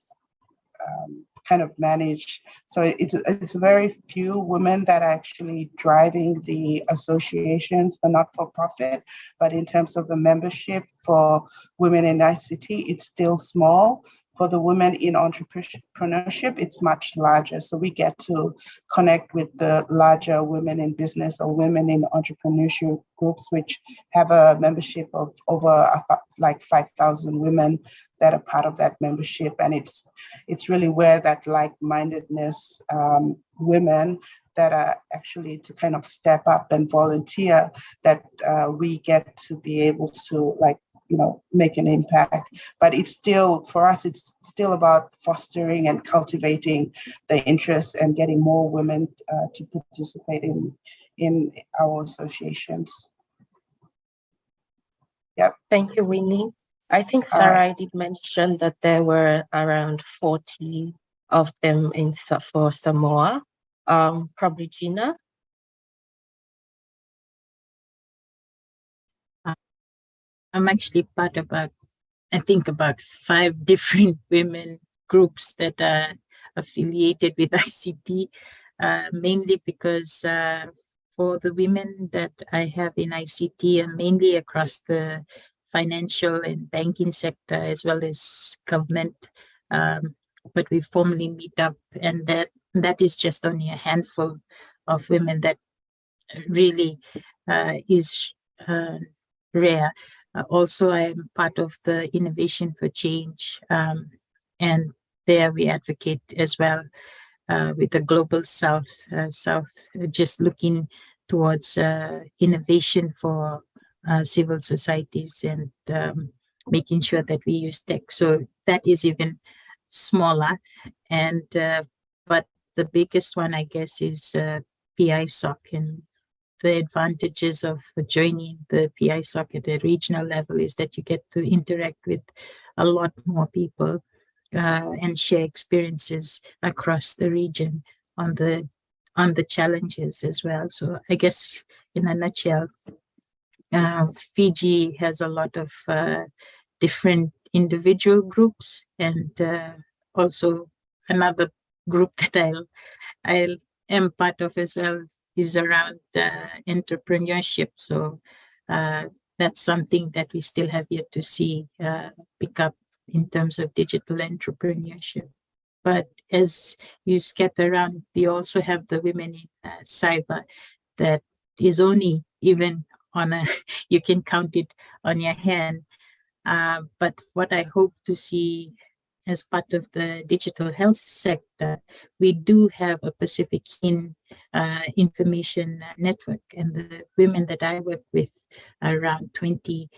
Speaker 8: manage. So it's very few women that are actually driving the associations, the not-for-profit, but in terms of the membership for women in ICT, it's still small. For the women in entrepreneurship, it's much larger. So we get to connect with the larger women in business or women in entrepreneurship groups, which have a membership of over like 5,000 women that are part of that membership. And it's really where that like-mindedness, women that are actually to kind of step up and volunteer, that we get to be able to make an impact. But it's still, for us, it's still about fostering and cultivating the interest and getting more women to participate in our associations. Yep.
Speaker 6: Thank you, Winnie. I think Sarai did mention that there were around 40 of them for Samoa. Probably Gina.
Speaker 9: I'm actually part of about 5 different women groups that are affiliated with ICT, mainly because for the women that I have in ICT and mainly across the financial and banking sector as well as government, but we formally meet up, and that is just only a handful of women. That really is rare. Also, I'm part of the Innovation for Change, and there we advocate as well with the Global South, just looking towards innovation for civil societies and making sure that we use tech. So that is even smaller, and but the biggest one, I guess, is PISOC, and the advantages of joining the PISOC at a regional level is that you get to interact with a lot more people and share experiences across the region on the challenges as well. So I guess in a nutshell, Fiji has a lot of different individual groups, and also another group that I am part of as well is around entrepreneurship. So that's something that we still have yet to see pick up in terms of digital entrepreneurship. But as you scatter around, you also have the women in cyber that is only even on you can count it on your hand. But what I hope to see as part of the digital health sector, we do have a Pacific information network, and the women that I work with are around 20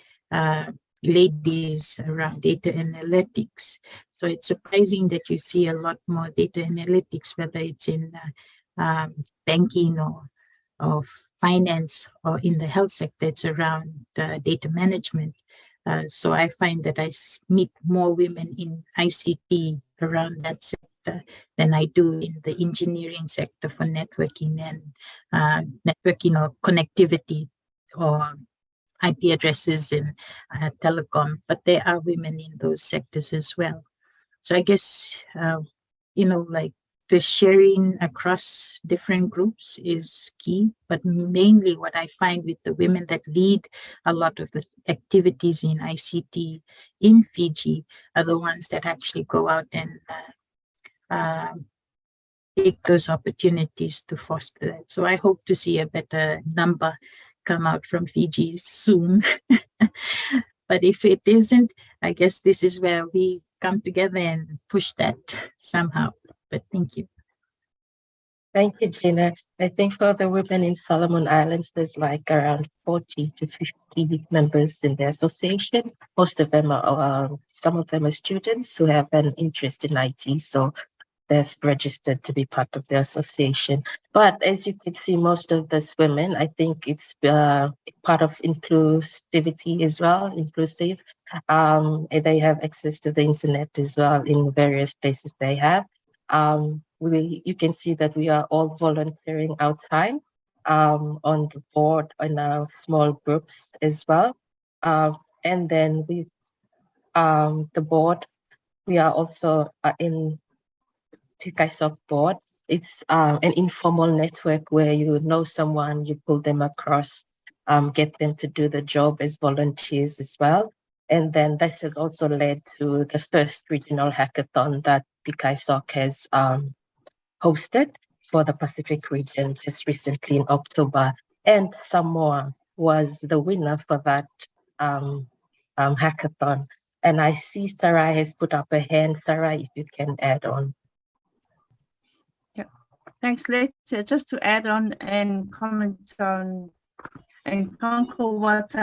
Speaker 9: ladies around data analytics. So it's surprising that you see a lot more data analytics, whether it's in banking or finance or in the health sector. It's around data management. So I find that I meet more women in ICT around that sector than I do in the engineering sector for networking and networking or connectivity or IP addresses and telecom. But there are women in those sectors as well. So I guess, like the sharing across different groups is key, but mainly what I find with the women that lead a lot of the activities in ICT in Fiji are the ones that actually go out and take those opportunities to foster that. So I hope to see a better number come out from Fiji soon. But if it isn't, I guess this is where we come together and push that somehow. But thank you.
Speaker 6: Thank you, Gina. I think for the women in Solomon Islands, there's like around 40 to 50 members in the association. Most of them are, some of them are students who have an interest in IT, so they've registered to be part of the association. But as you can see, most of these women, I think it's part of inclusivity as well, inclusive. They have access to the internet as well in various places they have. You can see that we are all volunteering our time on the board in our small groups as well. And then with the board, we are also in TKSOC board. It's an informal network where you know someone, you pull them across, get them to do the job as volunteers as well. And then that has also led to the first regional hackathon that PKSOC has hosted for the Pacific region just recently in October. And Samoa was the winner for that hackathon. And I see Sarai has put up a hand. Sarai, if you can add on.
Speaker 10: Yeah, thanks, Letitia. Just to add on and comment on and concur what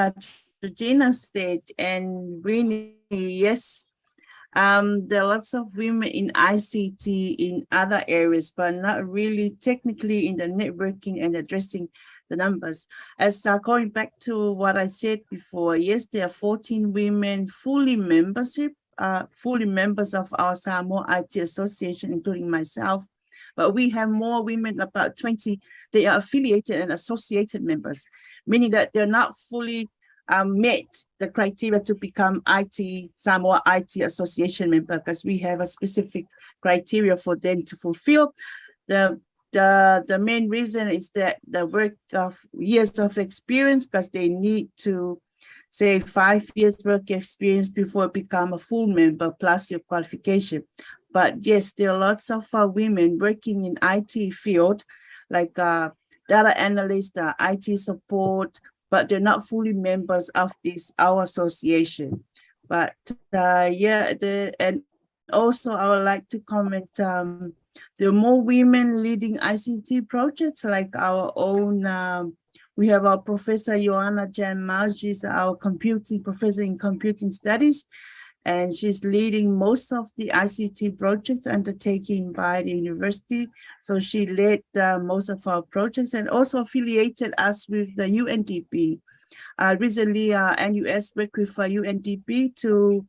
Speaker 10: Georgina said, and really, yes, there are lots of women in ICT in other areas, but not really technically in the networking and addressing the numbers. As going back to what I said before, yes, there are 14 women fully members of our Samoa IT Association, including myself. But we have more women, about 20, they are affiliated and associated members, meaning that they're not fully met the criteria to become Samoa IT Association member, because we have a specific criteria for them to fulfill. The main reason is that the work of years of experience, because they need to say 5 years work experience before become a full member plus your qualification. But yes, there are lots of women working in IT field, like data analysts, IT support, but they're not fully members of our association. But and also I would like to comment, there are more women leading ICT projects, like our own, we have our Professor Joanna Jamal, she's our professor in computing studies, and she's leading most of the ICT projects undertaken by the university. So she led most of our projects and also affiliated us with the UNDP. Recently, NUS worked with UNDP to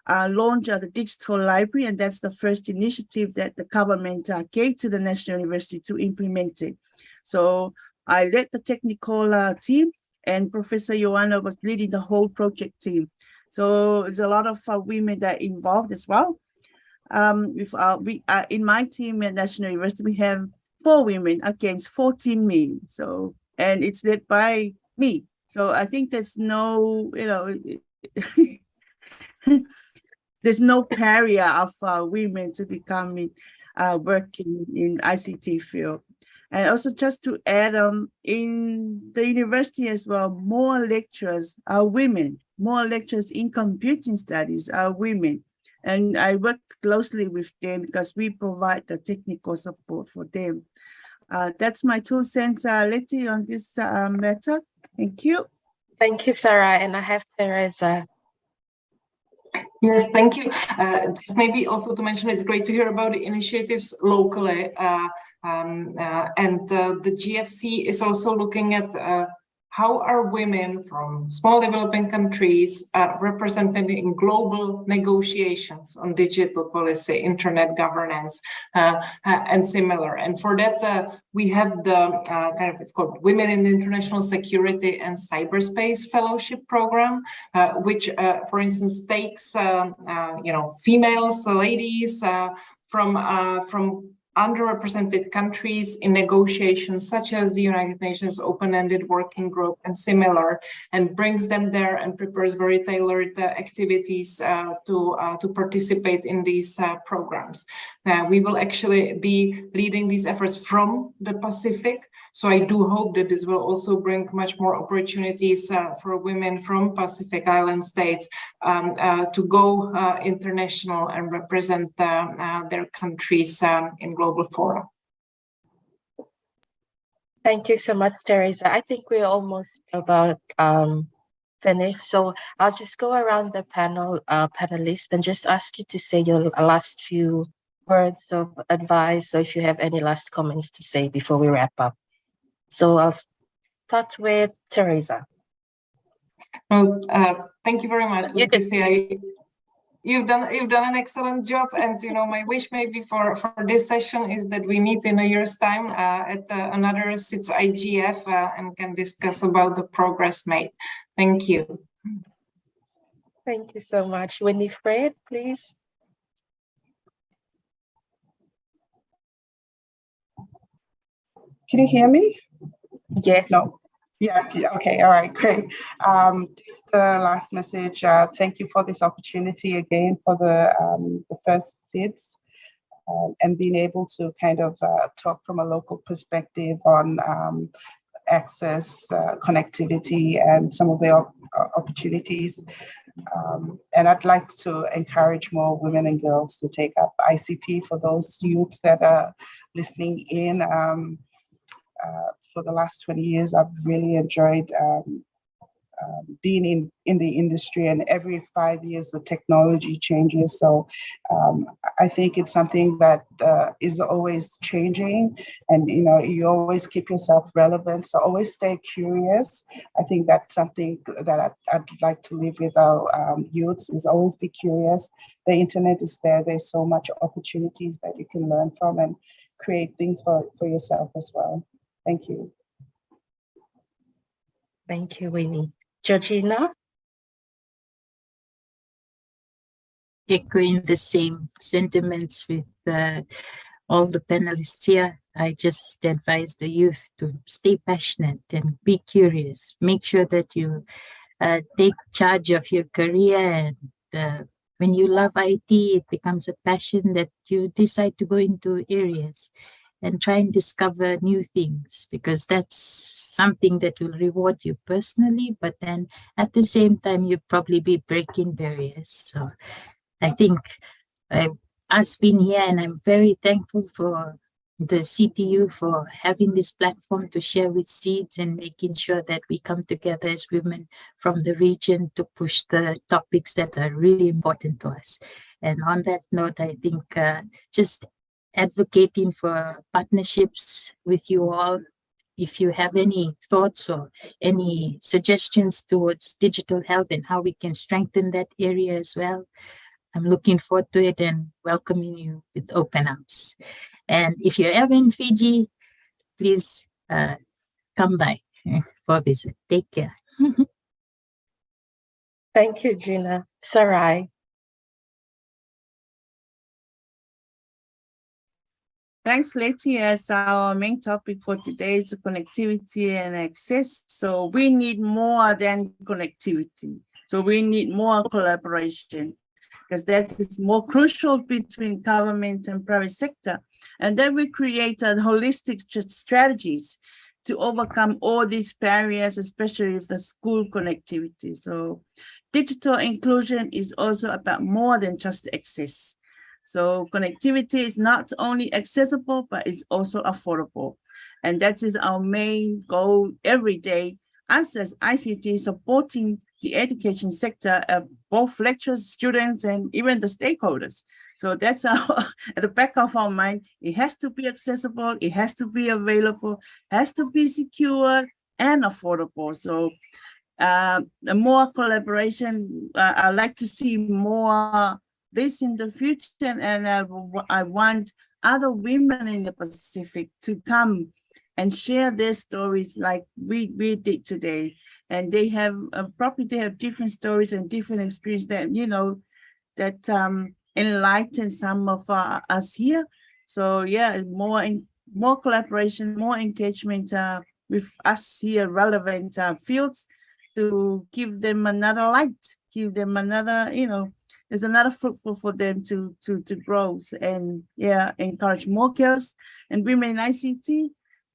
Speaker 10: launch the digital library, and that's the first initiative that the government gave to the National University to implement it. So I led the technical team, and Professor Joanna was leading the whole project team. So there's a lot of women that are involved as well. In my team at National University, we have 4 women against 14 men. So, and it's led by me. So I think there's no, there's no barrier of women to become working in ICT field. And also just to add in the university as well, more lecturers are women. More lecturers in computing studies are women. And I work closely with them because we provide the technical support for them. That's my 2 cents, Letty, on this matter. Thank you.
Speaker 6: Thank you, Sarah. And I have Teresa.
Speaker 7: Yes, thank you. Just maybe also to mention, it's great to hear about the initiatives locally. And the GFC is also looking at how are women from small developing countries represented in global negotiations on digital policy, internet governance, and similar. And for that, we have the it's called Women in International Security and Cyberspace Fellowship Program, which, for instance, takes females, ladies from underrepresented countries in negotiations such as the United Nations Open-Ended Working Group and similar, and brings them there and prepares very tailored activities to participate in these programs. We will actually be leading these efforts from the Pacific. So I do hope that this will also bring much more opportunities for women from Pacific Island states to go international and represent their countries in global fora.
Speaker 6: Thank you so much, Teresa. I think we're almost about finished. So I'll just go around the panelists and just ask you to say your last few words of advice. So if you have any last comments to say before we wrap up. So I'll start with Teresa.
Speaker 7: Well, thank you very much, Letitia. You've done an excellent job, and my wish maybe for this session is that we meet in a year's time at another SIDS-IGF and can discuss about the progress made. Thank you.
Speaker 6: Thank you so much, Winifred, please.
Speaker 8: Can you hear me?
Speaker 6: Yes.
Speaker 8: No. Yeah, okay, all right, great. Just the last message, thank you for this opportunity again for the first SIDS and being able to kind of talk from a local perspective on access, connectivity, and some of the opportunities. And I'd like to encourage more women and girls to take up ICT for those youths that are listening in. For the last 20 years, I've really enjoyed being in the industry, and every 5 years the technology changes. So I think it's something that is always changing, and you always keep yourself relevant. So always stay curious. I think that's something that I'd like to leave with our youths, is always be curious. The internet is there. There's so much opportunities that you can learn from and create things for yourself as well. Thank you.
Speaker 6: Thank you, Winnie. Georgina?
Speaker 9: Echoing the same sentiments with all the panelists here, I just advise the youth to stay passionate and be curious. Make sure that you take charge of your career, and when you love IT, it becomes a passion that you decide to go into areas and try and discover new things, because that's something that will reward you personally, but then at the same time, you'll probably be breaking barriers. So I think us being here, and I'm very thankful for the CTU for having this platform to share with SIDS and making sure that we come together as women from the region to push the topics that are really important to us. And on that note, I think just advocating for partnerships with you all. If you have any thoughts or any suggestions towards digital health and how we can strengthen that area as well, I'm looking forward to it and welcoming you with open arms. And if you're ever in Fiji, please come by for a visit. Take care.
Speaker 6: Thank you, Gina. Sarai.
Speaker 10: Thanks, Letitia. As our main topic for today is connectivity and access. So we need more than connectivity. So we need more collaboration, because that is more crucial between government and private sector. And then we create holistic strategies to overcome all these barriers, especially with the school connectivity. So digital inclusion is also about more than just access. So connectivity is not only accessible, but it's also affordable. And that is our main goal every day, us as ICT supporting the education sector, both lecturers, students, and even the stakeholders. So that's at the back of our mind. It has to be accessible, it has to be available, has to be secure and affordable. So more collaboration, I'd like to see more this in the future, and I want other women in the Pacific to come and share their stories like we did today. And they have probably they have different stories and different experience that that enlighten some of us here. So yeah, more collaboration, more engagement with us here, relevant fields, to give them another light, give them another there's another fruitful for them to grow, and yeah, encourage more girls and women in ICT,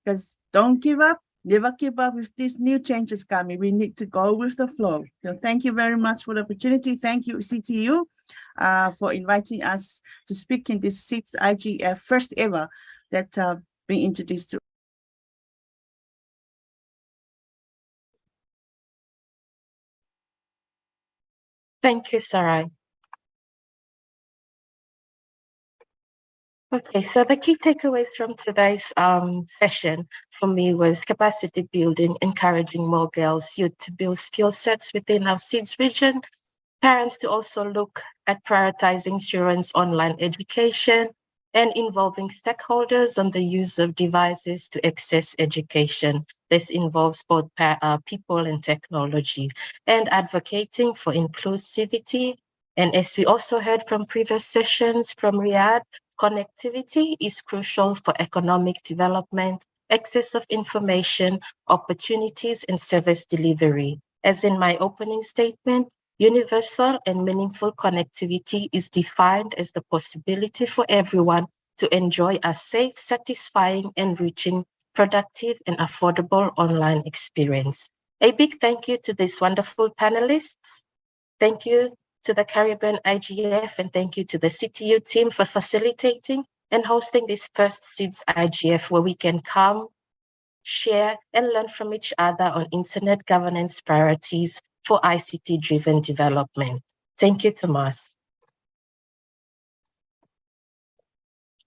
Speaker 10: because don't give up, never give up with these new changes coming. We need to go with the flow. So thank you very much for the opportunity. Thank you, CTU, for inviting us to speak in this SIDS-IGF first ever that being introduced to
Speaker 6: Thank you, Sarai. Okay, so the key takeaways from today's session for me was capacity building, encouraging more girls, youth to build skill sets within our SIDS region, parents to also look at prioritizing children's online education, and involving stakeholders on the use of devices to access education. This involves both people and technology, and advocating for inclusivity. And as we also heard from previous sessions from Riad, connectivity is crucial for economic development, access of information, opportunities, and service delivery. As in my opening statement, universal and meaningful connectivity is defined as the possibility for everyone to enjoy a safe, satisfying, enriching, productive, and affordable online experience. A big thank you to these wonderful panelists. Thank you to the Caribbean IGF, and thank you to the CTU team for facilitating and hosting this first SIDS-IGF, where we can come, share, and learn from each other on internet governance priorities for ICT-driven development. Thank you, Tomas.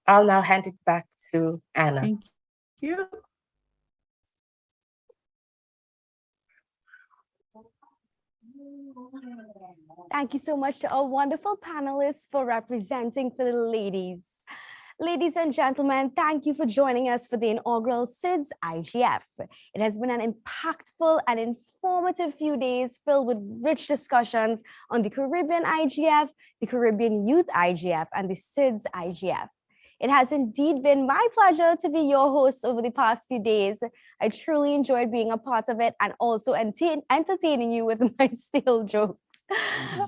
Speaker 6: I'll now hand it back to Anna.
Speaker 10: Thank you.
Speaker 1: Thank you so much to our wonderful panelists for representing for the ladies. Ladies and gentlemen, thank you for joining us for the inaugural SIDS-IGF. It has been an impactful and informative few days filled with rich discussions on the Caribbean IGF, the Caribbean Youth IGF, and the SIDS-IGF. It has indeed been my pleasure to be your host over the past few days. I truly enjoyed being a part of it and also entertaining you with my stale jokes.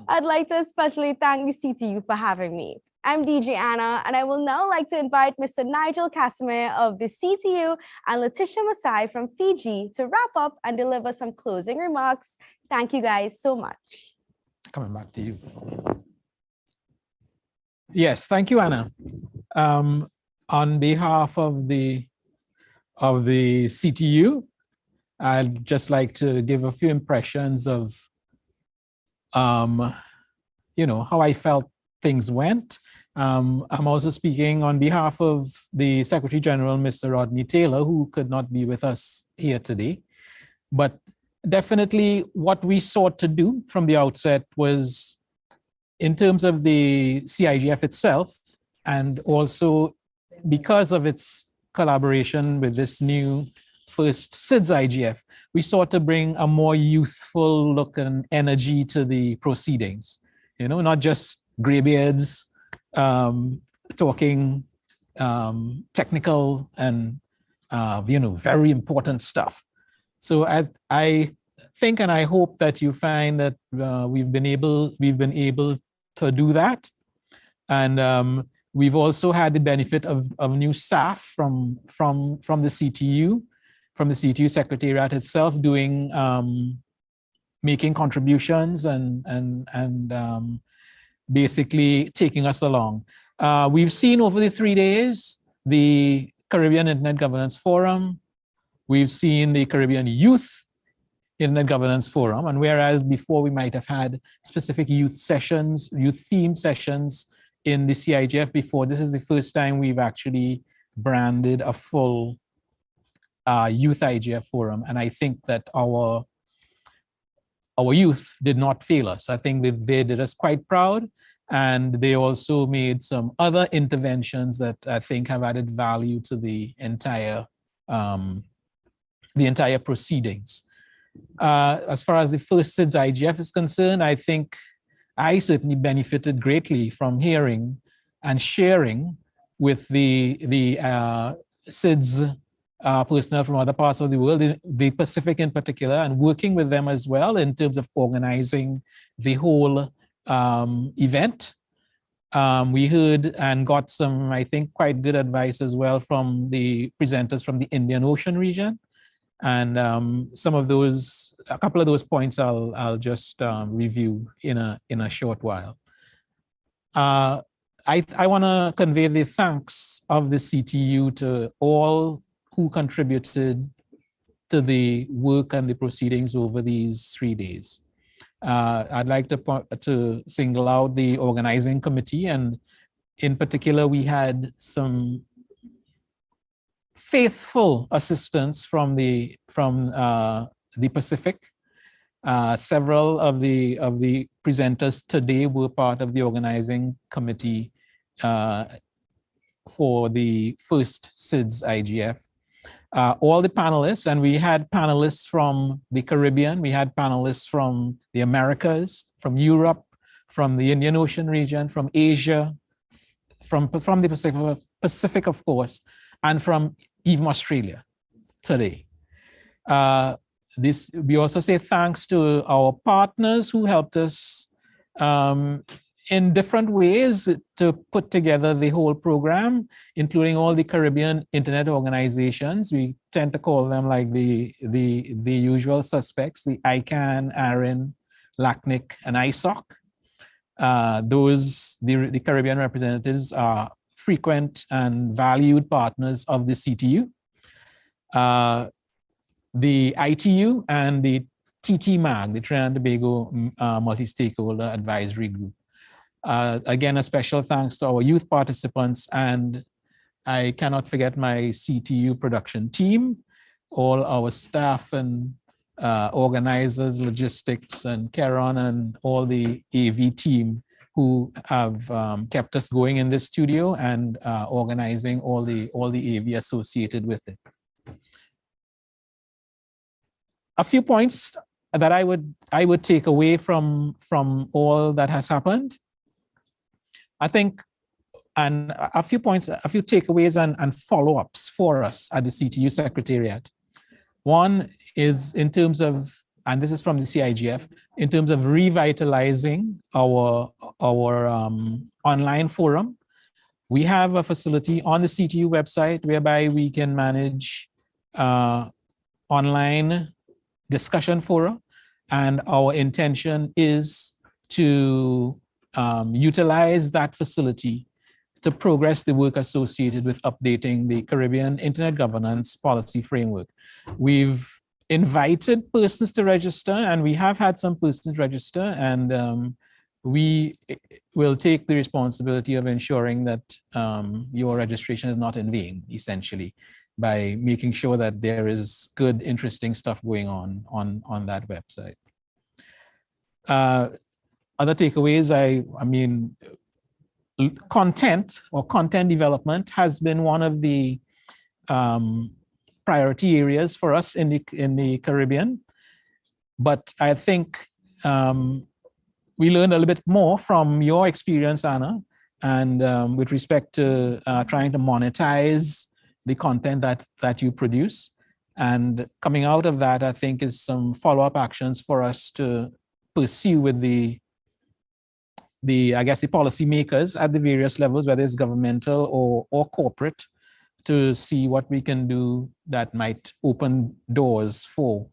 Speaker 1: I'd like to especially thank the CTU for having me. I'm DJ Anna, and I will now like to invite Mr. Nigel Cassimire of the CTU and Letitia Masaea from Fiji to wrap up and deliver some closing remarks. Thank you guys so much.
Speaker 11: Coming back to you. Yes, thank you, Anna. On behalf of the CTU, I'd just like to give a few impressions of, how I felt things went. I'm also speaking on behalf of the Secretary General, Mr. Rodney Taylor, who could not be with us here today. But definitely what we sought to do from the outset was, in terms of the CIGF itself, and also because of its collaboration with this new first SIDS-IGF, we sought to bring a more youthful look and energy to the proceedings. Not just graybeards talking technical and very important stuff. So I think and I hope that you find that we've been able to do that, and we've also had the benefit of new staff from the CTU, from the CTU Secretariat itself, doing making contributions and basically taking us along. We've seen over the 3 days the Caribbean Internet Governance Forum. We've seen the Caribbean Youth Internet Governance Forum, and whereas before we might have had specific youth sessions, youth themed sessions in the CIGF before, this is the first time we've actually branded a full youth IGF forum. And I think that our youth did not fail us. I think they did us quite proud, and they also made some other interventions that I think have added value to the entire proceedings. As far as the first SIDS-IGF is concerned, I think I certainly benefited greatly from hearing and sharing with the SIDS personnel from other parts of the world, the Pacific in particular, and working with them as well in terms of organizing the whole event. We heard and got some, I think, quite good advice as well from the presenters from the Indian Ocean region. And a couple of those points I'll just review in a short while. I want to convey the thanks of the CTU to all who contributed to the work and the proceedings over these 3 days. I'd like to single out the organizing committee, and in particular, we had some faithful assistance from the Pacific. Several of the presenters today were part of the organizing committee for the first SIDS-IGF. All the panelists, and we had panelists from the Caribbean, we had panelists from the Americas, from Europe, from the Indian Ocean region, from Asia, from the Pacific, of course, and from even Australia today. We also say thanks to our partners who helped us in different ways to put together the whole program, including all the Caribbean internet organizations. We tend to call them like the usual suspects, the ICANN, ARIN, LACNIC, and ISOC. The Caribbean representatives are frequent and valued partners of the CTU. The ITU and the TTMAG, the Trinidad and Tobago Multi-Stakeholder Advisory Group. Again, a special thanks to our youth participants, and I cannot forget my CTU production team, all our staff and organizers, logistics, and Karen, and all the AV team who have kept us going in this studio and organizing all the AV associated with it. A few points that I would take away from all that has happened. I think, and a few points, a few takeaways and follow-ups for us at the CTU Secretariat. One is in terms of, and this is from the CIGF, in terms of revitalizing our online forum. We have a facility on the CTU website whereby we can manage online discussion forum, and our intention is to utilize that facility to progress the work associated with updating the Caribbean Internet Governance Policy Framework. We've invited persons to register, and we have had some persons register, and we will take the responsibility of ensuring that your registration is not in vain, essentially, by making sure that there is good, interesting stuff going on that website. Other takeaways, I mean, content or content development has been one of the priority areas for us in the Caribbean. But I think we learned a little bit more from your experience, Anna, and with respect to trying to monetize the content that you produce. And coming out of that, I think, is some follow-up actions for us to pursue with the policymakers at the various levels, whether it's governmental or corporate, to see what we can do that might open doors for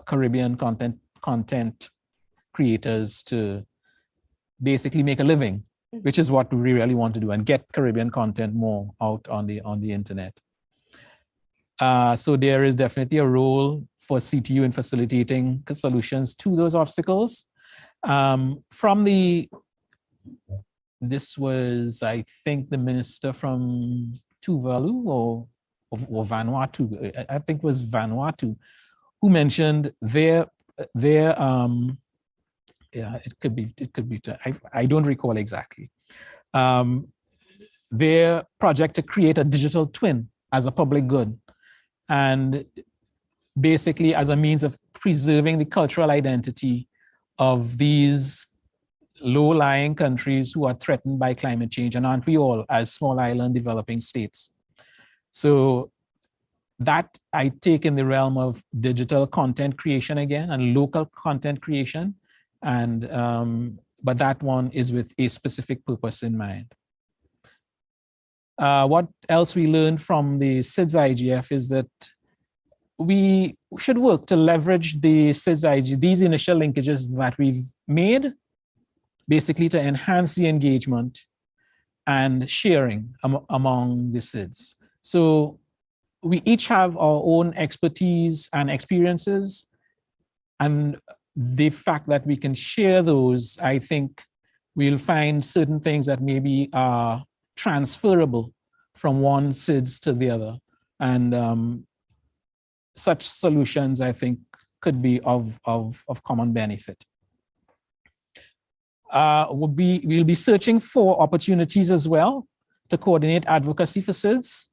Speaker 11: Caribbean content creators to basically make a living, which is what we really want to do, and get Caribbean content more out on the internet. So there is definitely a role for CTU in facilitating solutions to those obstacles. This was, I think, the minister from Tuvalu or Vanuatu, I think it was Vanuatu, who mentioned their it could be, I don't recall exactly, their project to create a digital twin as a public good, and basically as a means of preserving the cultural identity of these low-lying countries who are threatened by climate change, and aren't we all, as small island developing states? So that I take in the realm of digital content creation again, and local content creation, and but that one is with a specific purpose in mind. What else we learned from the SIDS-IGF is that we should work to leverage the SIDS-IGF, these initial linkages that we've made, basically to enhance the engagement and sharing among the SIDS. So we each have our own expertise and experiences, and the fact that we can share those, I think we'll find certain things that maybe are transferable from one SIDS to the other. And such solutions, I think, could be of common benefit. We'll be searching for opportunities as well to coordinate advocacy for SIDS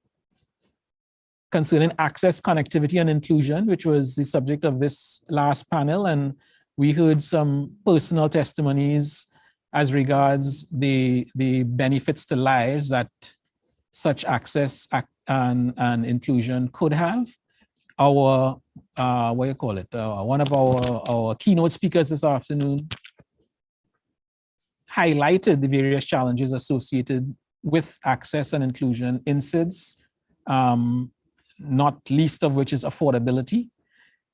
Speaker 11: concerning access, connectivity, and inclusion, which was the subject of this last panel. And we heard some personal testimonies as regards the benefits to lives that such access and inclusion could have. Our, one of our keynote speakers this afternoon highlighted the various challenges associated with access and inclusion in SIDS, not least of which is affordability.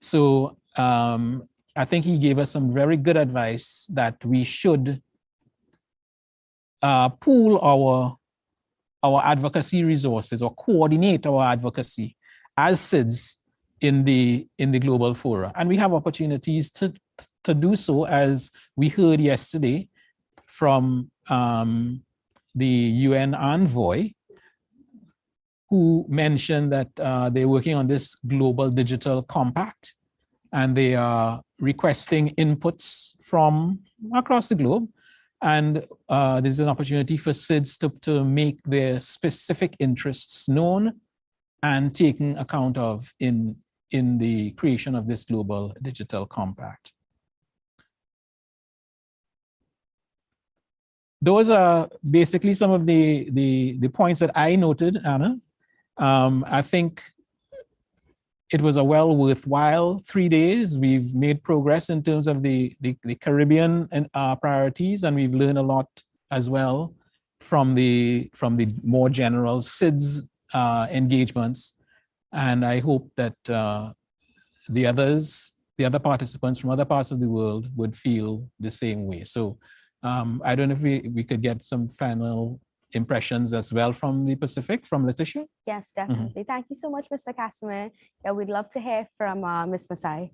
Speaker 11: So I think he gave us some very good advice that we should pool our advocacy resources or coordinate our advocacy as SIDS in the global fora. And we have opportunities to do so, as we heard yesterday from the UN envoy, who mentioned that they're working on this global digital compact, and they are requesting inputs from across the globe. And there's an opportunity for SIDS to make their specific interests known and taken account of in the creation of this global digital compact. Those are basically some of the points that I noted, Anna. I think it was a well worthwhile 3 days. We've made progress in terms of the Caribbean and priorities, and we've learned a lot as well from the more general SIDS engagements. And I hope that the other participants from other parts of the world would feel the same way. So I don't know if we could get some final impressions as well from the Pacific, from Letitia?
Speaker 1: Yes, definitely. Thank you so much, Mr. Cassimire. Yeah, we'd love to hear from Ms. Masaea.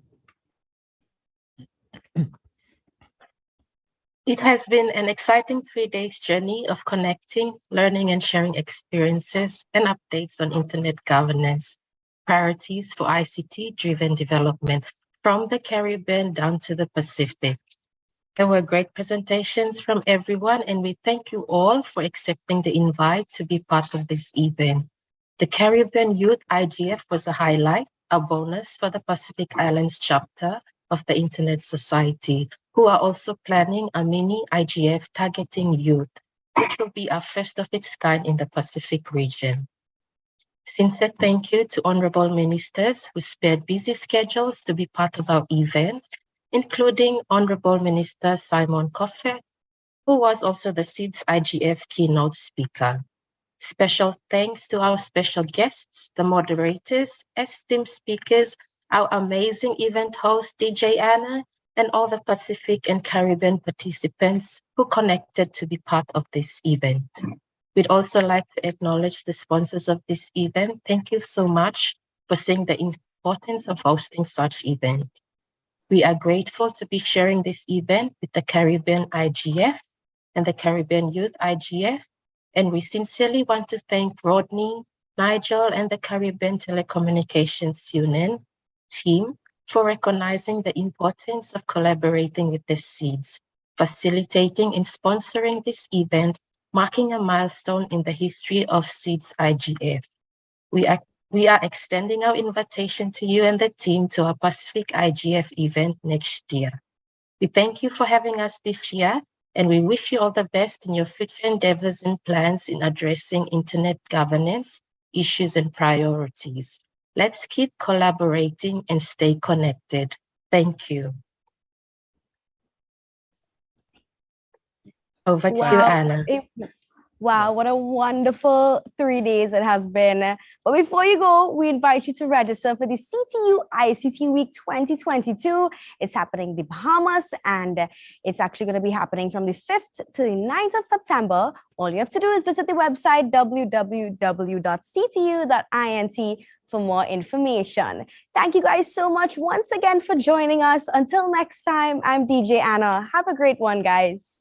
Speaker 6: It has been an exciting 3 days journey of connecting, learning, and sharing experiences and updates on internet governance, priorities for ICT-driven development from the Caribbean down to the Pacific. There were great presentations from everyone, and we thank you all for accepting the invite to be part of this event. The Caribbean Youth IGF was a highlight, a bonus for the Pacific Islands chapter of the Internet Society, who are also planning a mini IGF targeting youth, which will be our first of its kind in the Pacific region. Sincere thank you to honorable ministers who spared busy schedules to be part of our event, including Honorable Minister Simon Kofe, who was also the SIDS-IGF keynote speaker. Special thanks to our special guests, the moderators, esteemed speakers, our amazing event host, DJ Anna, and all the Pacific and Caribbean participants who connected to be part of this event. We'd also like to acknowledge the sponsors of this event. Thank you so much for seeing the importance of hosting such events. We are grateful to be sharing this event with the Caribbean IGF and the Caribbean Youth IGF, and we sincerely want to thank Rodney, Nigel, and the Caribbean Telecommunications Union team for recognizing the importance of collaborating with the SIDS, facilitating and sponsoring this event, marking a milestone in the history of SIDS-IGF. We are extending our invitation to you and the team to our Pacific IGF event next year. We thank you for having us this year, and we wish you all the best in your future endeavors and plans in addressing internet governance, issues, and priorities. Let's keep collaborating and stay connected. Thank you. Over to you, Anna.
Speaker 1: Wow, what a wonderful 3 days it has been. But before you go, we invite you to register for the CTU ICT Week 2022. It's happening in the Bahamas, and it's actually going to be happening from the 5th to the 9th of September. All you have to do is visit the website www.ctu.int for more information. Thank you guys so much once again for joining us. Until next time, I'm DJ Anna. Have a great one, guys.